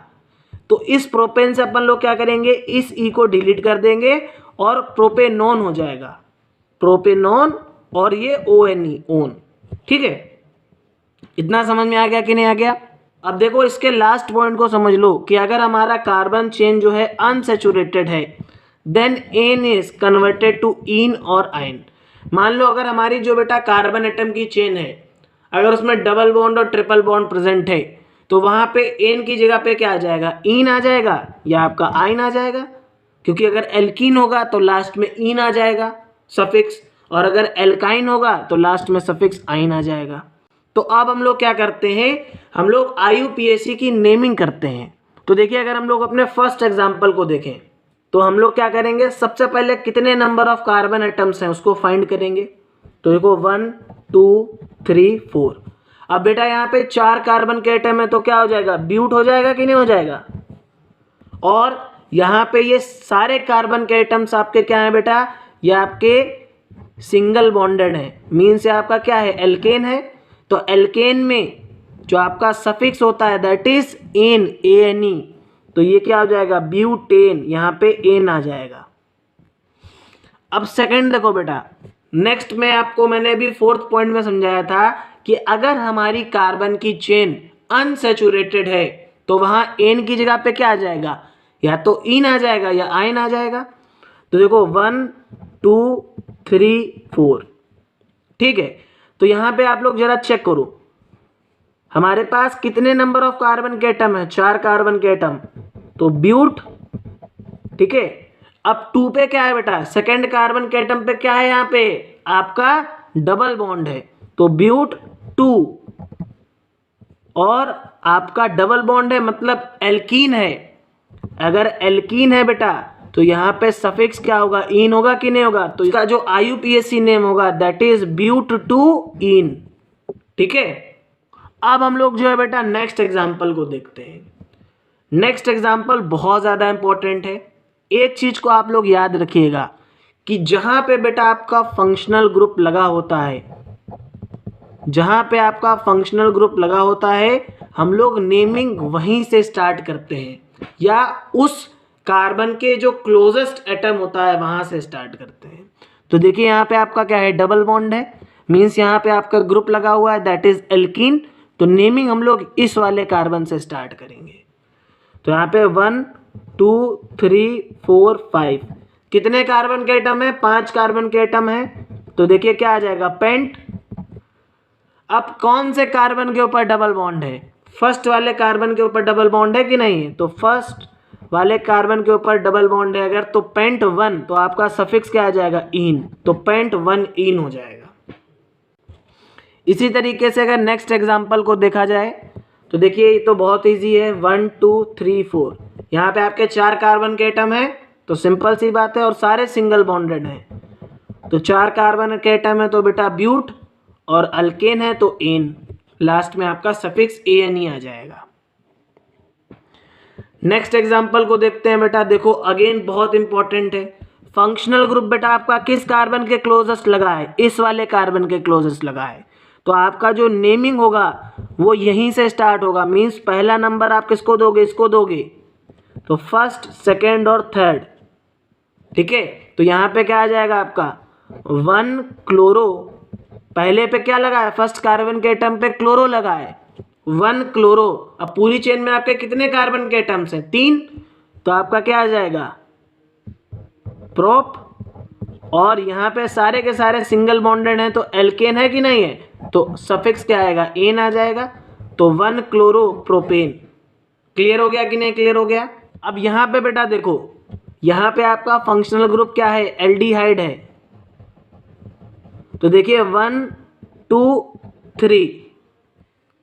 तो इस प्रोपेन से अपन लोग क्या करेंगे, इस ई को डिलीट कर देंगे और प्रोपेनॉन हो जाएगा, प्रोपेनॉन, और ये ONE, ओन, ठीक है। इतना समझ में आ गया कि नहीं आ गया। अब देखो इसके लास्ट पॉइंट को समझ लो कि अगर हमारा कार्बन चेन जो है अनसैचुरेटेड है then ene is converted to in और आइन। मान लो अगर हमारी जो बेटा कार्बन एटम की चेन है, अगर उसमें डबल बॉन्ड और ट्रिपल बॉन्ड प्रेजेंट है, तो वहां पे एन की जगह पे क्या आ जाएगा, इन आ जाएगा या आपका आइन आ जाएगा। क्योंकि अगर एल्कीन होगा तो लास्ट में इन आ जाएगा सफिक्स, और अगर एल्काइन होगा तो लास्ट में सफिक्स आइन आ जाएगा। तो अब हम लोग क्या करते हैं, हम लोग IUPAC की नेमिंग करते हैं। तो देखिए अगर हम लोग अपने फर्स्ट एग्जांपल को देखें तो हम लोग क्या करेंगे, सबसे पहले कितने नंबर ऑफ कार्बन एटम्स हैं उसको फाइंड करेंगे। तो देखो 1 2 3 4। अब बेटा यहाँ पे 4 कार्बन के एटम है तो क्या हो जाएगा, ब्यूट हो जाएगा कि नहीं हो जाएगा। और यहाँ पे ये सारे कार्बन के एटम्स आपके क्या है बेटा, ये आपके सिंगल बॉन्डेड है, मीन्स आपका क्या है, एल्केन है। तो एल्केन में जो आपका सफिक्स होता है दैट इज एन, ANE, तो ये क्या हो जाएगा, ब्यूटेन, यहाँ पे एन आ जाएगा। अब सेकंड देखो बेटा, नेक्स्ट में आपको मैंने भी 4th पॉइंट में समझाया था कि अगर हमारी कार्बन की चेन अनसैचुरेटेड है तो वहां एन की जगह पे क्या आ जाएगा, या तो इन आ जाएगा या आइन आ जाएगा। तो देखो 1 2 3 4, ठीक है। तो यहाँ पे आप लोग जरा चेक करो, हमारे पास कितने नंबर ऑफ कार्बन के एटम है, 4 कार्बन के एटम, तो ब्यूट, ठीक है। अब 2 पे क्या है बेटा, सेकंड कार्बन के एटम पे क्या है, यहाँ पे आपका डबल बॉन्ड है, तो ब्यूट 2, और आपका डबल बॉन्ड है मतलब एल्कीन है। अगर एल्कीन है बेटा तो यहाँ पे सफिक्स क्या होगा, इन होगा कि नहीं होगा। तो इसका जो IUPAC नेम होगा दैट इज ब्यूट टू इन, ठीक है। अब हम लोग जो है बेटा नेक्स्ट एग्जाम्पल को देखते हैं। नेक्स्ट एग्जाम्पल बहुत ज़्यादा इंपॉर्टेंट है। एक चीज़ को आप लोग याद रखिएगा कि जहाँ पे बेटा आपका फंक्शनल ग्रुप लगा होता है, जहाँ पे आपका फंक्शनल ग्रुप लगा होता है हम लोग नेमिंग वहीं से स्टार्ट करते हैं या उस कार्बन के जो क्लोजेस्ट एटम होता है वहाँ से स्टार्ट करते हैं। तो देखिए यहाँ पे आपका क्या है, डबल बॉन्ड है, मीन्स यहाँ पे आपका ग्रुप लगा हुआ है, दैट इज एल्कीन। तो नेमिंग हम लोग इस वाले कार्बन से स्टार्ट करेंगे। तो यहाँ पे 1 2 3 4 5 कितने कार्बन के एटम है, 5 कार्बन के एटम है। तो देखिए क्या आ जाएगा, पेंट। अब कौन से कार्बन के ऊपर डबल बॉन्ड है, फर्स्ट वाले कार्बन के ऊपर डबल बॉन्ड है कि नहीं है, तो फर्स्ट वाले कार्बन के ऊपर डबल बॉन्ड है अगर, तो पेंट 1, तो आपका सफिक्स क्या आ जाएगा, इन, तो पेंट 1 इन हो जाएगा। इसी तरीके से अगर नेक्स्ट एग्जांपल को देखा जाए तो देखिए ये तो बहुत इजी है, 1 2 3 4 यहाँ पे आपके 4 कार्बन के एटम है, तो सिंपल सी बात है, और सारे सिंगल बॉन्डेड हैं। तो 4 कार्बन के एटम है तो बेटा ब्यूट, और अल्केन है तो एन, लास्ट में आपका सफिक्स एन ही आ जाएगा। नेक्स्ट एग्जांपल को देखते हैं बेटा। देखो अगेन बहुत इंपॉर्टेंट है, फंक्शनल ग्रुप बेटा आपका किस कार्बन के क्लोजेस्ट लगा है, इस वाले कार्बन के क्लोजेस्ट लगा है। तो आपका जो नेमिंग होगा वो यहीं से स्टार्ट होगा, मीन्स पहला नंबर आप किसको दोगे, इसको दोगे, तो फर्स्ट सेकेंड और थर्ड, ठीक है। तो यहाँ पे क्या आ जाएगा आपका 1 क्लोरो, पहले पे क्या लगा है, फर्स्ट कार्बन के एटम पे क्लोरो लगा है, 1 क्लोरो। अब पूरी चेन में आपके कितने कार्बन के एटम्स हैं, 3, तो आपका क्या आ जाएगा, प्रोप। और यहाँ पे सारे के सारे सिंगल बॉन्डेड हैं तो एल्केन है कि नहीं है, तो सफिक्स क्या आएगा, एन आ जाएगा, तो 1 क्लोरो प्रोपेन। क्लियर हो गया कि नहीं क्लियर हो गया। अब यहाँ पे बेटा देखो, यहाँ पे आपका फंक्शनल ग्रुप क्या है, एल्डिहाइड है। तो देखिए 1 2 3,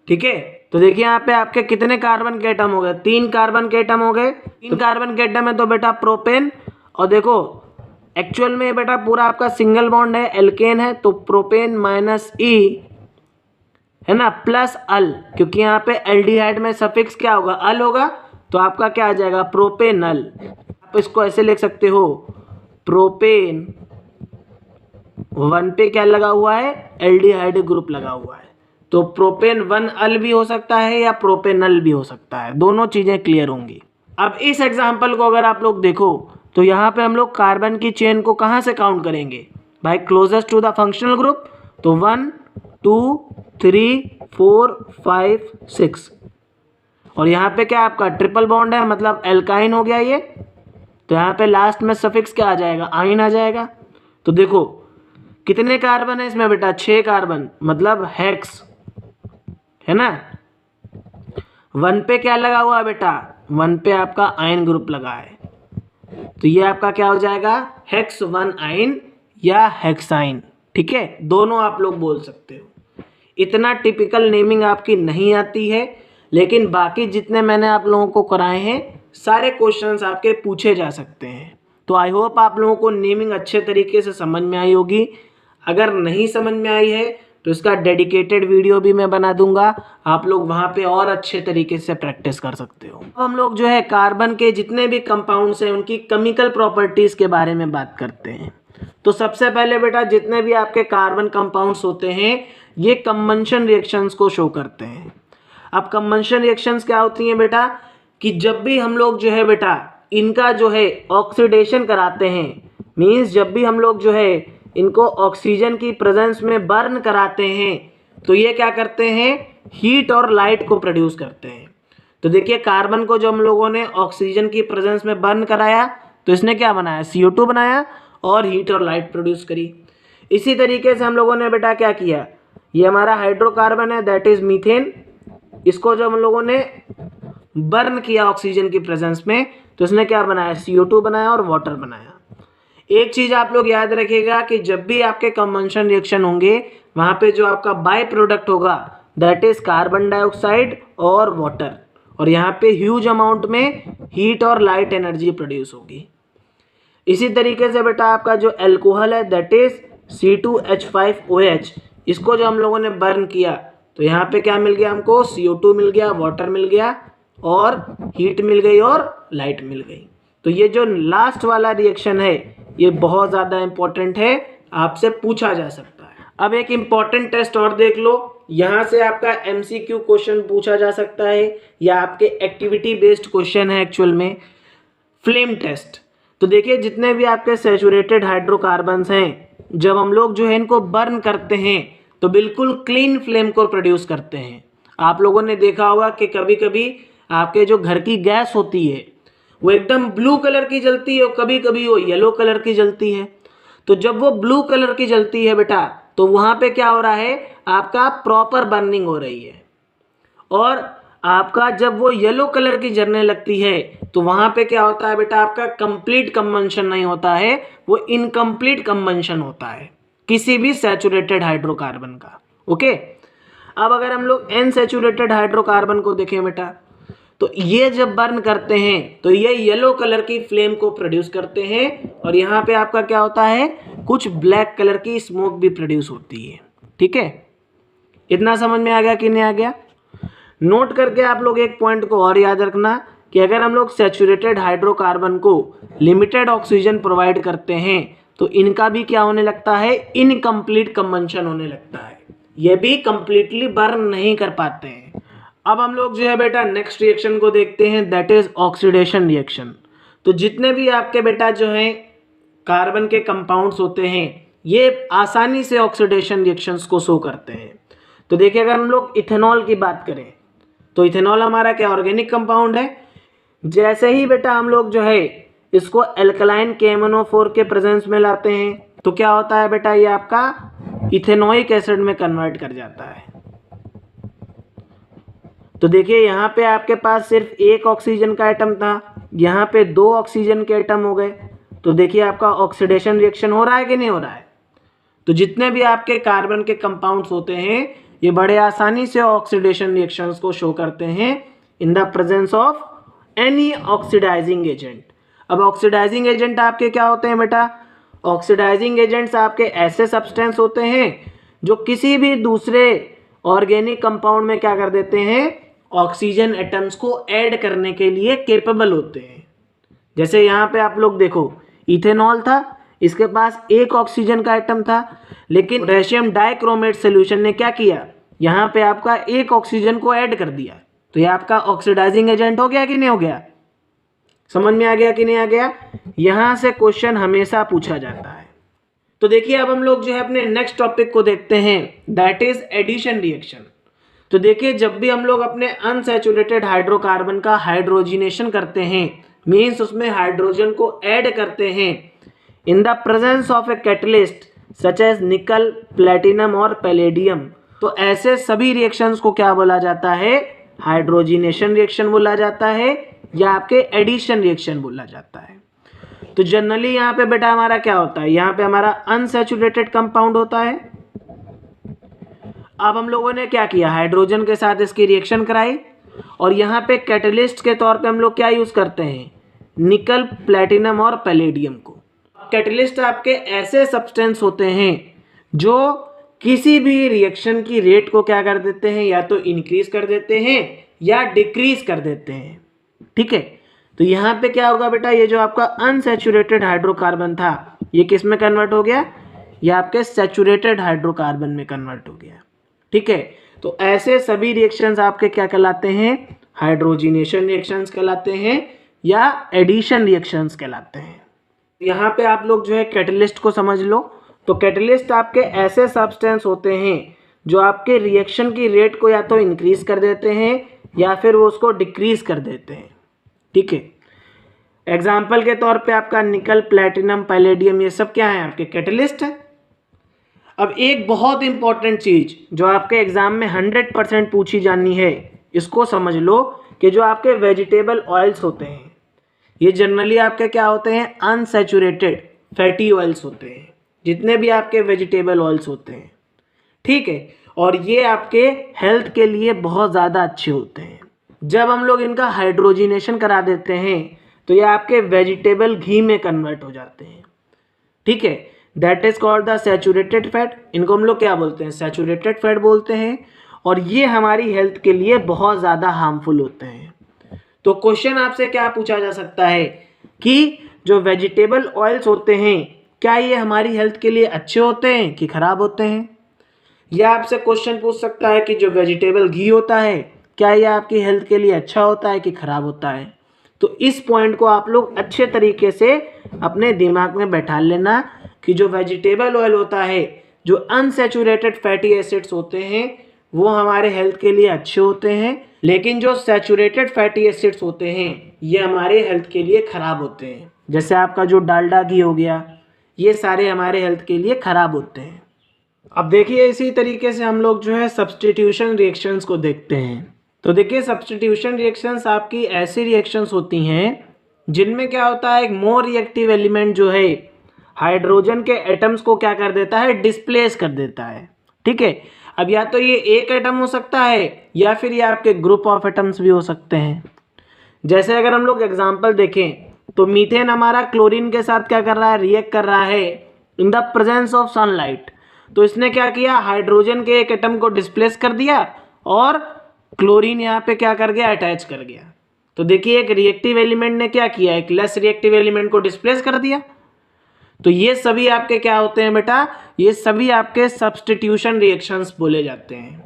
ठीक है। तो देखिए यहाँ पे आपके कितने कार्बन के एटम हो गए, 3 कार्बन के एटम हो गए। 3 कार्बन के एटम है तो बेटा प्रोपेन, और देखो एक्चुअल में बेटा पूरा आपका सिंगल बॉन्ड है, एल्केन है, तो प्रोपेन माइनस ई है ना, प्लस अल, क्योंकि यहाँ पे एल्डिहाइड में सफिक्स क्या होगा, अल होगा, तो आपका क्या आ जाएगा, प्रोपेनल। आप इसको ऐसे लिख सकते हो, प्रोपेन 1 पे क्या लगा हुआ है, एल्डिहाइड ग्रुप लगा हुआ है, तो प्रोपेन 1 अल भी हो सकता है या प्रोपेनल भी हो सकता है, दोनों चीजें क्लियर होंगी। अब इस एग्जाम्पल को अगर आप लोग देखो तो यहाँ पे हम लोग कार्बन की चेन को कहाँ से काउंट करेंगे भाई, closest to the functional group, तो 1 2 3 4 5 6, और यहाँ पे क्या आपका ट्रिपल बॉन्ड है, मतलब एल्काइन हो गया ये, तो यहाँ पे लास्ट में सफिक्स क्या आ जाएगा, आइन आ जाएगा। तो देखो कितने कार्बन है इसमें बेटा, 6 कार्बन, मतलब हेक्स, है ना। 1 पे क्या लगा हुआ है बेटा, 1 पे आपका आयन ग्रुप लगा है, तो ये आपका क्या हो जाएगा, हेक्स 1 आयन या हेक्साइन, ठीक है, दोनों आप लोग बोल सकते हो। इतना टिपिकल नेमिंग आपकी नहीं आती है, लेकिन बाकी जितने मैंने आप लोगों को कराए हैं सारे क्वेश्चंस आपके पूछे जा सकते हैं। तो आई होप आप लोगों को नेमिंग अच्छे तरीके से समझ में आई होगी। अगर नहीं समझ में आई है तो इसका डेडिकेटेड वीडियो भी मैं बना दूंगा, आप लोग वहाँ पे और अच्छे तरीके से प्रैक्टिस कर सकते हो। अब हम लोग जो है कार्बन के जितने भी कंपाउंड्स हैं उनकी केमिकल प्रॉपर्टीज़ के बारे में बात करते हैं। तो सबसे पहले बेटा जितने भी आपके कार्बन कंपाउंड्स होते हैं ये कंबंशन रिएक्शंस को शो करते हैं। अब कंबंशन रिएक्शंस क्या होती हैं बेटा, कि जब भी हम लोग जो है बेटा इनका जो है ऑक्सीडेशन कराते हैं, मीन्स जब भी हम लोग जो है इनको ऑक्सीजन की प्रेजेंस में बर्न कराते हैं तो ये क्या करते हैं, हीट और लाइट को प्रोड्यूस करते हैं। तो देखिए कार्बन को जो हम लोगों ने ऑक्सीजन की प्रेजेंस में बर्न कराया तो इसने क्या बनाया, CO2 बनाया और हीट और लाइट प्रोड्यूस करी। इसी तरीके से हम लोगों ने बेटा क्या किया, ये हमारा हाइड्रोकार्बन है दैट इज मीथेन, इसको जो हम लोगों ने बर्न किया ऑक्सीजन की प्रेजेंस में तो इसने क्या बनाया, CO2 बनाया और वाटर बनाया। एक चीज आप लोग याद रखिएगा कि जब भी आपके कंबंशन रिएक्शन होंगे वहां पे जो आपका बाय प्रोडक्ट होगा दैट इज कार्बन डाइऑक्साइड और वाटर, और यहाँ पे ह्यूज अमाउंट में हीट और लाइट एनर्जी प्रोड्यूस होगी। इसी तरीके से बेटा आपका जो अल्कोहल है दैट इज C2H5OH, इसको जो हम लोगों ने बर्न किया तो यहाँ पे क्या मिल गया हमको, CO2 मिल गया, वाटर मिल गया और हीट मिल गई और लाइट मिल गई। तो ये जो लास्ट वाला रिएक्शन है ये बहुत ज़्यादा इंपॉर्टेंट है, आपसे पूछा जा सकता है। अब एक इम्पॉर्टेंट टेस्ट और देख लो, यहाँ से आपका MCQ क्वेश्चन पूछा जा सकता है या आपके एक्टिविटी बेस्ड क्वेश्चन है एक्चुअल में। फ्लेम टेस्ट, तो देखिए जितने भी आपके सैचुरेटेड हाइड्रोकार्बन्स हैं, जब हम लोग जो है इनको बर्न करते हैं तो बिल्कुल क्लीन फ्लेम को प्रोड्यूस करते हैं। आप लोगों ने देखा होगा कि कभी कभी आपके जो घर की गैस होती है वो एकदम ब्लू कलर की जलती है और कभी कभी वो येलो कलर की जलती है। तो जब वो ब्लू कलर की जलती है बेटा, तो वहाँ पे क्या हो रहा है, आपका प्रॉपर बर्निंग हो रही है। और आपका जब वो येलो कलर की जलने लगती है तो वहाँ पे क्या होता है बेटा, आपका कंप्लीट कंबंशन नहीं होता है, वो इनकम्प्लीट कंबंशन होता है किसी भी सैचुरेटेड हाइड्रोकार्बन का। ओके, अब अगर हम लोग अनसैचुरेटेड हाइड्रोकार्बन को देखें बेटा, तो ये जब बर्न करते हैं तो ये येलो कलर की फ्लेम को प्रोड्यूस करते हैं और यहाँ पे आपका क्या होता है, कुछ ब्लैक कलर की स्मोक भी प्रोड्यूस होती है। ठीक है, इतना समझ में आ गया कि नहीं आ गया? नोट करके आप लोग एक पॉइंट को और याद रखना कि अगर हम लोग सैचुरेटेड हाइड्रोकार्बन को लिमिटेड ऑक्सीजन प्रोवाइड करते हैं तो इनका भी क्या होने लगता है, इनकम्प्लीट कंबंशन होने लगता है, ये भी कंप्लीटली बर्न नहीं कर पाते हैं। अब हम लोग जो है बेटा नेक्स्ट रिएक्शन को देखते हैं, दैट इज ऑक्सीडेशन रिएक्शन। तो जितने भी आपके बेटा जो हैं कार्बन के कंपाउंड्स होते हैं ये आसानी से ऑक्सीडेशन रिएक्शंस को शो करते हैं। तो देखिए अगर हम लोग इथेनॉल की बात करें तो इथेनॉल हमारा क्या ऑर्गेनिक कंपाउंड है। जैसे ही बेटा हम लोग जो है इसको एल्कलाइन KMnO4 के प्रेजेंस में लाते हैं तो क्या होता है बेटा, ये आपका इथेनोइक एसिड में कन्वर्ट कर जाता है। तो देखिए यहाँ पे आपके पास सिर्फ एक ऑक्सीजन का एटम था, यहाँ पे 2 ऑक्सीजन के एटम हो गए। तो देखिए आपका ऑक्सीडेशन रिएक्शन हो रहा है कि नहीं हो रहा है? तो जितने भी आपके कार्बन के कंपाउंड्स होते हैं ये बड़े आसानी से ऑक्सीडेशन रिएक्शंस को शो करते हैं in the presence of any oxidising agent. अब ऑक्सीडाइजिंग एजेंट आपके क्या होते हैं बेटा, ऑक्सीडाइजिंग एजेंट्स आपके ऐसे सब्सटेंस होते हैं जो किसी भी दूसरे ऑर्गेनिक कंपाउंड में क्या कर देते हैं, ऑक्सीजन एटम्स को ऐड करने के लिए केपेबल होते हैं। जैसे यहाँ पे आप लोग देखो, इथेनॉल था, इसके पास एक ऑक्सीजन का एटम था, लेकिन पोटेशियम डाइक्रोमेट सॉल्यूशन ने क्या किया, यहाँ पे आपका एक ऑक्सीजन को ऐड कर दिया। तो ये आपका ऑक्सीडाइजिंग एजेंट हो गया कि नहीं हो गया? समझ में आ गया कि नहीं आ गया? यहाँ से क्वेश्चन हमेशा पूछा जाता है। तो देखिए अब हम लोग जो है अपने नेक्स्ट टॉपिक को देखते हैं, दैट इज एडिशन रिएक्शन। तो देखिए जब भी हम लोग अपने अनसैचुरेटेड हाइड्रोकार्बन का हाइड्रोजिनेशन करते हैं, मीन्स उसमें हाइड्रोजन को ऐड करते हैं in the presence of a catalyst such as nickel, platinum और पैलेडियम, तो ऐसे सभी रिएक्शंस को क्या बोला जाता है, हाइड्रोजिनेशन रिएक्शन बोला जाता है या आपके एडिशन रिएक्शन बोला जाता है। तो जनरली यहाँ पे बेटा हमारा क्या होता है, यहाँ पे हमारा अनसैचुरेटेड कंपाउंड होता है। अब हम लोगों ने क्या किया, हाइड्रोजन के साथ इसकी रिएक्शन कराई और यहाँ पे कैटलिस्ट के तौर पे हम लोग क्या यूज करते हैं, निकल, प्लेटिनम और पैलेडियम को। कैटलिस्ट आपके ऐसे सब्सटेंस होते हैं जो किसी भी रिएक्शन की रेट को क्या कर देते हैं, या तो इंक्रीज कर देते हैं या डिक्रीज कर देते हैं। ठीक है, तो यहाँ पे क्या होगा बेटा, ये जो आपका अनसैचुरेटेड हाइड्रोकार्बन था ये किस में कन्वर्ट हो गया, ये आपके सैचुरेटेड हाइड्रोकार्बन में कन्वर्ट हो गया। ठीक है, तो ऐसे सभी रिएक्शंस आपके क्या कहलाते हैं, हाइड्रोजिनेशन रिएक्शंस कहलाते हैं या एडिशन रिएक्शंस कहलाते हैं। यहाँ पे आप लोग जो है कैटलिस्ट को समझ लो। तो कैटलिस्ट आपके ऐसे सब्सटेंस होते हैं जो आपके रिएक्शन की रेट को या तो इंक्रीज कर देते हैं या फिर वो उसको डिक्रीज कर देते हैं। ठीक है, एग्जाम्पल के तौर पे आपका निकल, प्लेटिनम, पैलेडियम, ये सब क्या है, आपके कैटलिस्ट है। अब एक बहुत इंपॉर्टेंट चीज जो आपके एग्जाम में 100% पूछी जानी है, इसको समझ लो कि जो आपके वेजिटेबल ऑयल्स होते हैं ये जनरली आपके क्या होते हैं, अनसैचुरेटेड फैटी ऑयल्स होते हैं, जितने भी आपके वेजिटेबल ऑयल्स होते हैं। ठीक है, और ये आपके हेल्थ के लिए बहुत ज़्यादा अच्छे होते हैं। जब हम लोग इनका हाइड्रोजिनेशन करा देते हैं तो ये आपके वेजिटेबल घी में कन्वर्ट हो जाते हैं। ठीक है, that is called the saturated fat. इनको हम लोग क्या बोलते हैं, सैचुरेटेड फैट बोलते हैं, और ये हमारी हेल्थ के लिए बहुत ज़्यादा हार्मफुल होते हैं। तो क्वेश्चन आपसे क्या पूछा जा सकता है कि जो वेजिटेबल ऑयल्स होते हैं क्या ये हमारी हेल्थ के लिए अच्छे होते हैं कि खराब होते हैं? यह आपसे क्वेश्चन पूछ सकता है कि जो वेजिटेबल घी होता है क्या यह आपकी हेल्थ के लिए अच्छा होता है कि खराब होता है। तो इस पॉइंट को आप लोग अच्छे तरीके से अपने दिमाग में बैठा लेना कि जो वेजिटेबल ऑयल होता है, जो अनसैचुरेटेड फैटी एसिड्स होते हैं वो हमारे हेल्थ के लिए अच्छे होते हैं, लेकिन जो सैचुरेटेड फैटी एसिड्स होते हैं ये हमारे हेल्थ के लिए खराब होते हैं। जैसे आपका जो डालडा घी हो गया, ये सारे हमारे हेल्थ के लिए खराब होते हैं। अब देखिए इसी तरीके से हम लोग जो है सब्स्टिट्यूशन रिएक्शंस को देखते हैं। तो देखिए सब्स्टिट्यूशन रिएक्शंस आपकी ऐसी रिएक्शंस होती हैं जिनमें क्या होता है, एक मोर रिएक्टिव एलिमेंट जो है हाइड्रोजन के एटम्स को क्या कर देता है, डिस्प्लेस कर देता है। ठीक है, अब या तो ये एक एटम हो सकता है या फिर ये आपके ग्रुप ऑफ एटम्स भी हो सकते हैं। जैसे अगर हम लोग एग्जांपल देखें तो मीथेन हमारा क्लोरीन के साथ क्या कर रहा है, रिएक्ट कर रहा है इन द प्रेजेंस ऑफ सनलाइट। तो इसने क्या किया, हाइड्रोजन के एक एटम को डिस्प्लेस कर दिया और क्लोरीन यहाँ पे क्या कर गया, अटैच कर गया। तो देखिए एक रिएक्टिव एलिमेंट ने क्या किया, एक लेस रिएक्टिव एलिमेंट को डिस्प्लेस कर दिया। तो ये सभी आपके क्या होते हैं बेटा, ये सभी आपके सब्स्टिट्यूशन रिएक्शंस बोले जाते हैं।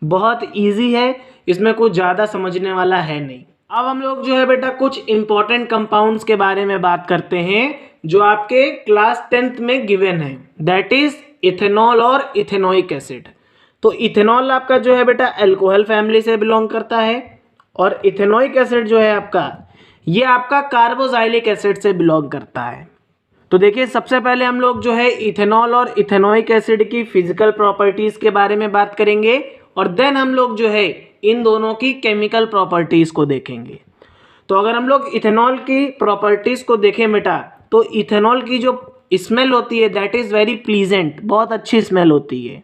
बहुत इजी है, इसमें कुछ ज़्यादा समझने वाला है नहीं। अब हम लोग जो है बेटा कुछ इंपॉर्टेंट कंपाउंड्स के बारे में बात करते हैं जो आपके क्लास 10th में गिवन है, दैट इज इथेनॉल और इथेनोइक एसिड। तो इथेनॉल आपका जो है बेटा अल्कोहल फैमिली से बिलोंग करता है और इथेनोइक एसिड जो है आपका, ये आपका कार्बोक्सिलिक एसिड से बिलोंग करता है। तो देखिए सबसे पहले हम लोग जो है इथेनॉल और इथेनोइक एसिड की फिजिकल प्रॉपर्टीज के बारे में बात करेंगे और देन हम लोग जो है इन दोनों की केमिकल प्रॉपर्टीज को देखेंगे। तो अगर हम लोग इथेनॉल की प्रॉपर्टीज को देखें बेटा, तो इथेनॉल की जो स्मेल होती है दैट इज़ वेरी प्लीजेंट, बहुत अच्छी स्मेल होती है।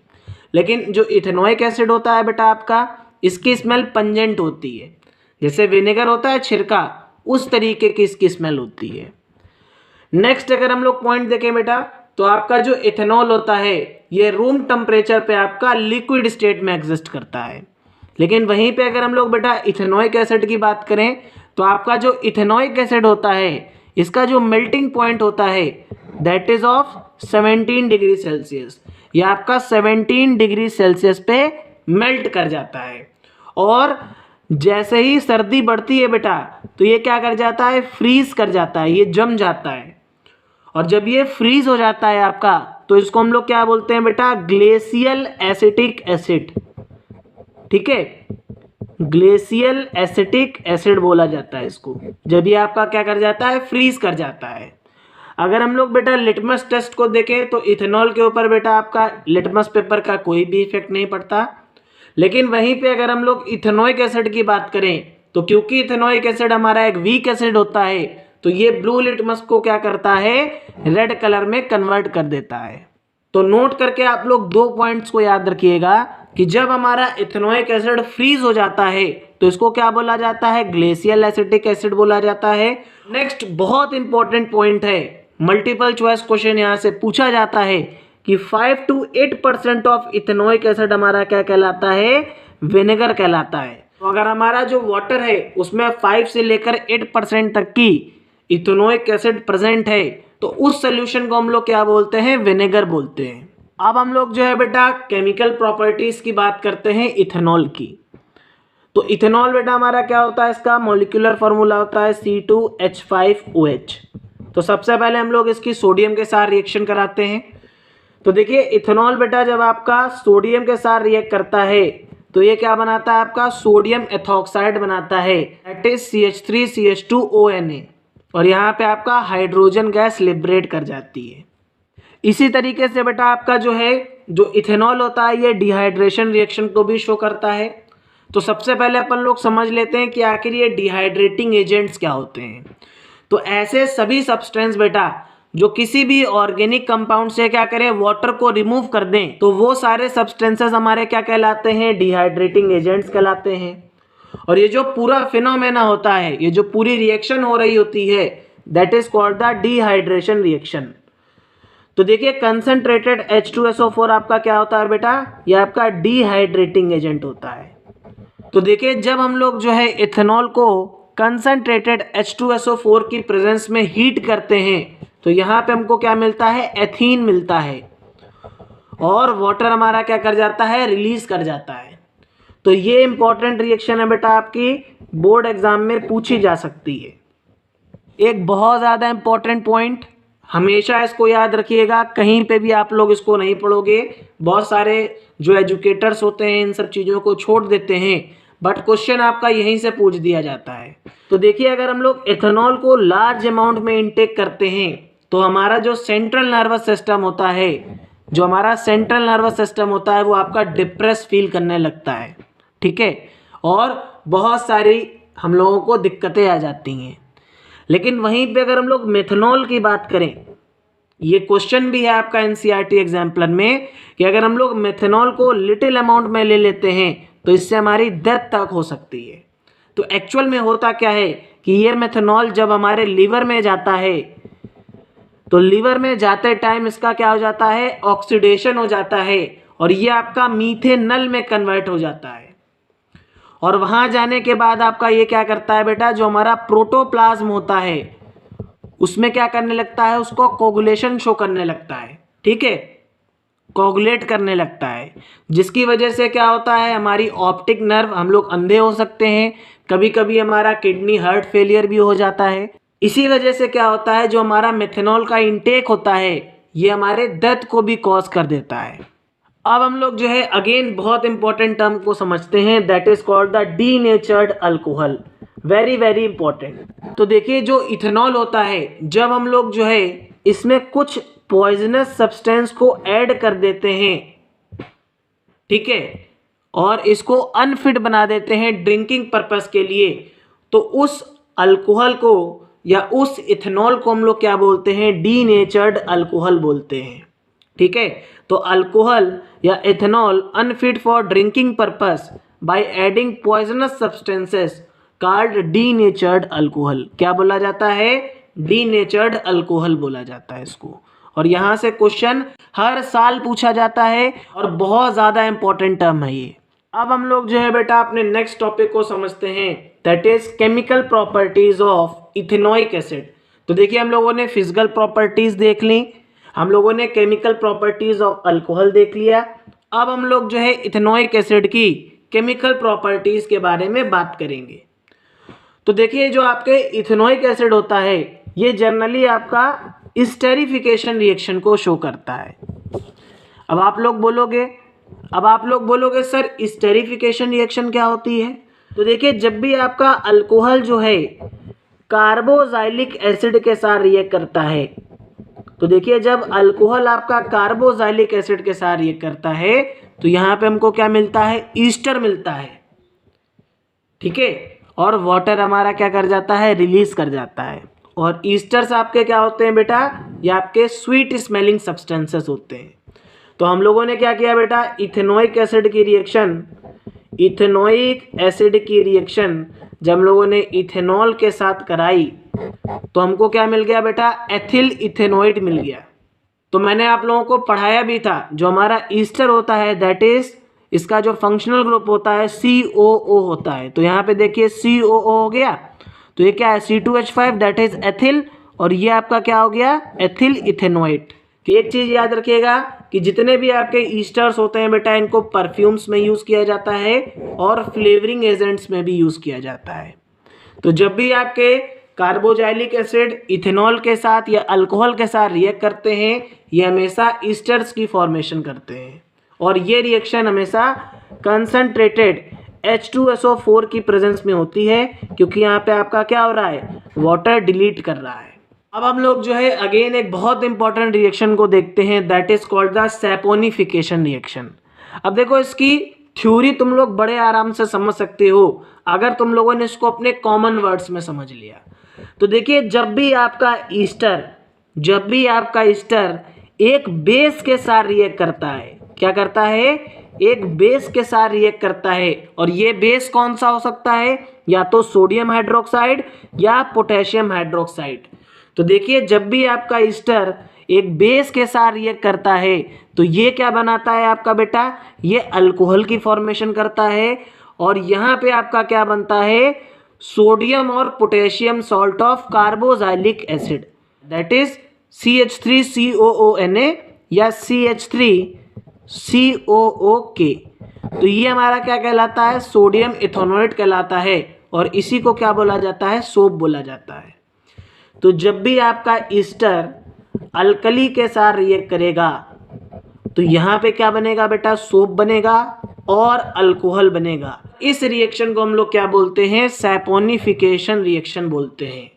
लेकिन जो इथेनोइक एसिड होता है बेटा आपका, इसकी स्मेल पंजेंट होती है, जैसे विनेगर होता है छिड़का, उस तरीके की इसकी स्मेल होती है। नेक्स्ट अगर हम लोग पॉइंट देखें बेटा, तो आपका जो इथेनॉल होता है ये रूम टेम्परेचर पे आपका लिक्विड स्टेट में एग्जिस्ट करता है। लेकिन वहीं पे अगर हम लोग बेटा इथेनोइक एसिड की बात करें तो आपका जो इथेनोइक एसिड होता है इसका जो मेल्टिंग पॉइंट होता है that is of 17 degree Celsius. यह आपका 17 डिग्री सेल्सियस पे मेल्ट कर जाता है और जैसे ही सर्दी बढ़ती है बेटा तो ये क्या कर जाता है, फ्रीज कर जाता है, ये जम जाता है। और जब ये फ्रीज हो जाता है आपका तो इसको हम लोग क्या बोलते हैं बेटा, ग्लेशियल एसिटिक एसिड। ठीक है, ग्लेशियल एसिटिक एसिड बोला जाता है इसको, जब ये आपका क्या कर जाता है, फ्रीज कर जाता है। अगर हम लोग बेटा लिटमस टेस्ट को देखें तो इथेनॉल के ऊपर बेटा आपका लिटमस पेपर का कोई भी इफेक्ट नहीं पड़ता। लेकिन वहीं पे अगर हम लोग इथेनोइक एसिड की बात करें तो क्योंकि इथेनोइक एसिड हमारा एक वीक एसिड होता है तो ये ब्लू लिटमस को क्या करता है, रेड कलर में कन्वर्ट कर देता है। तो नोट करके आप लोग दो पॉइंट्स को याद रखिएगा कि जब हमारा इथेनोइक एसिड फ्रीज हो जाता है तो इसको क्या बोला जाता है, ग्लेशियल एसिटिक एसिड बोला जाता है। नेक्स्ट बहुत इंपॉर्टेंट पॉइंट है, मल्टीपल चॉइस क्वेश्चन यहाँ से पूछा जाता है कि 5 to 8% ऑफ इथेनोइक एसिड हमारा क्या कहलाता है, विनेगर कहलाता है। तो अगर हमारा जो वाटर है उसमें 5 से लेकर 8% तक की इथेनोइक एसिड प्रेजेंट है तो उस सोल्यूशन को हम लोग क्या बोलते हैं, विनेगर बोलते हैं। अब हम लोग जो है बेटा केमिकल प्रॉपर्टीज की बात करते हैं इथेनॉल की। तो इथेनॉल बेटा हमारा क्या होता है, इसका मॉलिक्यूलर फॉर्मूला होता है C2H5OH। तो सबसे पहले हम लोग इसकी सोडियम के साथ रिएक्शन कराते हैं। तो देखिए इथेनॉल बेटा जब आपका सोडियम के साथ रिएक्ट करता है तो ये क्या बनाता है, आपका सोडियम एथॉक्साइड बनाता है, दैट इज CH3CH2ONA। और यहाँ पे आपका हाइड्रोजन गैस लिबरेट कर जाती है। इसी तरीके से बेटा आपका जो है जो इथेनॉल होता है ये डिहाइड्रेशन रिएक्शन को भी शो करता है। तो सबसे पहले अपन लोग समझ लेते हैं कि आखिर ये डिहाइड्रेटिंग एजेंट्स क्या होते हैं। तो ऐसे सभी सब्सटेंस बेटा जो किसी भी ऑर्गेनिक कंपाउंड से क्या करें, वाटर को रिमूव कर दें, तो वो सारे सब्सटेंसेस हमारे क्या कहलाते हैं, डिहाइड्रेटिंग एजेंट्स कहलाते हैं। और ये जो पूरा फिनोमेना होता है, ये जो पूरी रिएक्शन हो रही होती है that is called the dehydration reaction. तो देखिए कंसंट्रेटेड H2SO4 आपका क्या होता है बेटा, ये आपका डिहाइड्रेटिंग एजेंट होता है। तो देखिए जब हम लोग जो है इथेनॉल को कंसंट्रेटेड H2SO4 की प्रेजेंस में हीट करते हैं तो यहाँ पे हमको क्या मिलता है, एथीन मिलता है। और वाटर हमारा क्या कर जाता है, रिलीज कर जाता है। तो ये इंपॉर्टेंट रिएक्शन है बेटा, आपकी बोर्ड एग्जाम में पूछी जा सकती है। एक बहुत ज़्यादा इंपॉर्टेंट पॉइंट, हमेशा इसको याद रखिएगा, कहीं पे भी आप लोग इसको नहीं पढ़ोगे। बहुत सारे जो एजुकेटर्स होते हैं इन सब चीज़ों को छोड़ देते हैं, बट क्वेश्चन आपका यहीं से पूछ दिया जाता है। तो देखिए, अगर हम लोग एथेनॉल को लार्ज अमाउंट में इनटेक करते हैं तो हमारा जो सेंट्रल नर्वस सिस्टम होता है, वो आपका डिप्रेस फील करने लगता है, ठीक है, और बहुत सारी हम लोगों को दिक्कतें आ जाती हैं। लेकिन वहीं पे अगर हम लोग मेथनॉल की बात करें, ये क्वेश्चन भी है आपका एनसीईआरटी एग्जाम्पलर में, कि अगर हम लोग मेथनॉल को लिटिल अमाउंट में ले लेते हैं तो इससे हमारी डेथ तक हो सकती है। तो एक्चुअल में होता क्या है कि ये मेथनॉल जब हमारे लीवर में जाता है तो लीवर में जाते टाइम इसका क्या हो जाता है, ऑक्सीडेशन हो जाता है, और ये आपका मीथेनल में कन्वर्ट हो जाता है। और वहां जाने के बाद आपका ये क्या करता है बेटा, जो हमारा प्रोटोप्लाज्म होता है उसमें क्या करने लगता है, उसको कोगुलेशन शो करने लगता है, ठीक है, कोगुलेट करने लगता है, जिसकी वजह से क्या होता है, हमारी ऑप्टिक नर्व, हम लोग अंधे हो सकते हैं, कभी कभी हमारा किडनी हार्ट फेलियर भी हो जाता है। इसी वजह से क्या होता है, जो हमारा मेथनॉल का इंटेक होता है ये हमारे डेथ को भी कॉज कर देता है। अब हम लोग जो है अगेन बहुत इंपॉर्टेंट टर्म को समझते हैं, that is called the denatured alcohol, very very important. तो देखिए, जो इथेनॉल होता है, जब हम लोग जो है इसमें कुछ पॉइजनस सब्सटेंस को ऐड कर देते हैं, ठीक है, और इसको अनफिट बना देते हैं ड्रिंकिंग पर्पस के लिए, तो उस अल्कोहल को या उस इथेनॉल को हम लोग क्या बोलते हैं, डीनेचर्ड अल्कोहल बोलते हैं, ठीक है। तो अल्कोहल या ethanol unfit for drinking purpose by adding poisonous substances called denatured alcohol, क्या बोला जाता है, डीनेचर्ड अल्कोहल बोला जाता है इसको। और यहाँ से क्वेश्चन हर साल पूछा जाता है और बहुत ज़्यादा इंपॉर्टेंट टर्म है ये। अब हम लोग जो है बेटा अपने नेक्स्ट टॉपिक को समझते हैं, that is chemical properties of ethanoic acid. तो देखिए, हम लोगों ने फिजिकल प्रॉपर्टीज देख ली, हम लोगों ने केमिकल प्रॉपर्टीज ऑफ अल्कोहल देख लिया। अब हम लोग जो है इथेनोइक एसिड की केमिकल प्रॉपर्टीज के बारे में बात करेंगे। तो देखिए, जो आपके इथेनोइक एसिड होता है ये जनरली आपका स्टेरिफिकेशन रिएक्शन को शो करता है। अब आप लोग बोलोगे सर स्टेरिफिकेशन रिएक्शन क्या होती है। तो देखिए, जब भी आपका अल्कोहल जो है कार्बोजाइलिक एसिड के साथ रिएक्ट करता है, तो देखिए जब अल्कोहल आपका कार्बोजाइलिक एसिड के साथ रिएक्ट करता है तो यहाँ पे हमको क्या मिलता है, ईस्टर मिलता है, ठीक है, और वाटर हमारा क्या कर जाता है, रिलीज कर जाता है। और ईस्टर्स आपके क्या होते हैं बेटा, ये आपके स्वीट स्मेलिंग सब्सटेंसेस होते हैं। तो हम लोगों ने क्या किया बेटा, इथेनोइक एसिड की रिएक्शन जब हम लोगों ने इथेनॉल के साथ कराई तो हमको क्या मिल गया बेटा, एथिल इथेनोइड मिल गया। तो मैंने आप लोगों को पढ़ाया भी था, जो हमारा ईस्टर होता है दैट इज, इसका जो फंक्शनल ग्रुप होता है COO होता है। तो यहाँ पे देखिए COO हो गया, तो ये क्या है C2H5 दैट इज एथिल, और ये आपका क्या हो गया, एथिल इथेनोइड। कि एक चीज़ याद रखिएगा कि जितने भी आपके ईस्टर्स होते हैं बेटा, इनको परफ्यूम्स में यूज़ किया जाता है और फ्लेवरिंग एजेंट्स में भी यूज़ किया जाता है। तो जब भी आपके कार्बोजाइलिक एसिड इथेनॉल के साथ या अल्कोहल के साथ रिएक्ट करते हैं, ये हमेशा ईस्टर्स की फॉर्मेशन करते हैं, और ये रिएक्शन हमेशा कंसंट्रेटेड H2SO4 की प्रेजेंस में होती है, क्योंकि यहाँ पे आपका क्या हो रहा है, वाटर डिलीट कर रहा है। अब हम लोग जो है अगेन एक बहुत इंपॉर्टेंट रिएक्शन को देखते हैं, that is called the saponification reaction. अब देखो, इसकी थ्योरी तुम लोग बड़े आराम से समझ सकते हो अगर तुम लोगों ने इसको अपने कॉमन वर्ड्स में समझ लिया। तो देखिए, जब भी आपका ईस्टर एक बेस के साथ रिएक्ट करता है, क्या करता है, एक बेस के साथ रिएक्ट करता है, और ये बेस कौन सा हो सकता है, या तो सोडियम हाइड्रोक्साइड या पोटेशियम हाइड्रोक्साइड। तो देखिए, जब भी आपका ईस्टर एक बेस के साथ रिएक्ट करता है तो ये क्या बनाता है आपका बेटा, ये अल्कोहल की फॉर्मेशन करता है, और यहाँ पे आपका क्या बनता है, सोडियम और potassium salt of carboxylic acid, that is CH3COONA या CH3 COOK। तो ये हमारा क्या कहलाता है, सोडियम इथेनॉएट कहलाता है और इसी को क्या बोला जाता है, सोप बोला जाता है। तो जब भी आपका ईस्टर अल्कली के साथ रिएक्ट करेगा तो यहाँ पे क्या बनेगा बेटा, सोप बनेगा और अल्कोहल बनेगा। इस रिएक्शन को हम लोग क्या बोलते हैं, सैपोनिफिकेशन रिएक्शन बोलते हैं।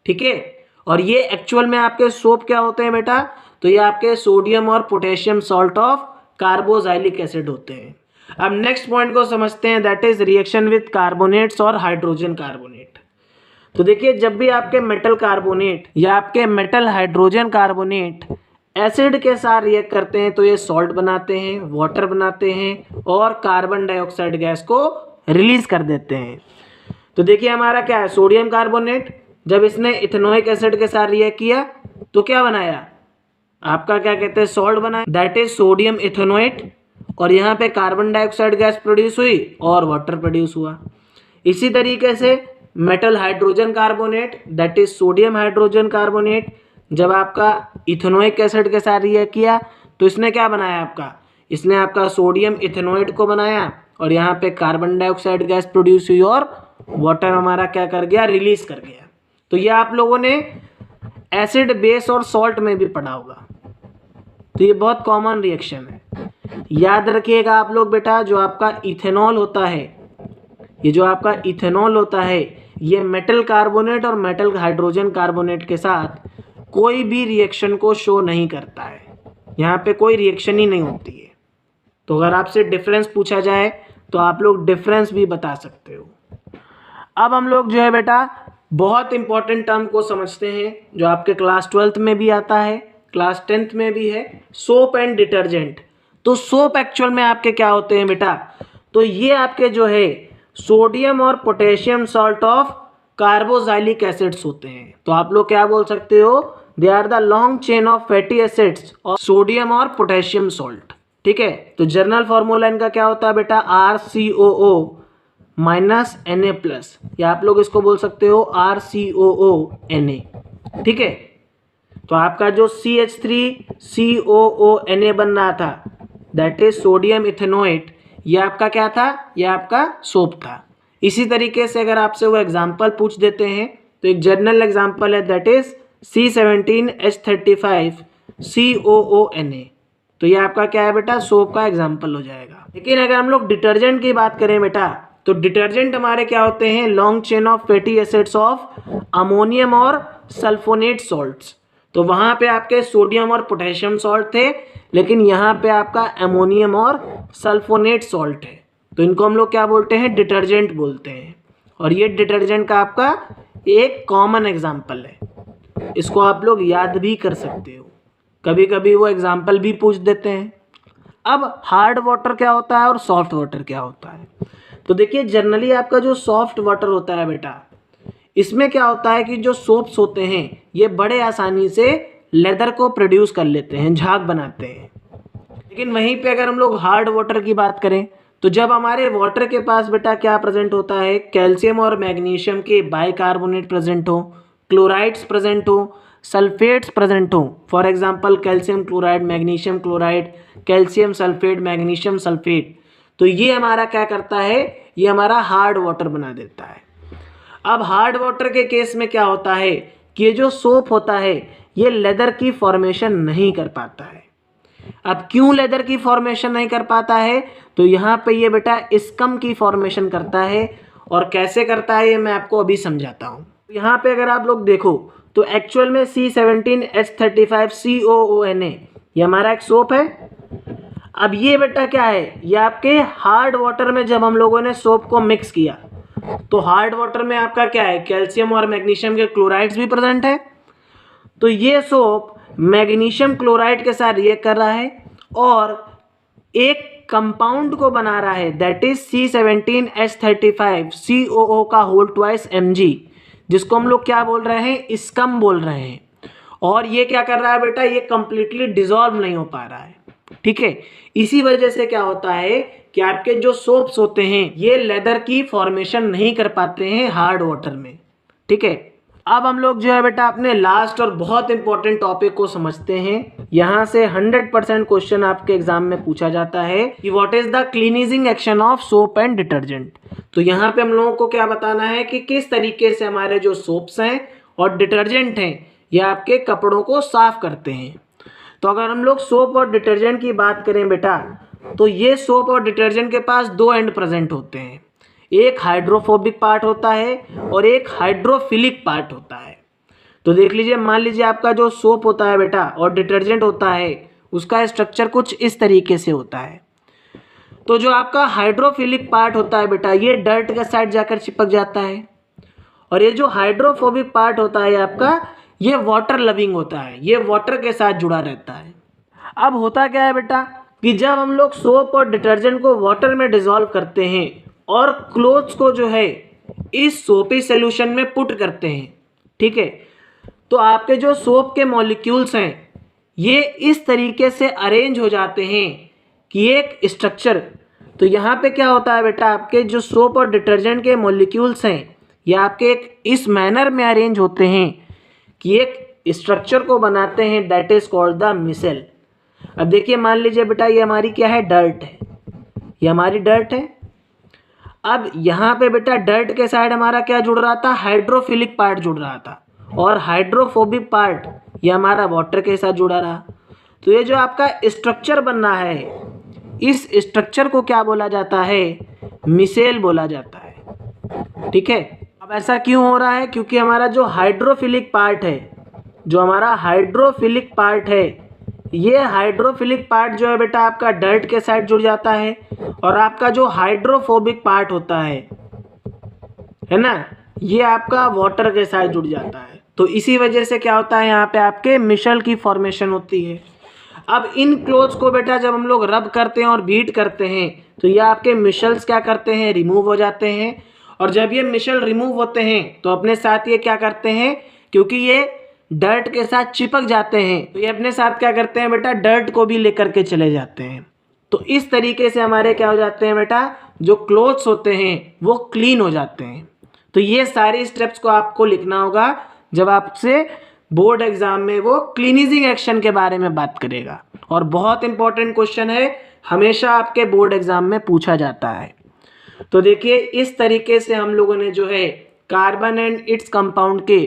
ठीक है, और ये एक्चुअल में आपके सोप क्या होते हैं बेटा, तो ये आपके सोडियम और potassium salt of carboxylic acid होते हैं। अब नेक्स्ट पॉइंट को समझते हैं, that is reaction with carbonates और हाइड्रोजन कार्बोनेट। तो देखिए, जब भी आपके मेटल कार्बोनेट या आपके मेटल हाइड्रोजन कार्बोनेट एसिड के साथ रिएक्ट करते हैं तो ये सॉल्ट बनाते हैं, वाटर बनाते हैं और कार्बन डाइऑक्साइड गैस को रिलीज कर देते हैं। तो देखिए हमारा क्या है, सोडियम कार्बोनेट जब इसने इथेनोइक एसिड के साथ रिएक्ट किया तो क्या बनाया, आपका क्या कहते हैं, सॉल्ट बनाया, दैट इज सोडियम इथेनोएट। और यहाँ पे कार्बन डाइऑक्साइड गैस प्रोड्यूस हुई और वाटर प्रोड्यूस हुआ। इसी तरीके से metal hydrogen carbonate that is sodium hydrogen carbonate जब आपका इथेनोइक एसिड के साथ रिएक्ट किया तो इसने क्या बनाया, इसने आपका सोडियम इथेनोएट को बनाया और यहाँ पे कार्बन डाइऑक्साइड गैस प्रोड्यूस हुई और वाटर हमारा क्या कर गया, रिलीज कर गया। तो ये आप लोगों ने एसिड, बेस और सॉल्ट में भी पढ़ा होगा। तो ये बहुत कॉमन रिएक्शन है, याद रखिएगा आप लोग बेटा। जो आपका इथेनॉल होता है, ये जो आपका इथेनॉल होता है, ये मेटल कार्बोनेट और मेटल हाइड्रोजन कार्बोनेट के साथ कोई भी रिएक्शन को शो नहीं करता है, यहाँ पे कोई रिएक्शन ही नहीं होती है। तो अगर आपसे डिफरेंस पूछा जाए तो आप लोग डिफरेंस भी बता सकते हो। अब हम लोग जो है बेटा बहुत इंपॉर्टेंट टर्म को समझते हैं जो आपके क्लास 12th में भी आता है, क्लास 10th में भी है, सोप एंड डिटर्जेंट। तो सोप एक्चुअल में आपके क्या होते हैं बेटा, तो ये आपके जो है सोडियम और potassium salt of carboxylic acids होते हैं। तो आप लोग क्या बोल सकते हो, they are the long chain of fatty acids और सोडियम और पोटेशियम सॉल्ट। ठीक है, तो जर्नल फॉर्मूला इनका क्या होता है बेटा, RCOO माइनस Na+, या आप लोग इसको बोल सकते हो RCOONA। ठीक है, तो आपका जो CH3COONA बन रहा था दैट इज सोडियम इथेनोएट, ये आपका क्या था, ये आपका सोप था। इसी तरीके से अगर आपसे वो एग्जाम्पल पूछ देते हैं तो एक जर्नल एग्जाम्पल है दैट इज C17H35COONA। तो ये आपका क्या है बेटा, सोप का एग्जाम्पल हो जाएगा। लेकिन अगर हम लोग डिटर्जेंट की बात करें बेटा, तो डिटर्जेंट हमारे क्या होते हैं, long chain of fatty acids of ammonium और सल्फोनेट सॉल्ट्स। तो वहाँ पे आपके सोडियम और पोटेशियम सॉल्ट थे, लेकिन यहाँ पे आपका अमोनियम और सल्फोनेट सॉल्ट है। तो इनको हम लोग क्या बोलते हैं, डिटर्जेंट बोलते हैं। और ये डिटर्जेंट का आपका एक कॉमन एग्जाम्पल है, इसको आप लोग याद भी कर सकते हो, कभी कभी वो एग्जाम्पल भी पूछ देते हैं। अब हार्ड वाटर क्या होता है और सॉफ्ट वाटर क्या होता है। तो देखिए जनरली आपका जो सॉफ्ट वाटर होता है बेटा, इसमें क्या होता है कि जो सोप्स होते हैं ये बड़े आसानी से लेदर को प्रोड्यूस कर लेते हैं, झाग बनाते हैं। लेकिन वहीं पे अगर हम लोग हार्ड वाटर की बात करें तो जब हमारे वाटर के पास बेटा क्या प्रेजेंट होता है, कैल्शियम और मैग्नीशियम के बाइकार्बोनेट प्रेजेंट हो, क्लोराइड्स प्रेजेंट हो, सल्फेट्स प्रेजेंट हो, for example calcium chloride, magnesium chloride, calcium sulphate, magnesium sulphate, तो ये हमारा क्या करता है, ये हमारा हार्ड वाटर बना देता है। अब हार्ड वाटर के केस में क्या होता है कि ये जो सोप होता है ये लेदर की फॉर्मेशन नहीं कर पाता है। अब क्यों लेदर की फॉर्मेशन नहीं कर पाता है, तो यहाँ पे ये बेटा स्कम की फॉर्मेशन करता है। और कैसे करता है ये मैं आपको अभी समझाता हूँ। यहाँ पे अगर आप लोग देखो तो एक्चुअल में C17H35COONA ये हमारा एक सोप है। अब ये बेटा क्या है, ये आपके हार्ड वाटर में जब हम लोगों ने सोप को मिक्स किया तो हार्ड वाटर में आपका क्या है, कैल्शियम और मैग्नीशियम के क्लोराइड्स भी प्रेजेंट है। तो ये सोप मैग्नीशियम क्लोराइड के साथ रिएक्ट कर रहा है और एक कंपाउंड को बना रहा है दैट इज C17H35COO का होल ट्वाइस Mg, जिसको हम लोग क्या बोल रहे हैं, स्कम बोल रहे हैं। और ये क्या कर रहा है बेटा, ये कंप्लीटली डिसॉल्व नहीं हो पा रहा है। ठीक है, इसी वजह से क्या होता है कि आपके जो सोप्स होते हैं ये लेदर की फॉर्मेशन नहीं कर पाते हैं हार्ड वाटर में। ठीक है, अब हम लोग जो है बेटा अपने लास्ट और बहुत इंपॉर्टेंट टॉपिक को समझते हैं। यहाँ से 100% क्वेश्चन आपके एग्जाम में पूछा जाता है कि what is the cleansing action of soap and detergent. तो यहाँ पे हम लोगों को क्या बताना है कि किस तरीके से हमारे जो सोप्स हैं और डिटर्जेंट हैं ये आपके कपड़ों को साफ करते हैं। तो अगर हम लोग सोप और डिटर्जेंट की बात करें बेटा, तो ये सोप और डिटर्जेंट के पास दो एंड प्रेजेंट होते हैं, एक हाइड्रोफोबिक पार्ट होता है और एक हाइड्रोफिलिक पार्ट होता है। तो देख लीजिए, मान लीजिए आपका जो सोप होता है बेटा और डिटर्जेंट होता है उसका स्ट्रक्चर कुछ इस तरीके से होता है। तो जो आपका हाइड्रोफिलिक पार्ट होता है बेटा ये डर्ट के साइड जाकर चिपक जाता है, और ये जो हाइड्रोफोबिक पार्ट होता है आपका ये वाटर लविंग होता है, ये वाटर के साथ जुड़ा रहता है। अब होता क्या है बेटा कि जब हम लोग सोप और डिटर्जेंट को वाटर में डिसॉल्व करते हैं और क्लोथ्स को जो है इस सोपी सॉल्यूशन में पुट करते हैं, ठीक है, तो आपके जो सोप के मॉलिक्यूल्स हैं ये इस तरीके से अरेंज हो जाते हैं कि एक स्ट्रक्चर। तो यहाँ पे क्या होता है बेटा, आपके जो सोप और डिटर्जेंट के मॉलिक्यूल्स हैं ये आपके एक इस मैनर में अरेंज होते हैं कि एक स्ट्रक्चर को बनाते हैं, that is called the micelle. अब देखिए, मान लीजिए बेटा ये हमारी क्या है, डर्ट है, ये हमारी डर्ट है। अब यहाँ पे बेटा डर्ट के साइड हमारा क्या जुड़ रहा था, हाइड्रोफिलिक पार्ट जुड़ रहा था, और हाइड्रोफोबिक पार्ट ये हमारा वाटर के साथ जुड़ा रहा। तो ये जो आपका स्ट्रक्चर बनना है इस स्ट्रक्चर को क्या बोला जाता है, मिसेल बोला जाता है, ठीक है। अब ऐसा क्यों हो रहा है, क्योंकि हमारा जो हाइड्रोफिलिक पार्ट है, जो हमारा हाइड्रोफिलिक पार्ट है ये हाइड्रोफिलिक पार्ट जो है बेटा आपका डर्ट के साइड जुड़ जाता है, और आपका जो हाइड्रोफोबिक पार्ट होता है ना, ये आपका वाटर के साथ जुड़ जाता है। तो इसी वजह से क्या होता है, यहाँ पे आपके मिशल की फॉर्मेशन होती है। अब इन क्लोथ्स को बेटा जब हम लोग रब करते हैं और बीट करते हैं तो ये आपके मिशल्स क्या करते हैं, रिमूव हो जाते हैं। और जब ये मिशल रिमूव होते हैं तो अपने साथ ये क्या करते हैं, क्योंकि ये डर्ट के साथ चिपक जाते हैं तो ये अपने साथ क्या करते हैं बेटा, डर्ट को भी लेकर के चले जाते हैं। तो इस तरीके से हमारे क्या हो जाते हैं बेटा, जो क्लोथ्स होते हैं वो क्लीन हो जाते हैं। तो ये सारे स्टेप्स को आपको लिखना होगा जब आपसे बोर्ड एग्जाम में वो क्लीनिजिंग एक्शन के बारे में बात करेगा, और बहुत इंपॉर्टेंट क्वेश्चन है, हमेशा आपके बोर्ड एग्जाम में पूछा जाता है। तो देखिए इस तरीके से हम लोगों ने जो है कार्बन एंड इट्स कंपाउंड के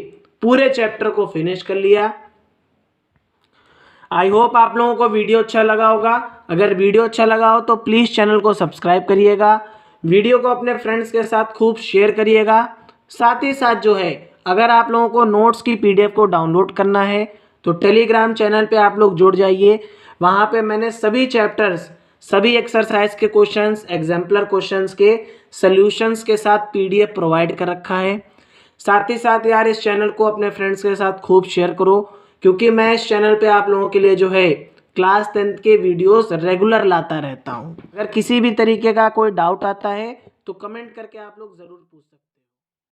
पूरे चैप्टर को फिनिश कर लिया। आई होप आप लोगों को वीडियो अच्छा लगा होगा। अगर वीडियो अच्छा लगा हो तो प्लीज़ चैनल को सब्सक्राइब करिएगा, वीडियो को अपने फ्रेंड्स के साथ खूब शेयर करिएगा। साथ ही साथ जो है अगर आप लोगों को नोट्स की PDF को डाउनलोड करना है तो टेलीग्राम चैनल पे आप लोग जुड़ जाइए। वहाँ पे मैंने सभी चैप्टर्स, सभी एक्सरसाइज के क्वेश्चंस, एग्जाम्पलर क्वेश्चंस के सॉल्यूशंस के साथ PDF प्रोवाइड कर रखा है। साथ ही साथ यार इस चैनल को अपने फ्रेंड्स के साथ खूब शेयर करो, क्योंकि मैं इस चैनल पे आप लोगों के लिए जो है क्लास 10th के वीडियोस रेगुलर लाता रहता हूँ। अगर किसी भी तरीके का कोई डाउट आता है तो कमेंट करके आप लोग ज़रूर पूछ सकते हैं।